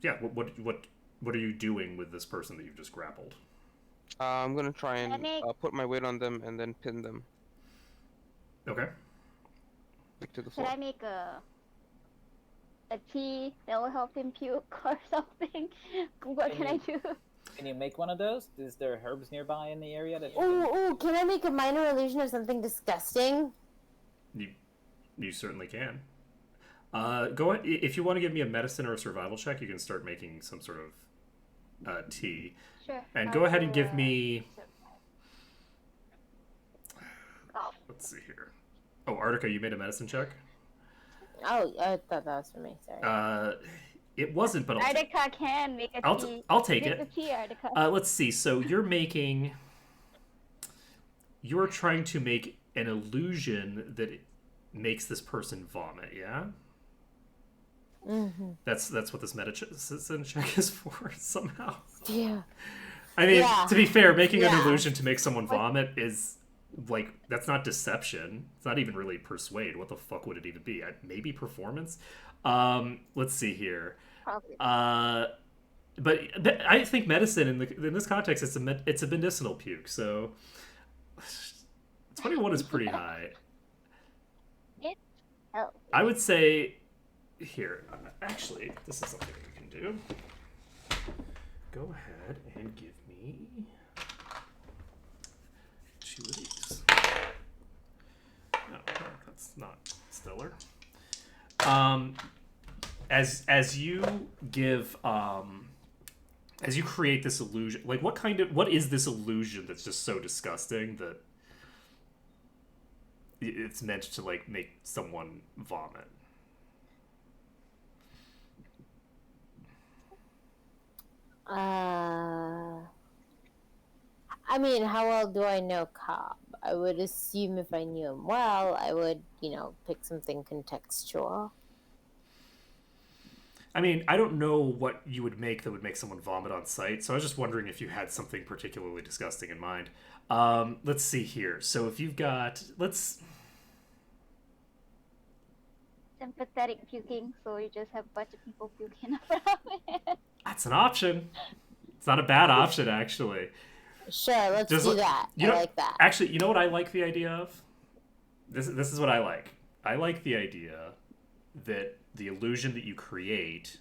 Yeah, what are you doing with this person that you've just grappled? I'm gonna try and Panic. put my weight on them and then pin them Okay. like to the Should floor. I make a tea that will help him puke or something? What can I do? Can you make one of those? Is there herbs nearby in the area that? Ooh, can I make a minor illusion of something disgusting? You certainly can. Go ahead, if you want to give me a medicine or a survival check, you can start making some sort of tea. Sure. And I'll go ahead and do, give me. Oh. Let's see here. Oh, Artica, you made a medicine check. Oh, I thought that was for me. Sorry. It wasn't, but Artica can make a tea. I'll take It's a it. tea, Artica. Let's see. So you're trying to make an illusion that it makes this person vomit. Yeah. Mm-hmm. That's what this medicine check is for somehow. Yeah. I mean, Yeah. to be fair, making an Yeah. illusion to make someone vomit is like that's not deception. It's not even really persuade. What the fuck would it even be? Maybe performance. Let's see here. Probably. But I think medicine in this context it's a medicinal puke. So 21 is pretty high. It's healthy. I would say here. Actually, this is something we can do. Go ahead and give me 2 of these. No, that's not stellar. As you give as you create this illusion, like what is this illusion that's just so disgusting that it's meant to like make someone vomit? I mean, how well do I know Cobb? I would assume if I knew him well, I would, pick something contextual. I mean, I don't know what you would make that would make someone vomit on sight, so I was just wondering if you had something particularly disgusting in mind. Let's see here. So if you've got, Sympathetic puking, so you just have a bunch of people puking around it. That's an option. It's not a bad option, actually. Sure, let's Just do like- that. you I know- like that. Actually, you know what I like the idea of? This is what I like. I like the idea that the illusion that you create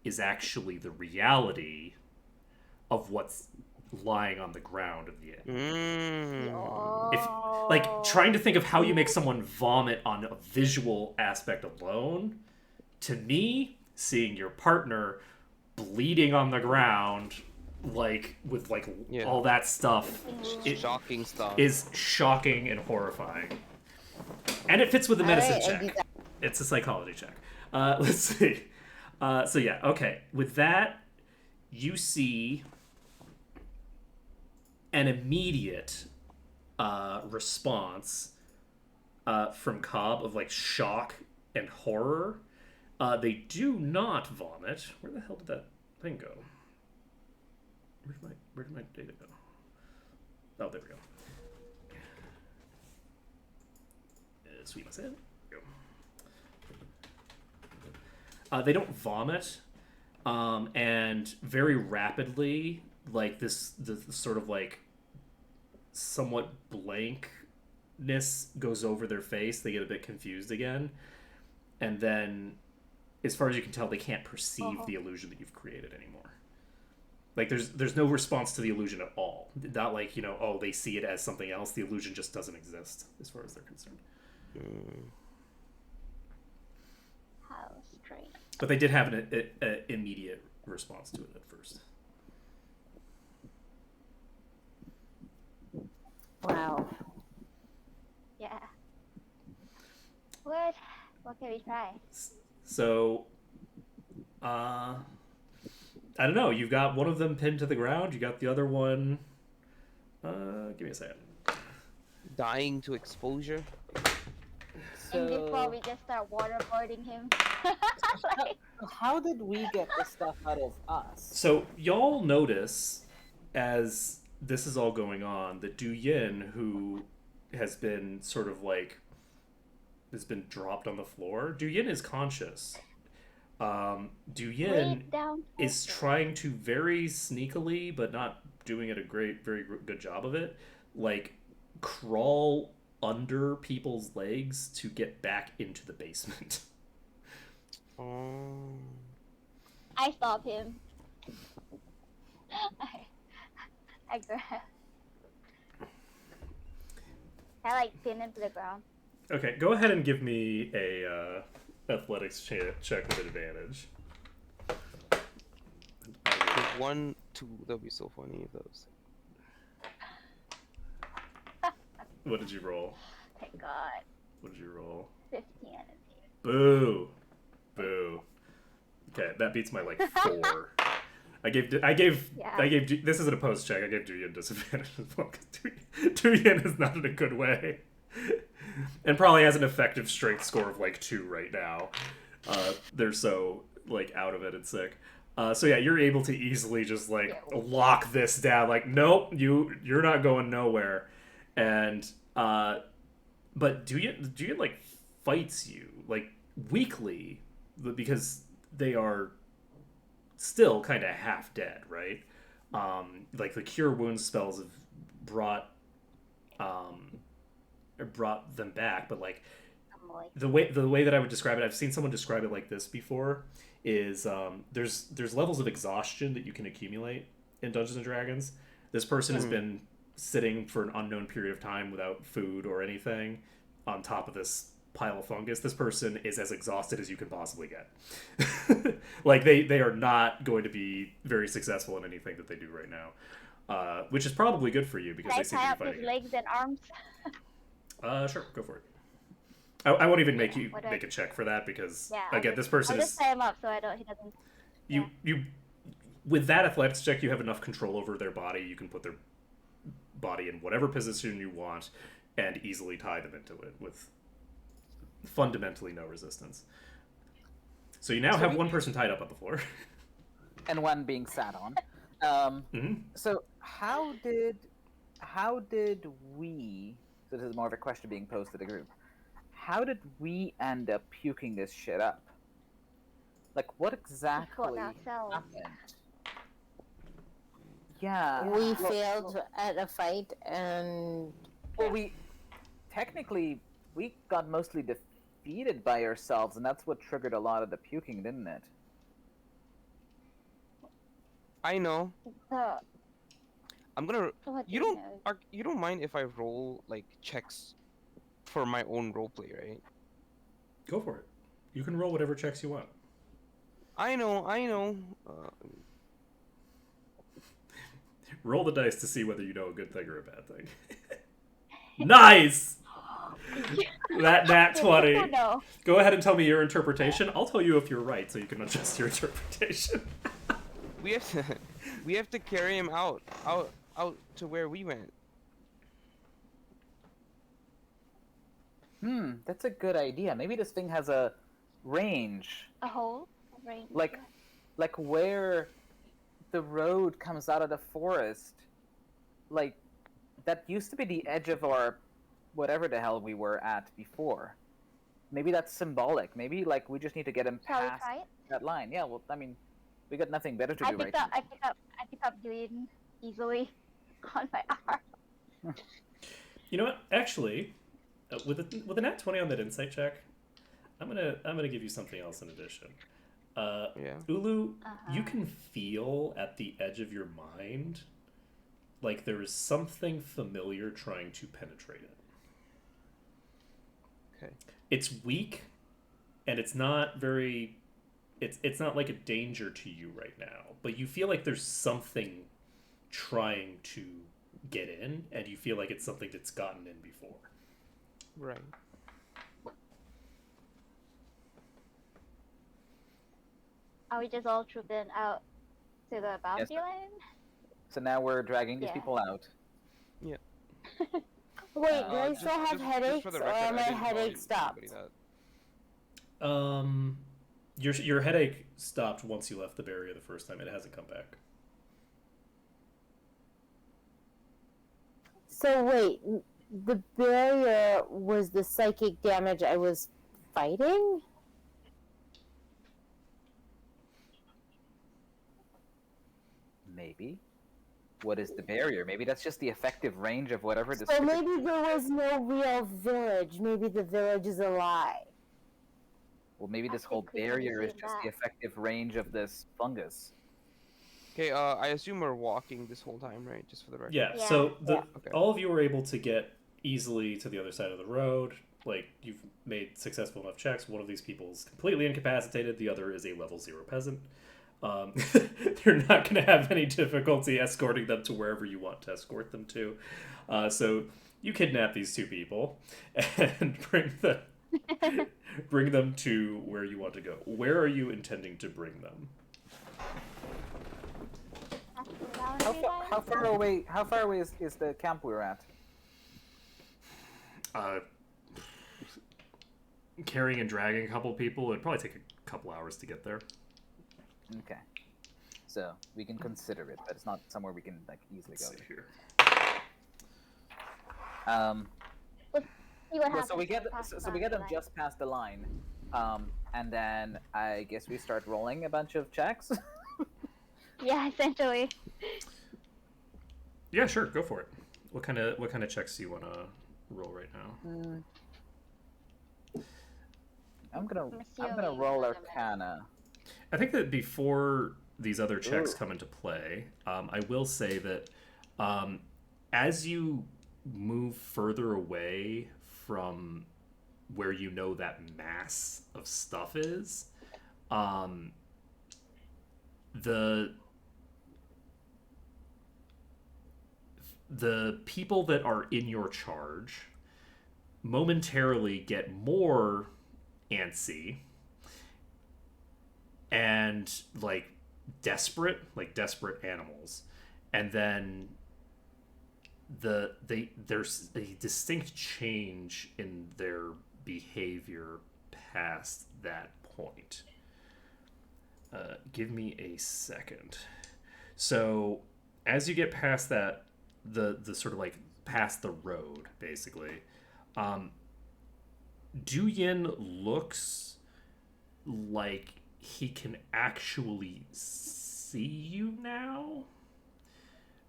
is actually the reality of what's lying on the ground of the end. Oh. Like trying to think of how you make someone vomit on a visual aspect alone, to me, seeing your partner bleeding on the ground, like with like Yeah. all that stuff, Shocking stuff. is shocking and horrifying. And it fits with the medicine Alright, I'll do check. that. It's a psychology check. Let's see. So yeah, okay. With that, you see an immediate response from Cobb of like shock and horror. They do not vomit. Where the hell did that thing go? Where did my data go? Oh, there we go. Sweet myself. They don't vomit, and very rapidly, like the sort of like somewhat blankness goes over their face. They get a bit confused again, and then, as far as you can tell, they can't perceive the illusion that you've created anymore. Like there's no response to the illusion at all. Not like, oh, they see it as something else. The illusion just doesn't exist as far as they're concerned. How strange. But they did have an immediate response to it at first. Wow. Yeah. What can we try? So, I don't know. You've got one of them pinned to the ground. You got the other one. Give me a second. Dying to exposure. And before we just start waterboarding him. Like, How did we get the stuff out of us? So y'all notice as this is all going on that Du Yin, who has been sort of like has been dropped on the floor. Du Yin is conscious. Du Yin way down. is trying to very sneakily, but not doing it a very good job of it, like crawl under people's legs to get back into the basement. Oh. I stop him. I grab. I like pin him to the ground. Okay, go ahead and give me a athletics check with advantage. With 1, 2, that'll be so funny if those. What did you roll? Thank God. What did you roll? 15. Boo. Boo. Okay, that beats my like 4. I gave this isn't a post check. I gave Duyan disadvantage as well because Duyan is not in a good way, and probably has an effective strength score of like 2 right now. They're so like out of it and sick. So yeah, you're able to easily just like lock this down. Like, nope, you're not going nowhere. And but Duyan like fights you like weakly because they are still kind of half dead, right? Like the cure wounds spells have brought them back, but like the way that I would describe it, I've seen someone describe it like this before, is there's levels of exhaustion that you can accumulate in Dungeons and Dragons. This person has been sitting for an unknown period of time without food or anything on top of this pile of fungus. This person is as exhausted as you can possibly get. Like they are not going to be very successful in anything that they do right now, which is probably good for you because Can I they seem tie to up be his fighting legs and arms? Sure, go for it. I won't even make you What do make a check for that because Yeah, again, this person I'll just is tie him up so he doesn't. you with that athletics check, you have enough control over their body. You can put their body in whatever position you want and easily tie them into it with fundamentally no resistance. So you now have one person tied up on the floor. And one being sat on. So how did we? So this is more of a question being posed to the group. How did we end up puking this shit up? Like, what exactly ourselves. happened? Yeah. We failed at a fight, and Well, we got mostly defeated by ourselves, and that's what triggered a lot of the puking, didn't it? I know. I'm gonna. What You do don't. know? You don't mind if I roll like checks for my own roleplay, right? Go for it. You can roll whatever checks you want. I know. Roll the dice to see whether you know a good thing or a bad thing. Nice! That 20. No. Go ahead and tell me your interpretation. I'll tell you if you're right, so you can adjust your interpretation. We have to carry him out to where we went. That's a good idea. Maybe this thing has a range. A hole? A range? Like where the road comes out of the forest. Like, that used to be the edge of our whatever the hell we were at before. Maybe that's symbolic. Maybe, like, we just need to get him Shall we past try it? that line. Yeah, well, I mean, we got nothing better to I do pick right up I pick up Dwayne easily on my arm. You know what? Actually, with a nat 20 on that insight check, I'm gonna give you something else in addition. Yeah. Ulu, you can feel at the edge of your mind like there is something familiar trying to penetrate it. Okay. It's weak, and it's not very. It's not like a danger to you right now, but you feel like there's something trying to get in, and you feel like it's something that's gotten in before. Right. Are we just all trooping out to the boundary line? So now we're dragging these Yeah. people out. wait, do I Just- still have just headaches, for the or record, are my I didn't tell headaches stopped? anybody that. Your headache stopped once you left the barrier the first time. It hasn't come back. So wait, the barrier was the psychic damage I was fighting? Maybe. What is the barrier? Maybe that's just the effective range of whatever the So stupid- maybe there was no real village. Maybe the village is a lie. Well, maybe this I whole think we can barrier is do just the that. effective range of this fungus. Okay. I assume we're walking this whole time, right? Just for the record. Yeah. Yeah. So Okay. all of you were able to get easily to the other side of the road. Like, you've made successful enough checks. One of these people is completely incapacitated. The other is a level 0 peasant. You're not going to have any difficulty escorting them to wherever you want to escort them to. So you kidnap these two people and bring the Bring them to where you want to go. Where are you intending to bring them? How far away? How far away is the camp we're at? Carrying and dragging a couple people, it'd probably take a couple hours to get there. Okay, so we can consider it, but it's not somewhere we can like easily Let's go. see here. See what Well, happens. so we get them line. just past the line, and then I guess we start rolling a bunch of checks. Yeah, essentially. Yeah, sure, go for it. What kind of checks do you want to roll right now? I'm gonna assuming roll it doesn't Arcana. I think that before these other checks Ooh. come into play, I will say that as you move further away from where you know that mass of stuff is, the people that are in your charge momentarily get more antsy and like desperate animals, and then there's a distinct change in their behavior past that point. Give me a second. So as you get past that, the sort of like past the road, basically, Duyin looks like he can actually see you now.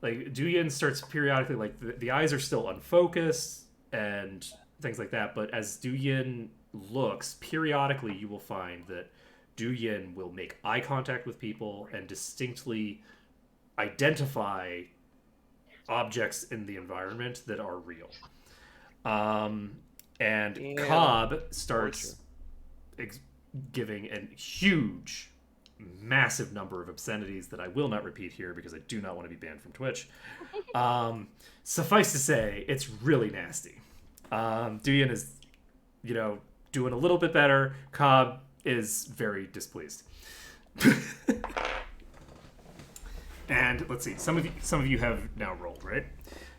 Like, Duyin starts periodically, like, the eyes are still unfocused and things like that, but as Duyin looks, periodically you will find that Duyin will make eye contact with people and distinctly identify objects in the environment that are real. And Ew. Cobb starts giving a huge, massive number of obscenities that I will not repeat here because I do not want to be banned from Twitch. Suffice to say, it's really nasty. Duyan is, doing a little bit better. Cobb is very displeased. And let's see, some of you have now rolled, right?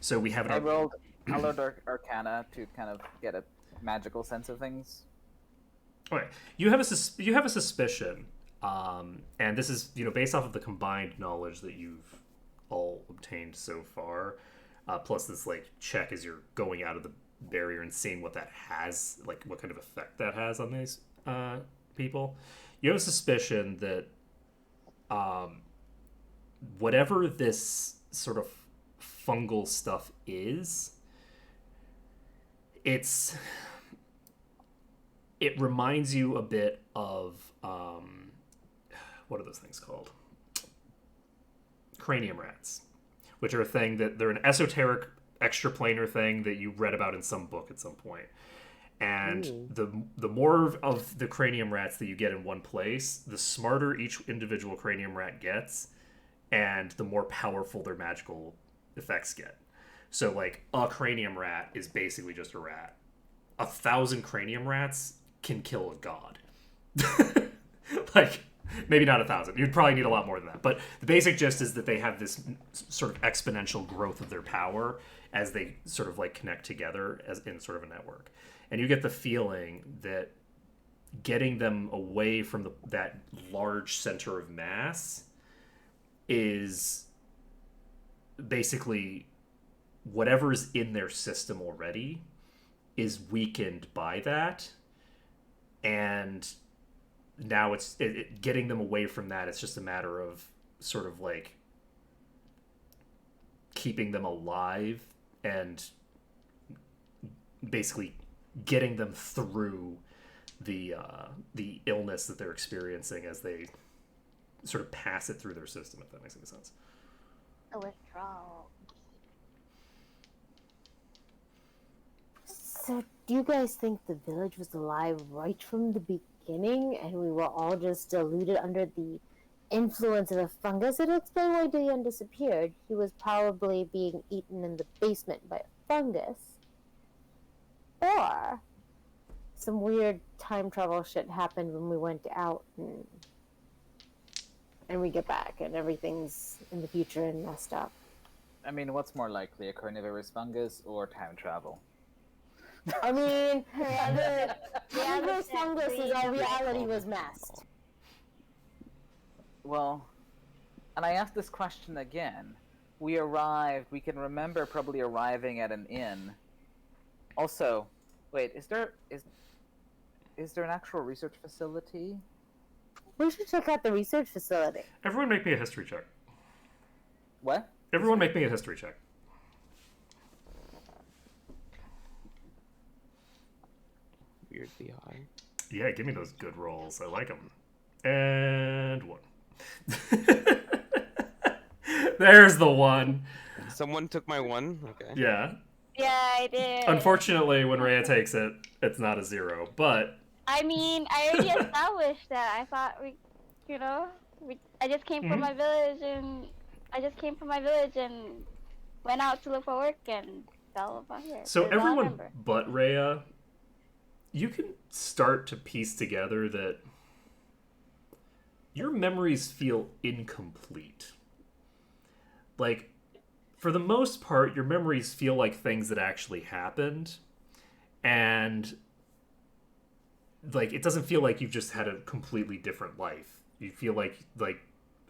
So we have I rolled Arcana to kind of get a magical sense of things. Okay, you have a suspicion, and this is based off of the combined knowledge that you've all obtained so far, plus this like check as you're going out of the barrier and seeing what that has, like what kind of effect that has on these people. You have a suspicion that whatever this sort of fungal stuff is, it reminds you a bit of what are those things called? Cranium rats, which are a thing that they're an esoteric extraplanar thing that you read about in some book at some point. And the more of the cranium rats that you get in one place, the smarter each individual cranium rat gets, and the more powerful their magical effects get. So like a cranium rat is basically just a rat. 1,000 cranium rats can kill a god. Like, maybe not 1,000. You'd probably need a lot more than that. But the basic gist is that they have this sort of exponential growth of their power as they sort of like connect together as in sort of a network. And you get the feeling that getting them away from that large center of mass is basically whatever is in their system already is weakened by that, and now it's getting them away from that. It's just a matter of sort of like keeping them alive and basically getting them through the illness that they're experiencing as they sort of pass it through their system, if that makes any sense. A withdrawal. So, do you guys think the village was alive right from the beginning and we were all just diluted under the influence of the fungus? It'll explain why Dion disappeared. He was probably being eaten in the basement by a fungus. Or some weird time travel shit happened when we went out, and we get back and everything's in the future and messed up. I mean, what's more likely, a carnivorous fungus or time travel? I mean, the Yeah, carnivorous but fungus is our we- reality was messed. Well, and I asked this question again. We arrived, we can remember probably arriving at an inn. Also, wait, is there an actual research facility? We should check out the research facility. Everyone make me a history check. What? Everyone make me a history check. Weirdly high. Yeah, give me those good rolls. I like them. And 1. There's the 1. Someone took my 1. Okay. Yeah. Yeah, I did. Unfortunately, when Rhea takes it, it's not a 0. But I mean, I already established that. I thought I just came from my village and went out to look for work and fell upon here. so That's all I everyone remember. but Rhea, you can start to piece together that your memories feel incomplete. Like, for the most part, your memories feel like things that actually happened, and like it doesn't feel like you've just had a completely different life. You feel like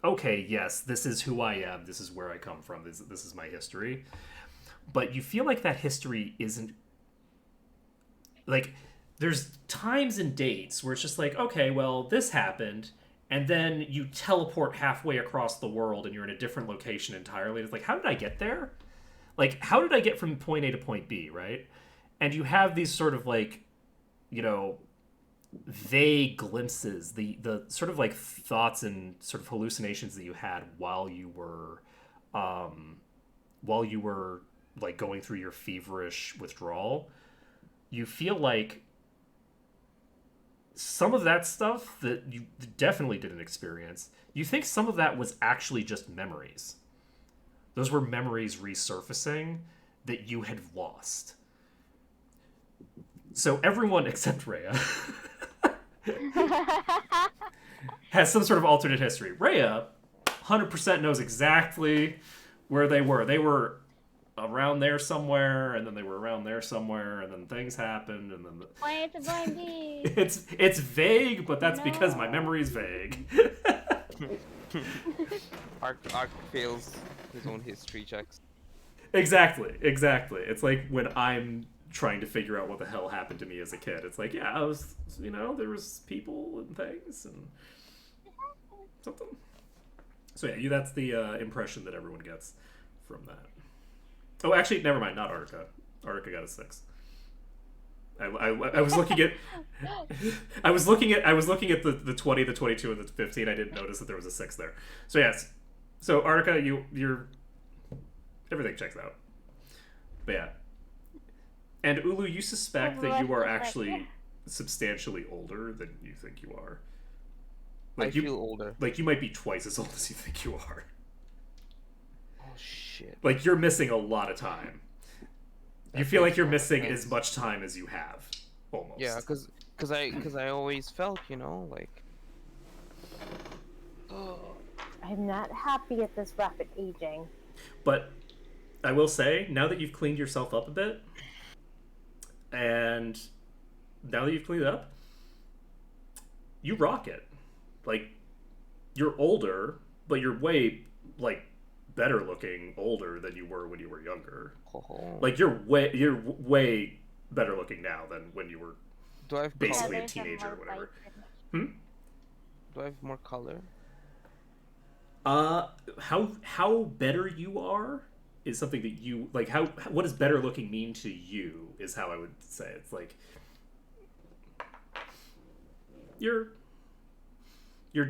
okay, yes, this is who I am, this is where I come from, this is my history. But you feel like that history isn't, like, there's times and dates where it's just like, okay, well, this happened, and then you teleport halfway across the world and you're in a different location entirely. It's like, how did I get there? Like, how did I get from point A to point B, right? And you have these sort of like, you know, vague glimpses, the sort of like thoughts and sort of hallucinations that you had while you were like going through your feverish withdrawal. You feel like some of that stuff that you definitely didn't experience, you think some of that was actually just memories. Those were memories resurfacing that you had lost. So everyone except Rhea has some sort of alternate history. Rhea 100% knows exactly where they were. They were around there somewhere, and then they were around there somewhere, and then things happened, and then Point to point B. it's vague, but that's because my No. memory is vague. Ark fails his own history checks. Exactly. It's like when I'm trying to figure out what the hell happened to me as a kid. It's like, yeah, I was, there was people and things and something. So yeah, that's the impression that everyone gets from that. Oh, actually, never mind. Not Arca. Arca got a 6. I was looking at I was looking at the 20, the 22, and the 15. I didn't notice that there was a 6 there. So yes. So Arca, you're everything checks out. But yeah. And Ulu, you suspect that you are actually substantially older than you think you are. I feel older. Like you might be twice as old as you think you are. Oh shit. Like you're missing a lot of time. You That feel like makes you're more missing sense. as much time as you have, almost. Yeah, cause I always felt, like. I'm not happy at this rapid aging. But I will say, now that you've cleaned yourself up a bit, and now that you've cleaned it up, you rock it. Like, you're older, but you're way, better looking older than you were when you were younger. Oh. Like, you're way better looking now than when you were Do I have basically color? a teenager or whatever. Do I have more color? How better you are is something that you like. What does better looking mean to you is how I would say it's like you're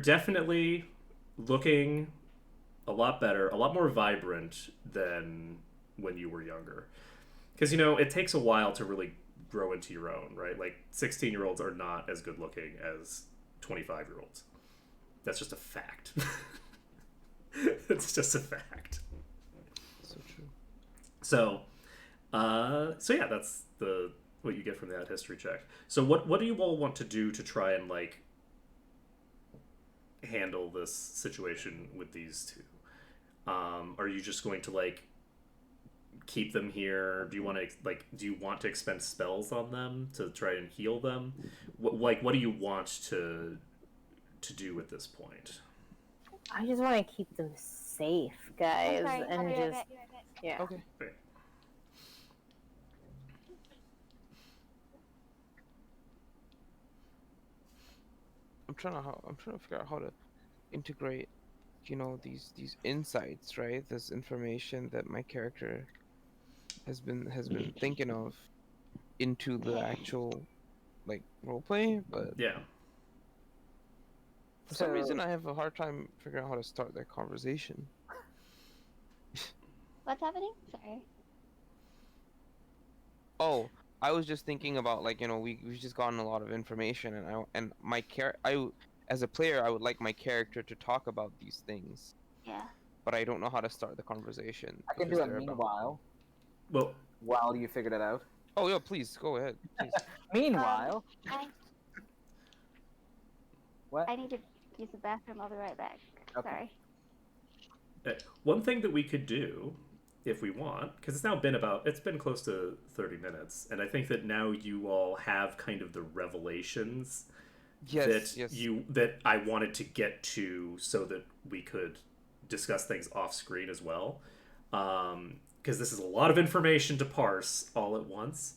definitely looking a lot better, a lot more vibrant than when you were younger. Because it takes a while to really grow into your own, right? Like 16-year-olds are not as good looking as 25-year-olds. That's just a fact. It's just a fact. So true. So yeah, that's the what you get from that history check. So what do you all want to do to try and like handle this situation with these two? Are you just going to like keep them here? Do you want to expend spells on them to try and heal them? What do you want to do at this point? I just want to keep them safe, guys, I'm sorry, I'll and be right just back. yeah. Okay. Okay. I'm trying to figure out how to integrate, these insights, right? This information that my character has been thinking of into the actual like roleplay, but Yeah. for some So- reason I have a hard time figuring out how to start that conversation. What's happening? Sorry. Oh, I was just thinking about like we've just gotten a lot of information, and my as a player I would like my character to talk about these things, Yeah. but I don't know how to start the conversation. I can because do it they're about- meanwhile, Well, while you figure it out. Oh yeah, please go ahead. Please. Meanwhile, I what? I need to use the bathroom. I'll be right back. Okay. Sorry. one thing that we could do if we want, because it's been close to 30 minutes, and I think that now you all have kind of the revelations Yes, that I wanted to get to so that we could discuss things off screen as well. Because this is a lot of information to parse all at once.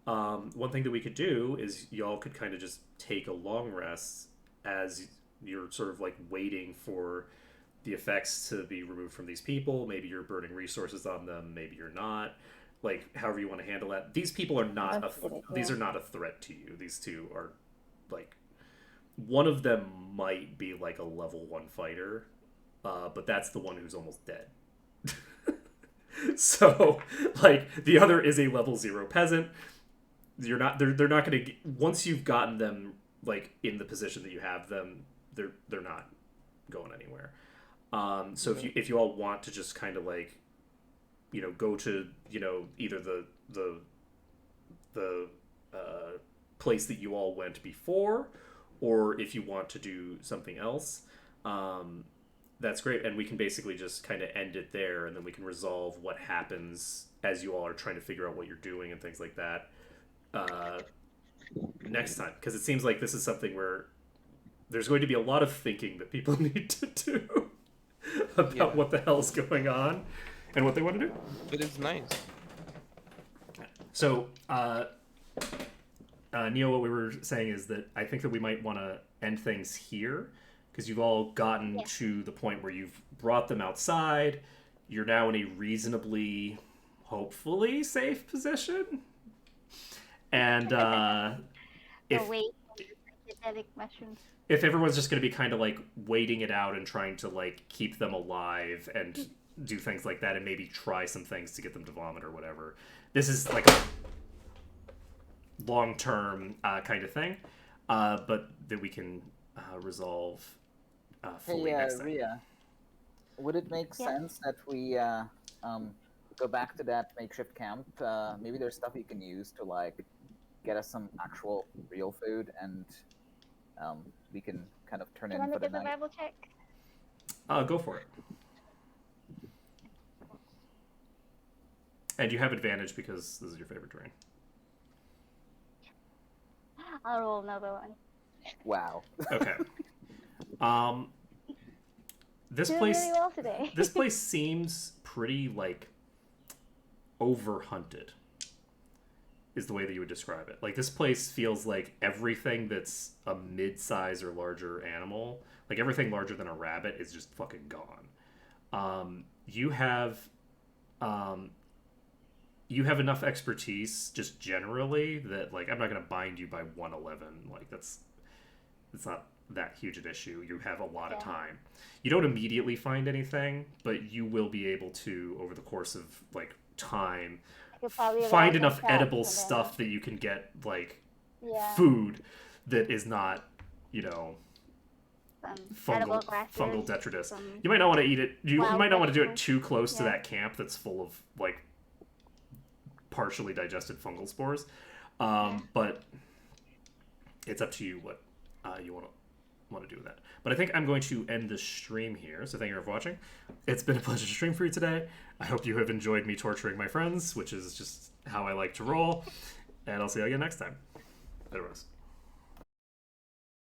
One thing that we could do is y'all could kind of just take a long rest as you're sort of like waiting for the effects to be removed from these people. Maybe you're burning resources on them, maybe you're not. Like, however you want to handle that. These people are not these are not a threat to you. These two are like, one of them might be like a level 1 fighter, but that's the one who's almost dead. So, like, the other is a level 0 peasant. They're not going to, once you've gotten them like in the position that you have them, they're not going anywhere. So if you all want to just kind of like, go to, either the place that you all went before, or if you want to do something else, that's great. And we can basically just kind of end it there, and then we can resolve what happens as you all are trying to figure out what you're doing and things like that next time. Because it seems like this is something where there's going to be a lot of thinking that people need to do about what the hell's going on and what they want to do. But it's nice. So, Neil, what we were saying is that I think that we might want to end things here, because you've all gotten to the point where you've brought them outside. You're now in a reasonably, hopefully, safe position. And if everyone's just going to be kind of like waiting it out and trying to like keep them alive and do things like that, and maybe try some things to get them to vomit or whatever, this is like a long-term kind of thing, but that we can resolve fully next time. Ria, would it make sense that we go back to that makeshift camp? Maybe there's stuff you can use to like get us some actual real food, and we can kind of turn in for the night. Survival check? Go for it. And you have advantage because this is your favorite terrain. I'll roll another one. Wow. Okay. This Doing place really well today. this place seems pretty like overhunted, is the way that you would describe it. Like, this place feels like everything that's a mid-size or larger animal, like everything larger than a rabbit, is just fucking gone. You have enough expertise just generally that, like, I'm not going to bind you by 111. Like, it's not that huge an issue. You have a lot of time. You don't immediately find anything, but you will be able to, over the course of, like, time, find enough edible stuff that you can get, like, food that is not, fungal detritus. You might not want to eat it. You might not want to do it too close to that camp that's full of, like, partially digested fungal spores. But it's up to you what you want to do with that. But I think I'm going to end the stream here. So thank you for watching. It's been a pleasure to stream for you today. I hope you have enjoyed me torturing my friends, which is just how I like to roll. And I'll see you again next time. Later, Rose.